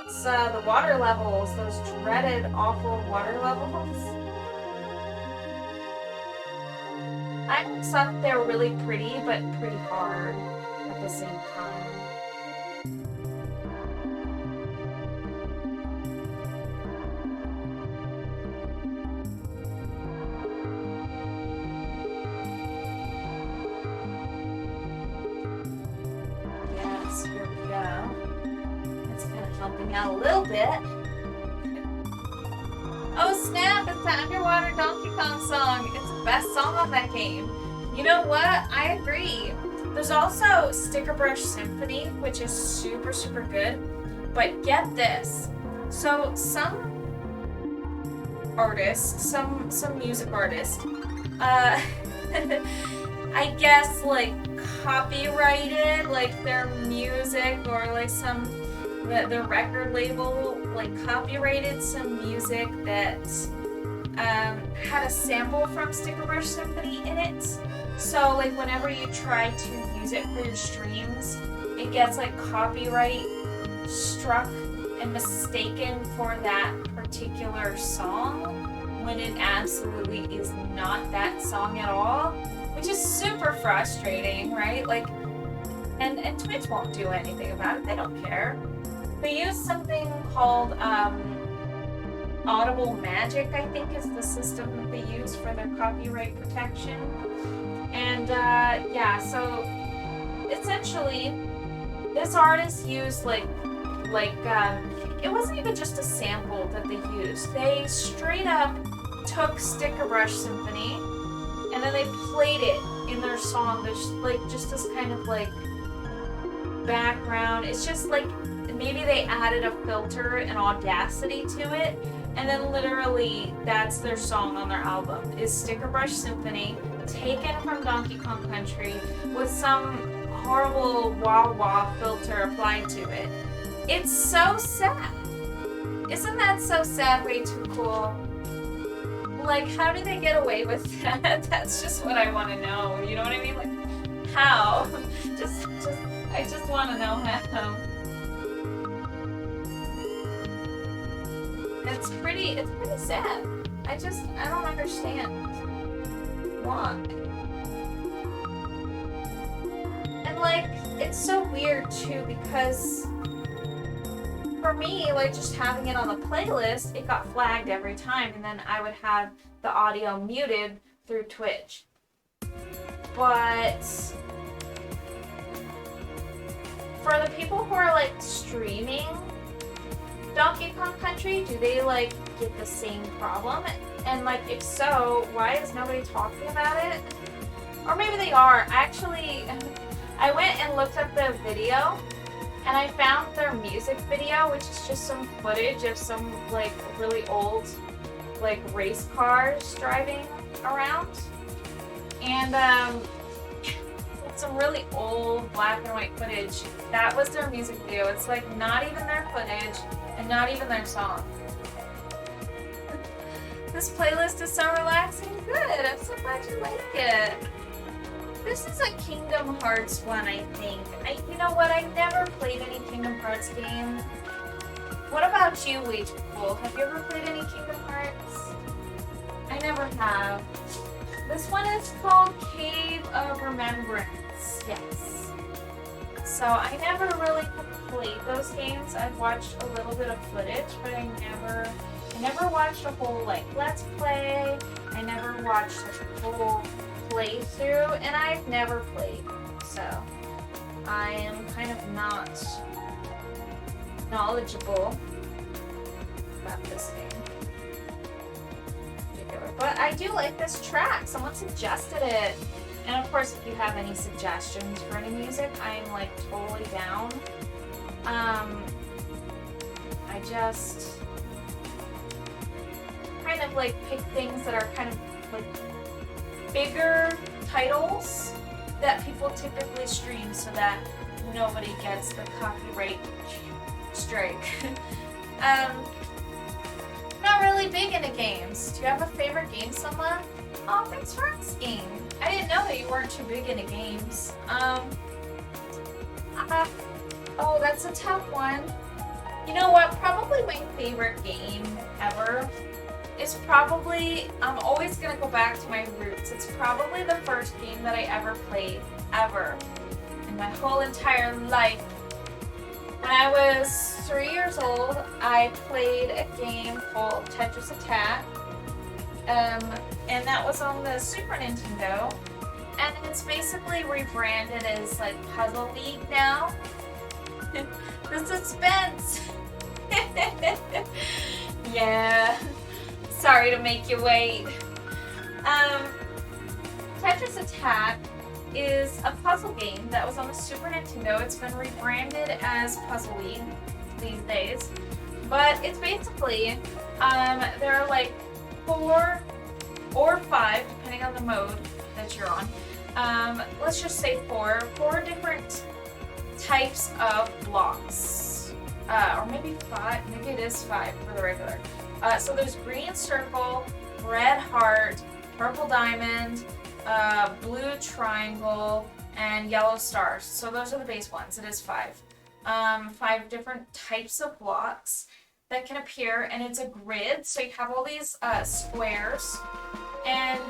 It's the water levels, those dreaded, awful water levels. I always thought they were really pretty, but pretty hard at the same time. Yes, here we go. It's kind of helping out a little bit. Oh snap, it's the underwater Donkey Kong song. It's the best song on that game. You know what? I agree. There's also Sticker Brush Symphony, which is super, super good. But get this. So some artists, some music artists, I guess like copyrighted like their music, or like the record label like copyrighted some music that had a sample from Sticker Brush Symphony in it. So like whenever you try to use it for your streams, it gets like copyright struck and mistaken for that particular song, when it absolutely is not that song at all. which is super frustrating, right? Like, and Twitch won't do anything about it. They don't care. They use something called Audible Magic, I think, is the system that they use for their copyright protection. And yeah, so essentially, this artist used like it wasn't even just a sample that they used. They straight up took Sticker Brush Symphony and then they played it in their song. There's like just this kind of like background. It's just like maybe they added a filter and Audacity to it, and then literally that's their song on their album is Sticker Brush Symphony, taken from Donkey Kong Country with some horrible wah-wah filter applied to it. It's so sad. Isn't that so sad? Way too cool. Like, how do they get away with that? That's just what I want to know. You know what I mean? Like, how? I just want to know how. It's pretty sad. I don't understand why. And like, it's so weird too because for me, like just having it on the playlist, it got flagged every time, and then I would have the audio muted through Twitch. But for the people who are like streaming Donkey Kong Country, do they like get the same problem? And like, if so, why is nobody talking about it? Or maybe they are. Actually, I went and looked up the video, and I found their music video, which is just some footage of some like really old like race cars driving around. And it's some really old black and white footage. That was their music video. It's like not even their footage and not even their song. This playlist is so relaxing. Good. I'm so glad you like it. This is a Kingdom Hearts one, I think. You know what? I've never played any Kingdom Hearts game. What about you, Wage Pool? Have you ever played any Kingdom Hearts? I never have. This one is called Cave of Remembrance. Yes. So I never really played those games. I've watched a little bit of footage, but I never watched a whole like Let's Play. I never watched a whole playthrough, and I've never played, so I am kind of not knowledgeable about this game. But I do like this track. Someone suggested it. And of course, if you have any suggestions for any music, I am like totally down. I just kind of like pick things that are kind of like bigger titles that people typically stream so that nobody gets the copyright strike. Not really big into games. Do you have a favorite game, someone? Oh, thanks for asking. I didn't know that you weren't too big into games. Oh, that's a tough one. You know what? Probably my favorite game ever is probably, I'm always gonna go back to my roots. It's probably the first game that I ever played, ever, in my whole entire life. When I was 3 years old, I played a game called Tetris Attack, and that was on the Super Nintendo, and it's basically rebranded as like Puzzle League now. The suspense! Yeah. Sorry to make you wait. Tetris Attack is a puzzle game that was on the Super Nintendo. It's been rebranded as Puzzle League these days. But it's basically, there are like 4 or 5, depending on the mode that you're on. Let's just say 4 different types of blocks. Or maybe 5, maybe it is 5 for the regular. So there's green circle, red heart, purple diamond, blue triangle, and yellow stars. So those are the base ones. It is 5. 5 different types of blocks that can appear, and it's a grid. So you have all these squares, and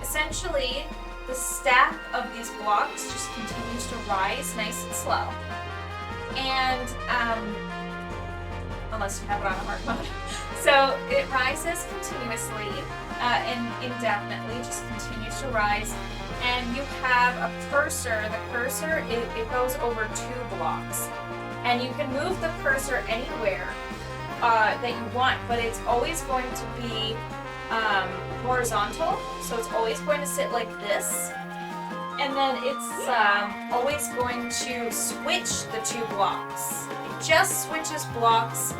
essentially the stack of these blocks just continues to rise nice and slow. And, unless you have it on hard mode. So it rises continuously and indefinitely, just continues to rise. And you have a cursor. The cursor, it goes over 2 blocks. And you can move the cursor anywhere that you want, but it's always going to be horizontal. So it's always going to sit like this. And then it's always going to switch the 2 blocks. It just switches blocks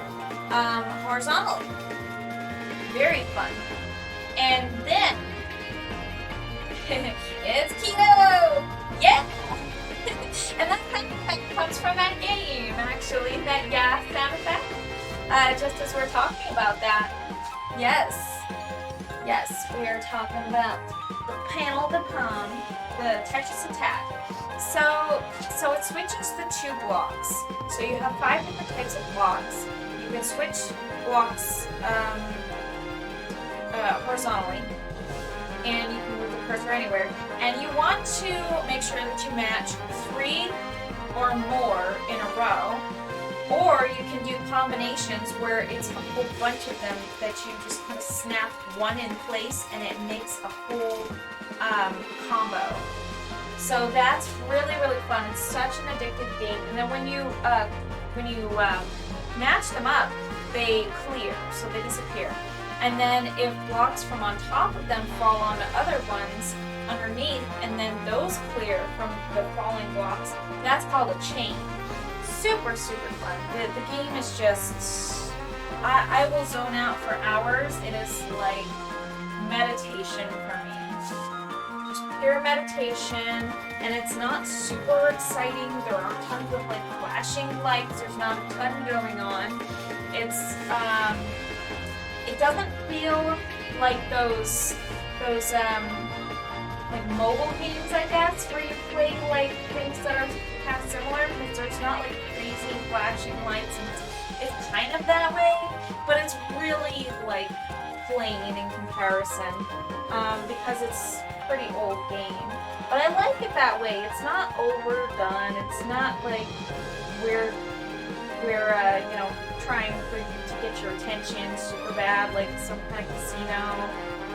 horizontally. Very fun. And then it's keto! Yeah! And that kind of effect comes from that game, actually. That gas sound effect. Just as we're talking about that. Yes. Yes, we are talking about the panel de pomme, the Tetris attack. So it switches the 2 blocks. So you have 5 different types of blocks. You can switch blocks horizontally, and you can move the cursor anywhere. And you want to make sure that you match 3 or more in a row, or you can do combinations where it's a whole bunch of them that you just kind of snap one in place and it makes a whole combo. So that's really, really fun. It's such an addictive game. And then when you match them up, they clear, so they disappear. And then if blocks from on top of them fall onto other ones underneath, and then those clear from the falling blocks, that's called a chain. Super, super fun. The game is just, I will zone out for hours. It is like meditation for me. Just pure meditation, and it's not super exciting. There aren't tons of like flashing lights. There's not a ton going on. It's, it doesn't feel like those like mobile games, I guess, where you play like things that are kind of similar, because there's not like crazy flashing lights, and it's kind of that way, but it's really like plain in comparison, because it's a pretty old game. But I like it that way. It's not overdone. It's not like we're you know, trying for you to get your attention super bad, like some kind of casino,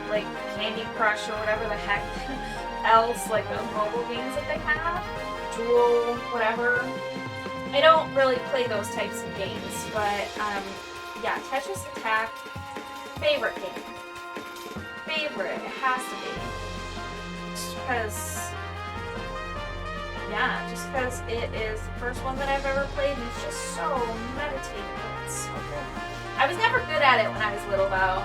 like Candy Crush or whatever the heck else, like those mobile games that they have, Jewel, whatever. I don't really play those types of games, but yeah, Tetris Attack, favorite game. Favorite, it has to be. Just because, yeah, just because it is the first one that I've ever played, and it's just so meditative. It's so good. I was never good at it when I was little, though.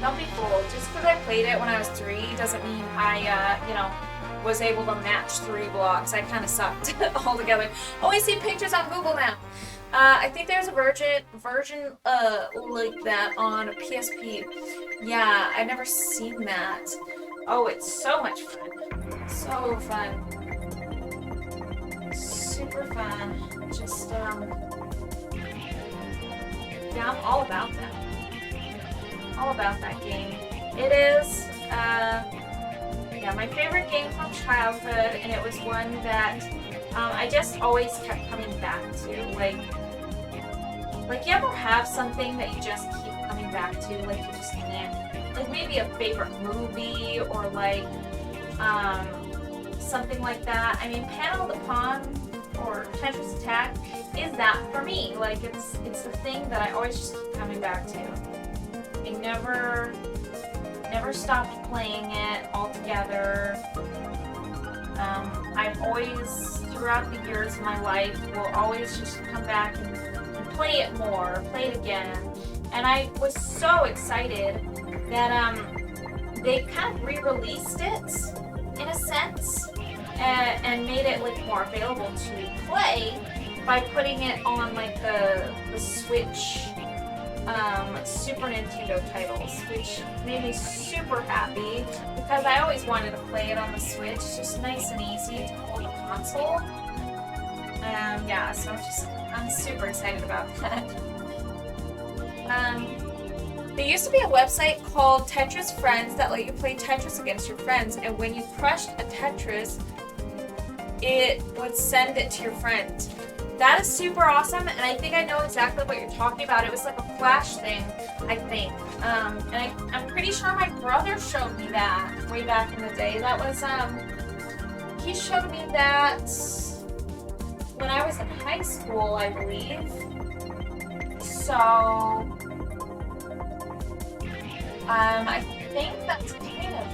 Don't be fooled. Just because I played it when I was 3 doesn't mean I, you know, was able to match 3 blocks. I kind of sucked altogether. Oh, I see pictures on Google now. I think there's a version like that on PSP. Yeah, I've never seen that. Oh, it's so much fun. So fun. Super fun. Just, yeah, I'm all about that. All about that game. It is, yeah, my favorite game from childhood, and it was one that I just always kept coming back to. Like you ever have something that you just keep coming back to, like you just can't, like maybe a favorite movie or like something like that. I mean, Panel de Pomme or Tetris Attack is that for me. Like it's the thing that I always just keep coming back to. I never stopped playing it altogether. I've always, throughout the years of my life, will always just come back and play it more, play it again. And I was so excited that they kind of re-released it, in a sense, and made it like more available to play by putting it on like the Switch Super Nintendo titles, which made me super happy because I always wanted to play it on the Switch. It's just nice and easy to hold a console. Yeah, so I'm super excited about that. There used to be a website called Tetris Friends that let you play Tetris against your friends, and when you crushed a Tetris, it would send it to your friends. That is super awesome, and I think I know exactly what you're talking about. It was like a flash thing, I think. And I'm pretty sure my brother showed me that way back in the day. That was, he showed me that when I was in high school, I believe. So, I think that's kind of,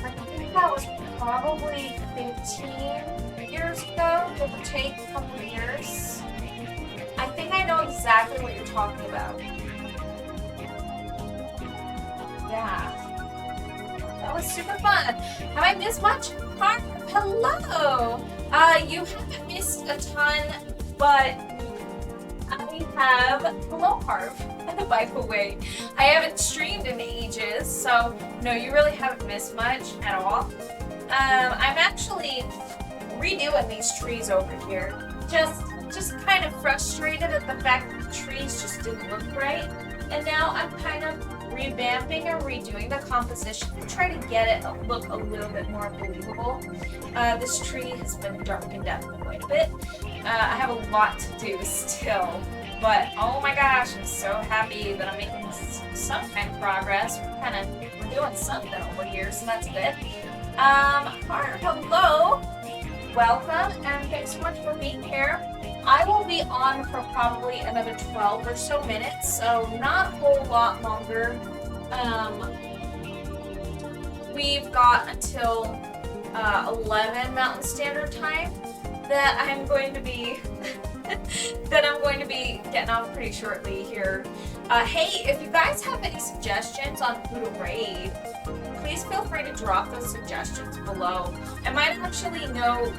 I think that was probably 15 years ago, give or take a couple of years. I think I know exactly what you're talking about. Yeah. That was super fun. Have I missed much? Hello! You haven't missed a ton, but I have, hello Harv, by the way. I haven't streamed in ages, so no, you really haven't missed much at all. I'm actually redoing these trees over here. Just kind of frustrated at the fact that the trees just didn't look right. And now I'm kind of revamping and redoing the composition to try to get it look a little bit more believable. This tree has been darkened up quite a bit. I have a lot to do still, but oh my gosh, I'm so happy that I'm making some kind of progress. We're doing something over here, so that's good. Hello, welcome, and thanks so much for being here. I will be on for probably another 12 or so minutes, so not a whole lot longer. We've got until 11 Mountain Standard Time that I'm going to be getting off pretty shortly here. Hey, if you guys have any suggestions on who to raid, please feel free to drop those suggestions below. I might actually know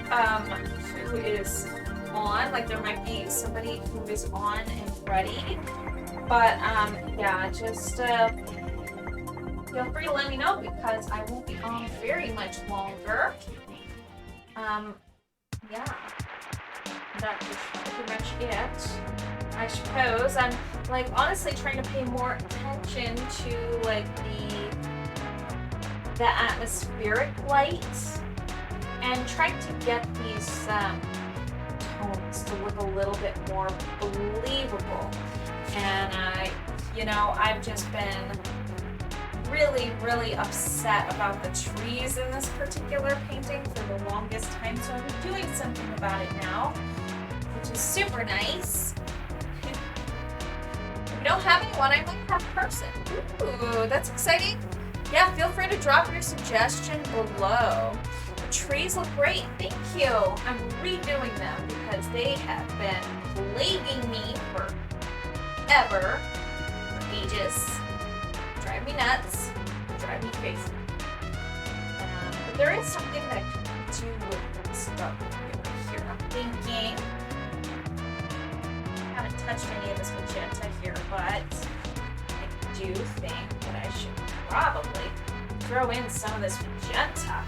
who is on, like there might be somebody who is on and ready, but yeah, just feel free to let me know because I won't be on very much longer. Yeah, that is pretty much it. I suppose I'm like honestly trying to pay more attention to like the atmospheric light and trying to get these tones to look a little bit more believable. And I've just been really upset about the trees in this particular painting for the longest time, so I'm doing something about it now, which is super nice. If we don't have anyone, I might have a person. Ooh, that's exciting. Yeah, feel free to drop your suggestion below. The trees look great, thank you. I'm redoing them because they have been plaguing me forever, for ages. Drive me nuts, drive me crazy. But there is something that I can do with this stuff here. I'm thinking, I haven't touched any of this magenta here, but I do think that I should probably throw in some of this magenta.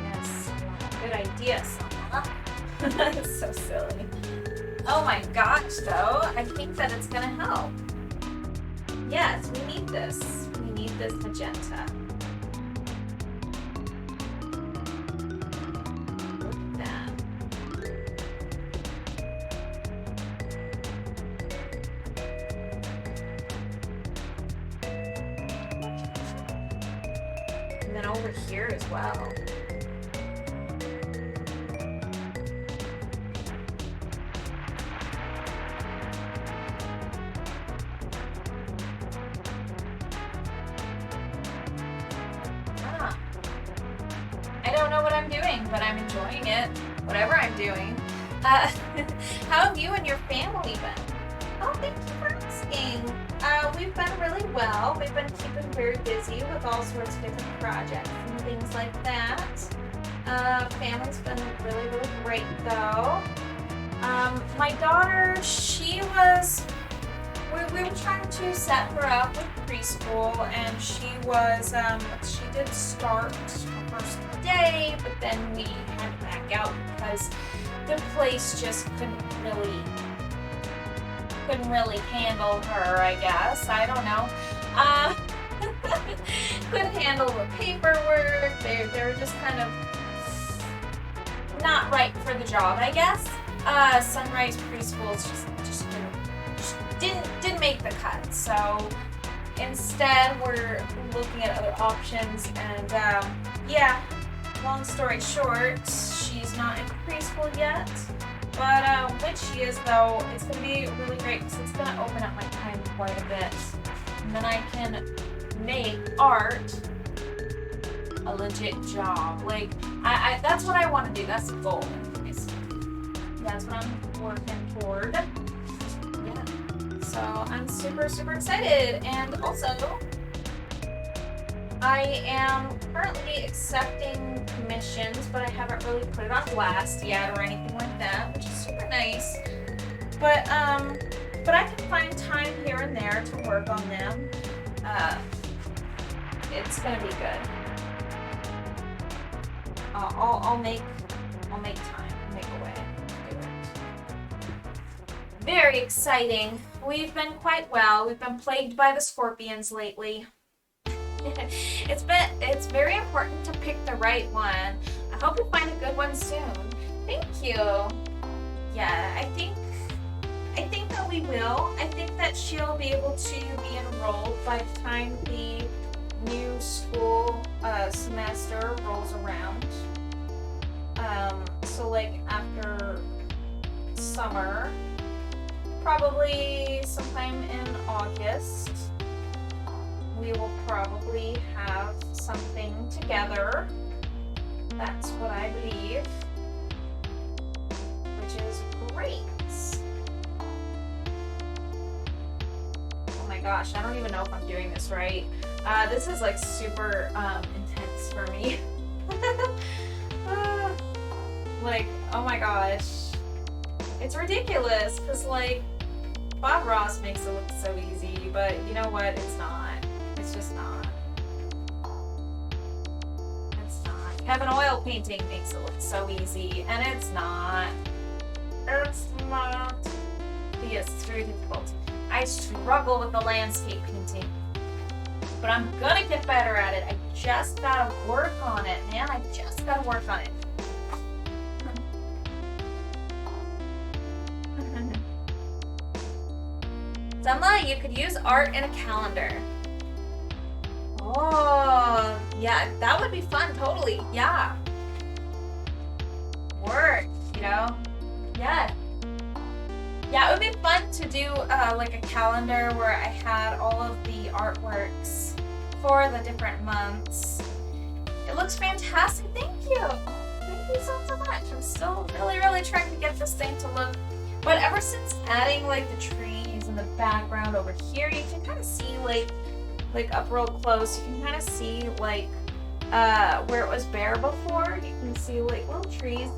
Yes, good idea, Selma. That's so silly. Oh my gosh, though, I think that it's gonna help. Yes, we need this. We need this magenta. Look at that. And then over here as well. But I'm enjoying it, whatever I'm doing. How have you and your family been? Oh, thank you for asking. We've been really well. We've been keeping very busy with all sorts of different projects and things like that. Family's been really great though. My daughter, she was we were trying to set her up with preschool, and she was, she did start her first day, but then we had to back out because the place just couldn't really handle her, I guess. I don't know. Couldn't handle the paperwork. They were just kind of not right for the job, I guess. Sunrise Preschools just didn't make the cut. So instead, we're looking at other options. And yeah, long story short, she's not in preschool yet. But when she is, though, it's going to be really great because it's going to open up my time quite a bit. And then I can make art a legit job. Like, I that's what I want to do. That's the goal. That's what I'm working toward. Yeah. So I'm super, super excited. And also, I am currently accepting commissions, but I haven't really put it on blast yet or anything like that, which is super nice. But I can find time here and there to work on them. It's gonna be good. I'll make time, make a way to do it. Very exciting. We've been quite well. We've been plagued by the scorpions lately. It's very important to pick the right one. I hope you find a good one soon. Thank you. Yeah, I think that we will. I think that she'll be able to be enrolled by the time the new school semester rolls around. So like after summer, probably sometime in August, we will probably have something together. That's what I believe, which is great. Oh my gosh, I don't even know if I'm doing this right. This is like super intense for me. Like, oh my gosh. It's ridiculous because like Bob Ross makes it look so easy, but you know what? It's not. It's just not. It's not. Kevin Oil painting makes it look so easy, and it's not. It's not. Yes, it's very difficult. I struggle with the landscape painting, but I'm gonna get better at it. I just gotta work on it, man. I just gotta work on it. Zemla, you could use art in a calendar. Oh, yeah, that would be fun, totally, yeah. Work, you know? Yeah. Yeah, it would be fun to do like a calendar where I had all of the artworks for the different months. It looks fantastic, thank you. Thank you so much. I'm still really trying to get this thing to look, but ever since adding like the trees in the background over here, you can kind of see like up real close, you can kind of see like where it was bare before. You can see like little trees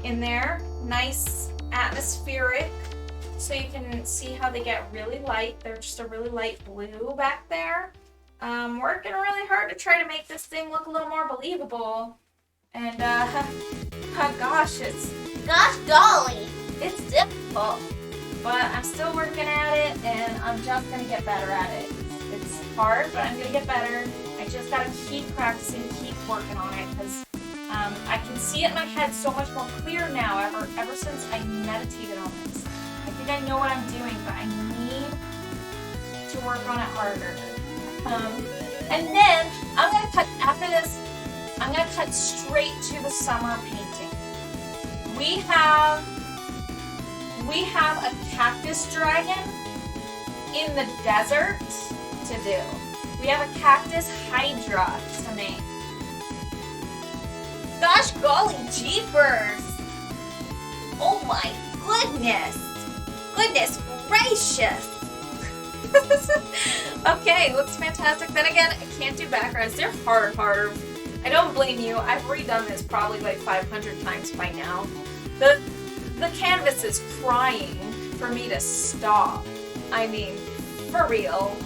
in there, nice atmospheric, so you can see how they get really light. They're just a really light blue back there. Working really hard to try to make this thing look a little more believable. And gosh golly, it's difficult, but I'm still working at it, and I'm just gonna get better at it. It's hard, but I'm gonna get better. I just gotta keep practicing, keep working on it, because I can see it in my head so much more clear now ever since I meditated on this. I think I know what I'm doing, but I need to work on it harder. And then I'm gonna cut after this. I'm gonna cut straight to the summer painting. We have a cactus dragon in the desert to do. We have a cactus hydra to make. Gosh golly jeepers! Oh my goodness! Goodness gracious! Okay, looks fantastic. Then again, I can't do backgrounds. They're hard. I don't blame you. I've redone this probably like 500 times by now. The canvas is crying for me to stop. I mean, For real.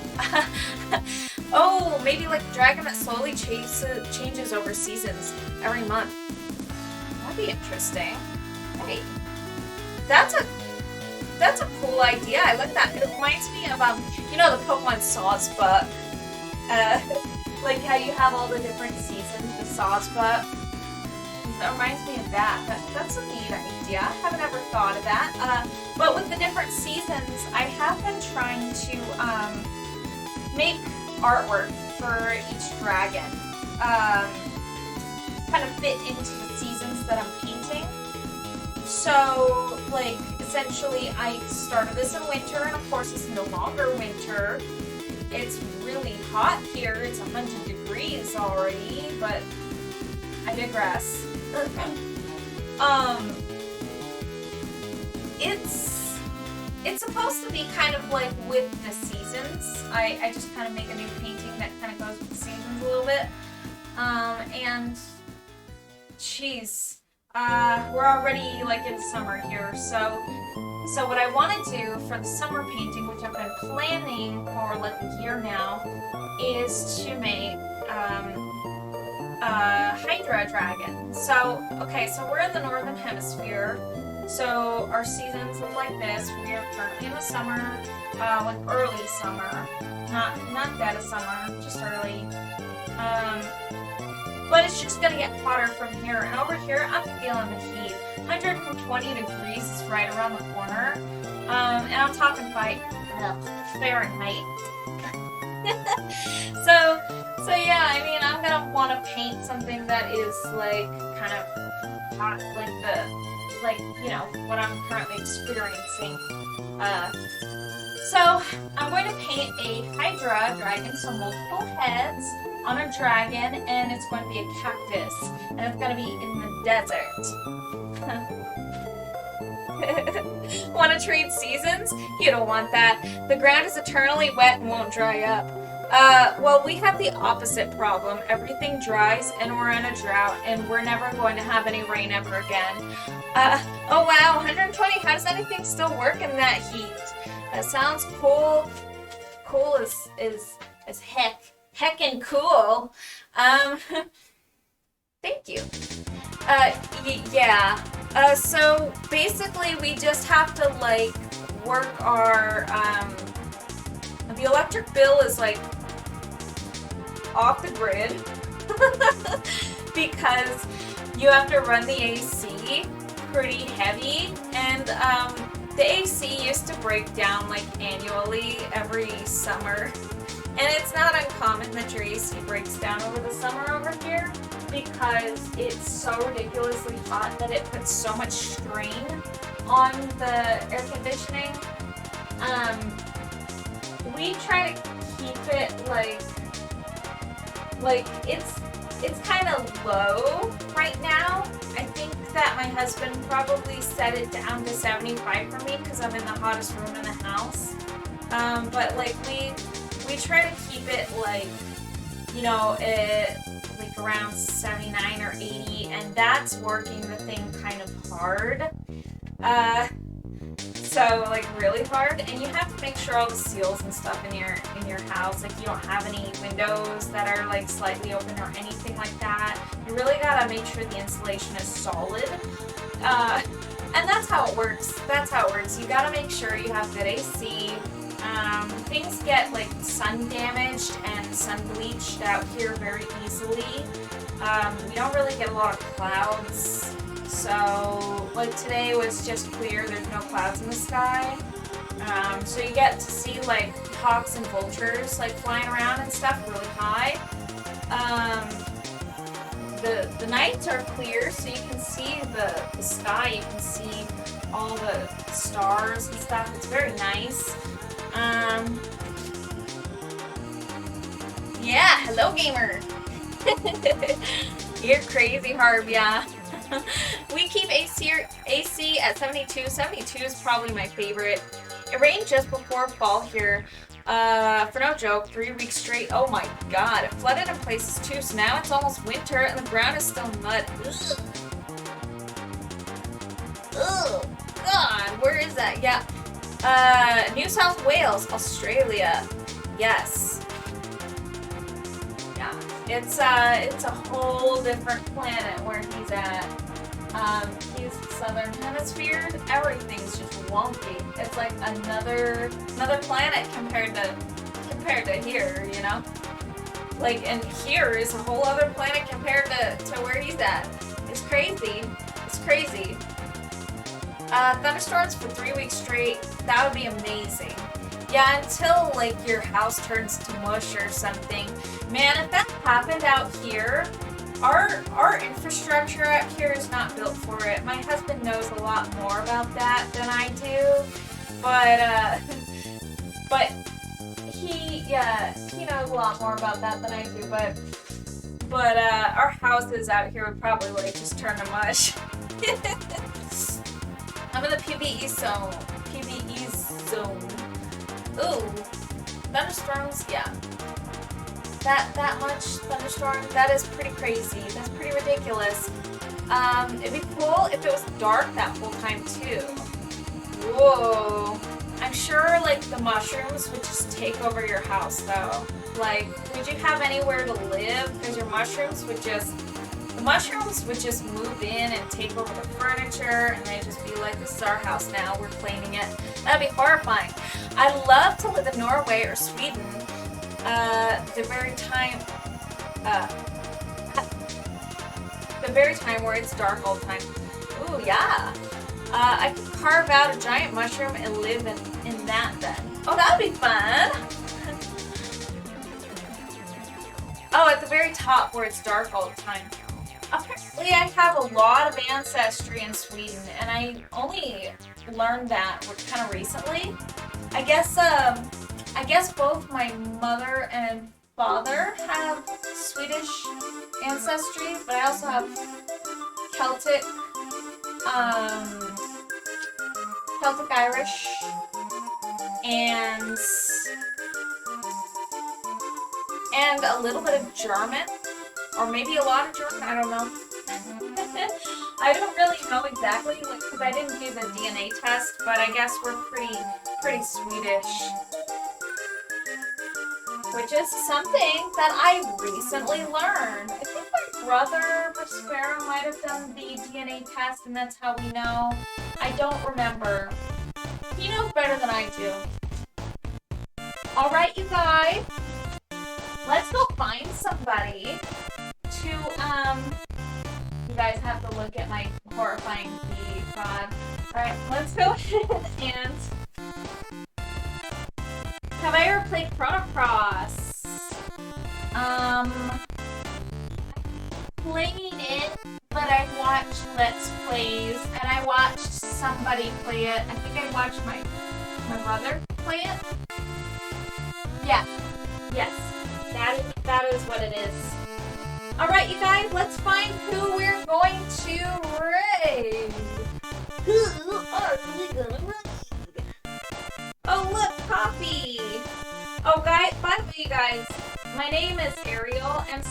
Oh, maybe like a dragon that slowly changes over seasons every month. That'd be interesting. Hey, that's a cool idea. I like that. It reminds me of you know, the Pokemon Sauce book. Like how you have all the different seasons, the Sauce book. That reminds me of that. That's a neat idea. I haven't ever thought of that. But with the different seasons, I have been trying to make artwork for each dragon. Kind of fit into the seasons that I'm painting. So, like, essentially, I started this in winter, and of course, it's no longer winter. It's really hot here. It's 100 degrees already, but I digress. It's supposed to be kind of like with the seasons. I just kind of make a new painting that kind of goes with the seasons a little bit. And geez, we're already like in summer here, so what I want to do for the summer painting, which I've been planning for like a year now, is to make Hydra dragon. So, okay, so we're in the northern hemisphere, so our seasons look like this. We are currently in the summer, like early summer, not dead of summer, just early. But it's just gonna get hotter from here, and over here I'm feeling the heat. 120 degrees is right around the corner, and I'm talking Fahrenheit. So yeah, I mean, I'm gonna want to paint something that is like kind of hot, like you know, what I'm currently experiencing. So I'm going to paint a Hydra dragon, so multiple heads on a dragon, and it's going to be a cactus, and it's going to be in the desert. Want to trade seasons? You don't want that. The ground is eternally wet and won't dry up. Well, we have the opposite problem. Everything dries, and we're in a drought, and we're never going to have any rain ever again. Oh wow, 120, how does anything still work in that heat? That sounds cool. Cool is heck. Heckin' cool. Thank you. Yeah. So basically we just have to like work our, the electric bill is like off the grid because you have to run the AC pretty heavy, and the AC used to break down like annually every summer. And it's not uncommon that your AC breaks down over the summer over here because it's so ridiculously hot that it puts so much strain on the air conditioning. We try to keep it like it's kind of low right now. I think that my husband probably set it down to 75 for me because I'm in the hottest room in the house. But like we try to keep it like, you know, like around 79 or 80, and that's working the thing kind of hard. So like really hard, and you have to make sure all the seals and stuff in your house, like you don't have any windows that are like slightly open or anything like that. You really gotta make sure the insulation is solid. And that's how it works. You gotta make sure you have good AC. Things get like sun damaged and sun bleached out here very easily. We don't really get a lot of clouds, so like today was just clear, there's no clouds in the sky. So you get to see like hawks and vultures like flying around and stuff really high. The nights are clear, so you can see the sky, you can see all the stars and stuff. It's very nice. Yeah, hello gamer. You're crazy, Harb, yeah. We keep AC at 72. 72 is probably my favorite. It rained just before fall here. For no joke, 3 weeks straight. Oh my god, it flooded in places too, so now it's almost winter and the ground is still mud. Ugh. Oh god, where is that? Yeah. New South Wales, Australia. Yes. Yeah. It's a whole different planet where he's at. He's Southern Hemisphere. Everything's just wonky. It's like another planet compared to here, you know? Like, and here is a whole other planet compared to where he's at. It's crazy. It's crazy. Thunderstorms for 3 weeks straight. That would be amazing. Yeah, until, like, your house turns to mush or something. Man, if that happened out here, our infrastructure out here is not built for it. My husband knows a lot more about that than I do. But he knows a lot more about that than I do. But our houses out here would probably, like, just turn to mush. I'm in the PBE zone. PBE zone. Ooh. Thunderstorms, yeah. That much thunderstorm, that is pretty crazy. That's pretty ridiculous. It'd be cool if it was dark that whole time too. Whoa. I'm sure, like, the mushrooms would just take over your house though. Like, would you have anywhere to live? Because the mushrooms would just move in and take over the furniture, and they'd just be like, this is our house now, we're claiming it. That'd be horrifying. I'd love to live in Norway or Sweden. The very time where it's dark all the time. Ooh, yeah. I could carve out a giant mushroom and live in that then. Oh, that would be fun. Oh, at the very top where it's dark all the time. Apparently, I have a lot of ancestry in Sweden, and I only learned that kind of recently. I guess both my mother and father have Swedish ancestry, but I also have Celtic Irish, and a little bit of German. Or maybe a lot of German, I don't know. I don't really know exactly, like, because I didn't do the DNA test, but I guess we're pretty Swedish. Which is something that I recently learned. I think my brother Prospero might have done the DNA test, and that's how we know. I don't remember. He knows better than I do. Alright, you guys. Let's go find somebody to, you guys have to look at my horrifying feed, God. Alright, let's go ahead and, have I ever played Chrono Cross? Played it, but I watched Let's Plays, and I watched somebody play it. I think I watched my brother play it. Yeah, yes, that is what it is. Alright, you guys, let's find who we're going to raid. Who are we gonna raid? Oh, look, coffee. Oh, guys, by the way, you guys, my name is Ariel, and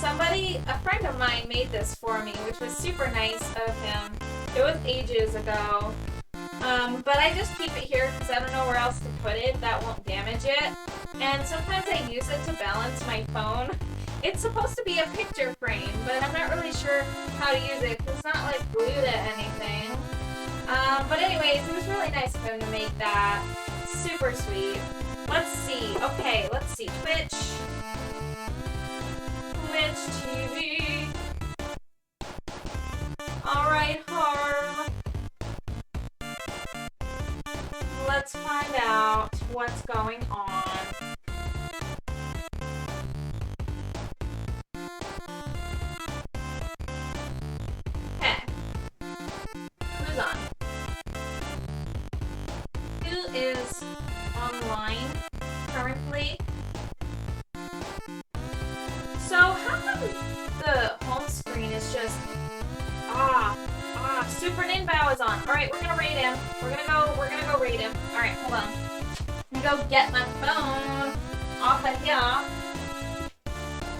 a friend of mine made this for me, which was super nice of him. It was ages ago. But I just keep it here because I don't know where else to put it that won't damage it. And sometimes I use it to balance my phone. It's supposed to be a picture frame, but I'm not really sure how to use it because it's not like glued to anything. But anyways, it was really nice of him to make that. Super sweet. Let's see. Okay, let's see. Twitch TV. Alright, Harm. Let's find out what's going on. Okay. Who's on? Who is online currently? So how come the home screen is just Super Ninbao is on. Alright, we're gonna raid him. We're gonna go raid him. Alright, hold on. I'm gonna go get my phone off of here.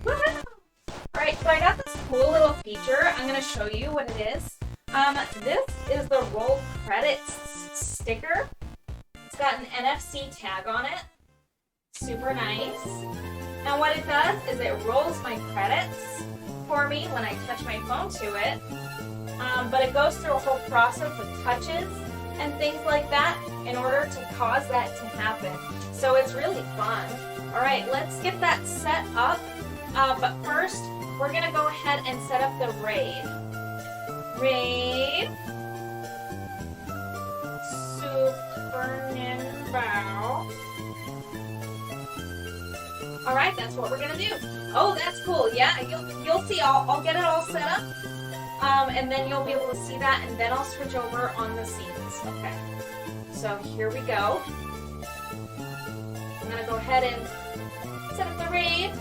Woohoo! Alright, so I got this cool little feature. I'm gonna show you what it is. This is the roll credits sticker. got an NFC tag on it. Super nice. And what it does is it rolls my credits for me when I touch my phone to it. But it goes through a whole process of touches and things like that in order to cause that to happen. So it's really fun. All right, let's get that set up. But first, we're gonna go ahead and set up the raid. Raid. Super Nimbo. All right, that's what we're gonna do. Oh, that's cool. Yeah, you'll see. I'll get it all set up. And then you'll be able to see that, and then I'll switch over on the scenes. Okay. So here we go. I'm gonna go ahead and set up the raid.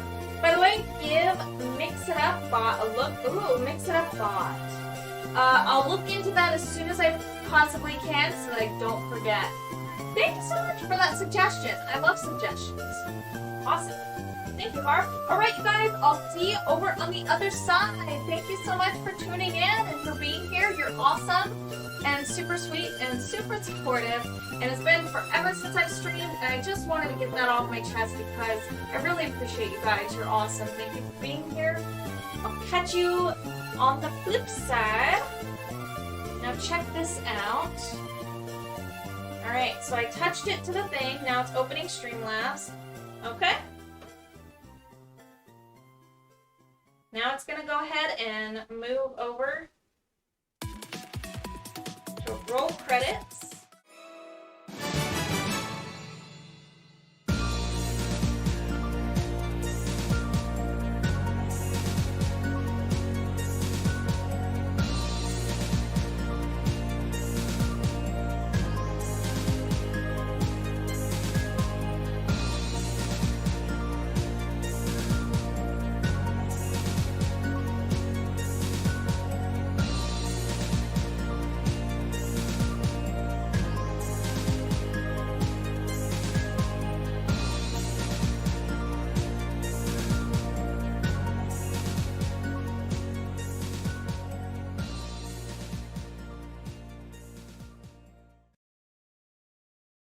By the way, give Mix It Up Bot a look. Ooh, Mix It Up Bot. I'll look into that as soon as I possibly can so that I don't forget. Thank you so much for that suggestion. I love suggestions. Awesome. Thank you, Harp. All right, you guys, I'll see you over on the other side. Thank you so much for tuning in and for being here. You're awesome and super sweet and super supportive. And it's been forever since I've streamed, and I just wanted to get that off my chest because I really appreciate you guys. You're awesome. Thank you for being here. I'll catch you on the flip side. Now check this out. All right, so I touched it to the thing. Now it's opening Streamlabs. Okay. Now it's going to go ahead and move over to roll credits.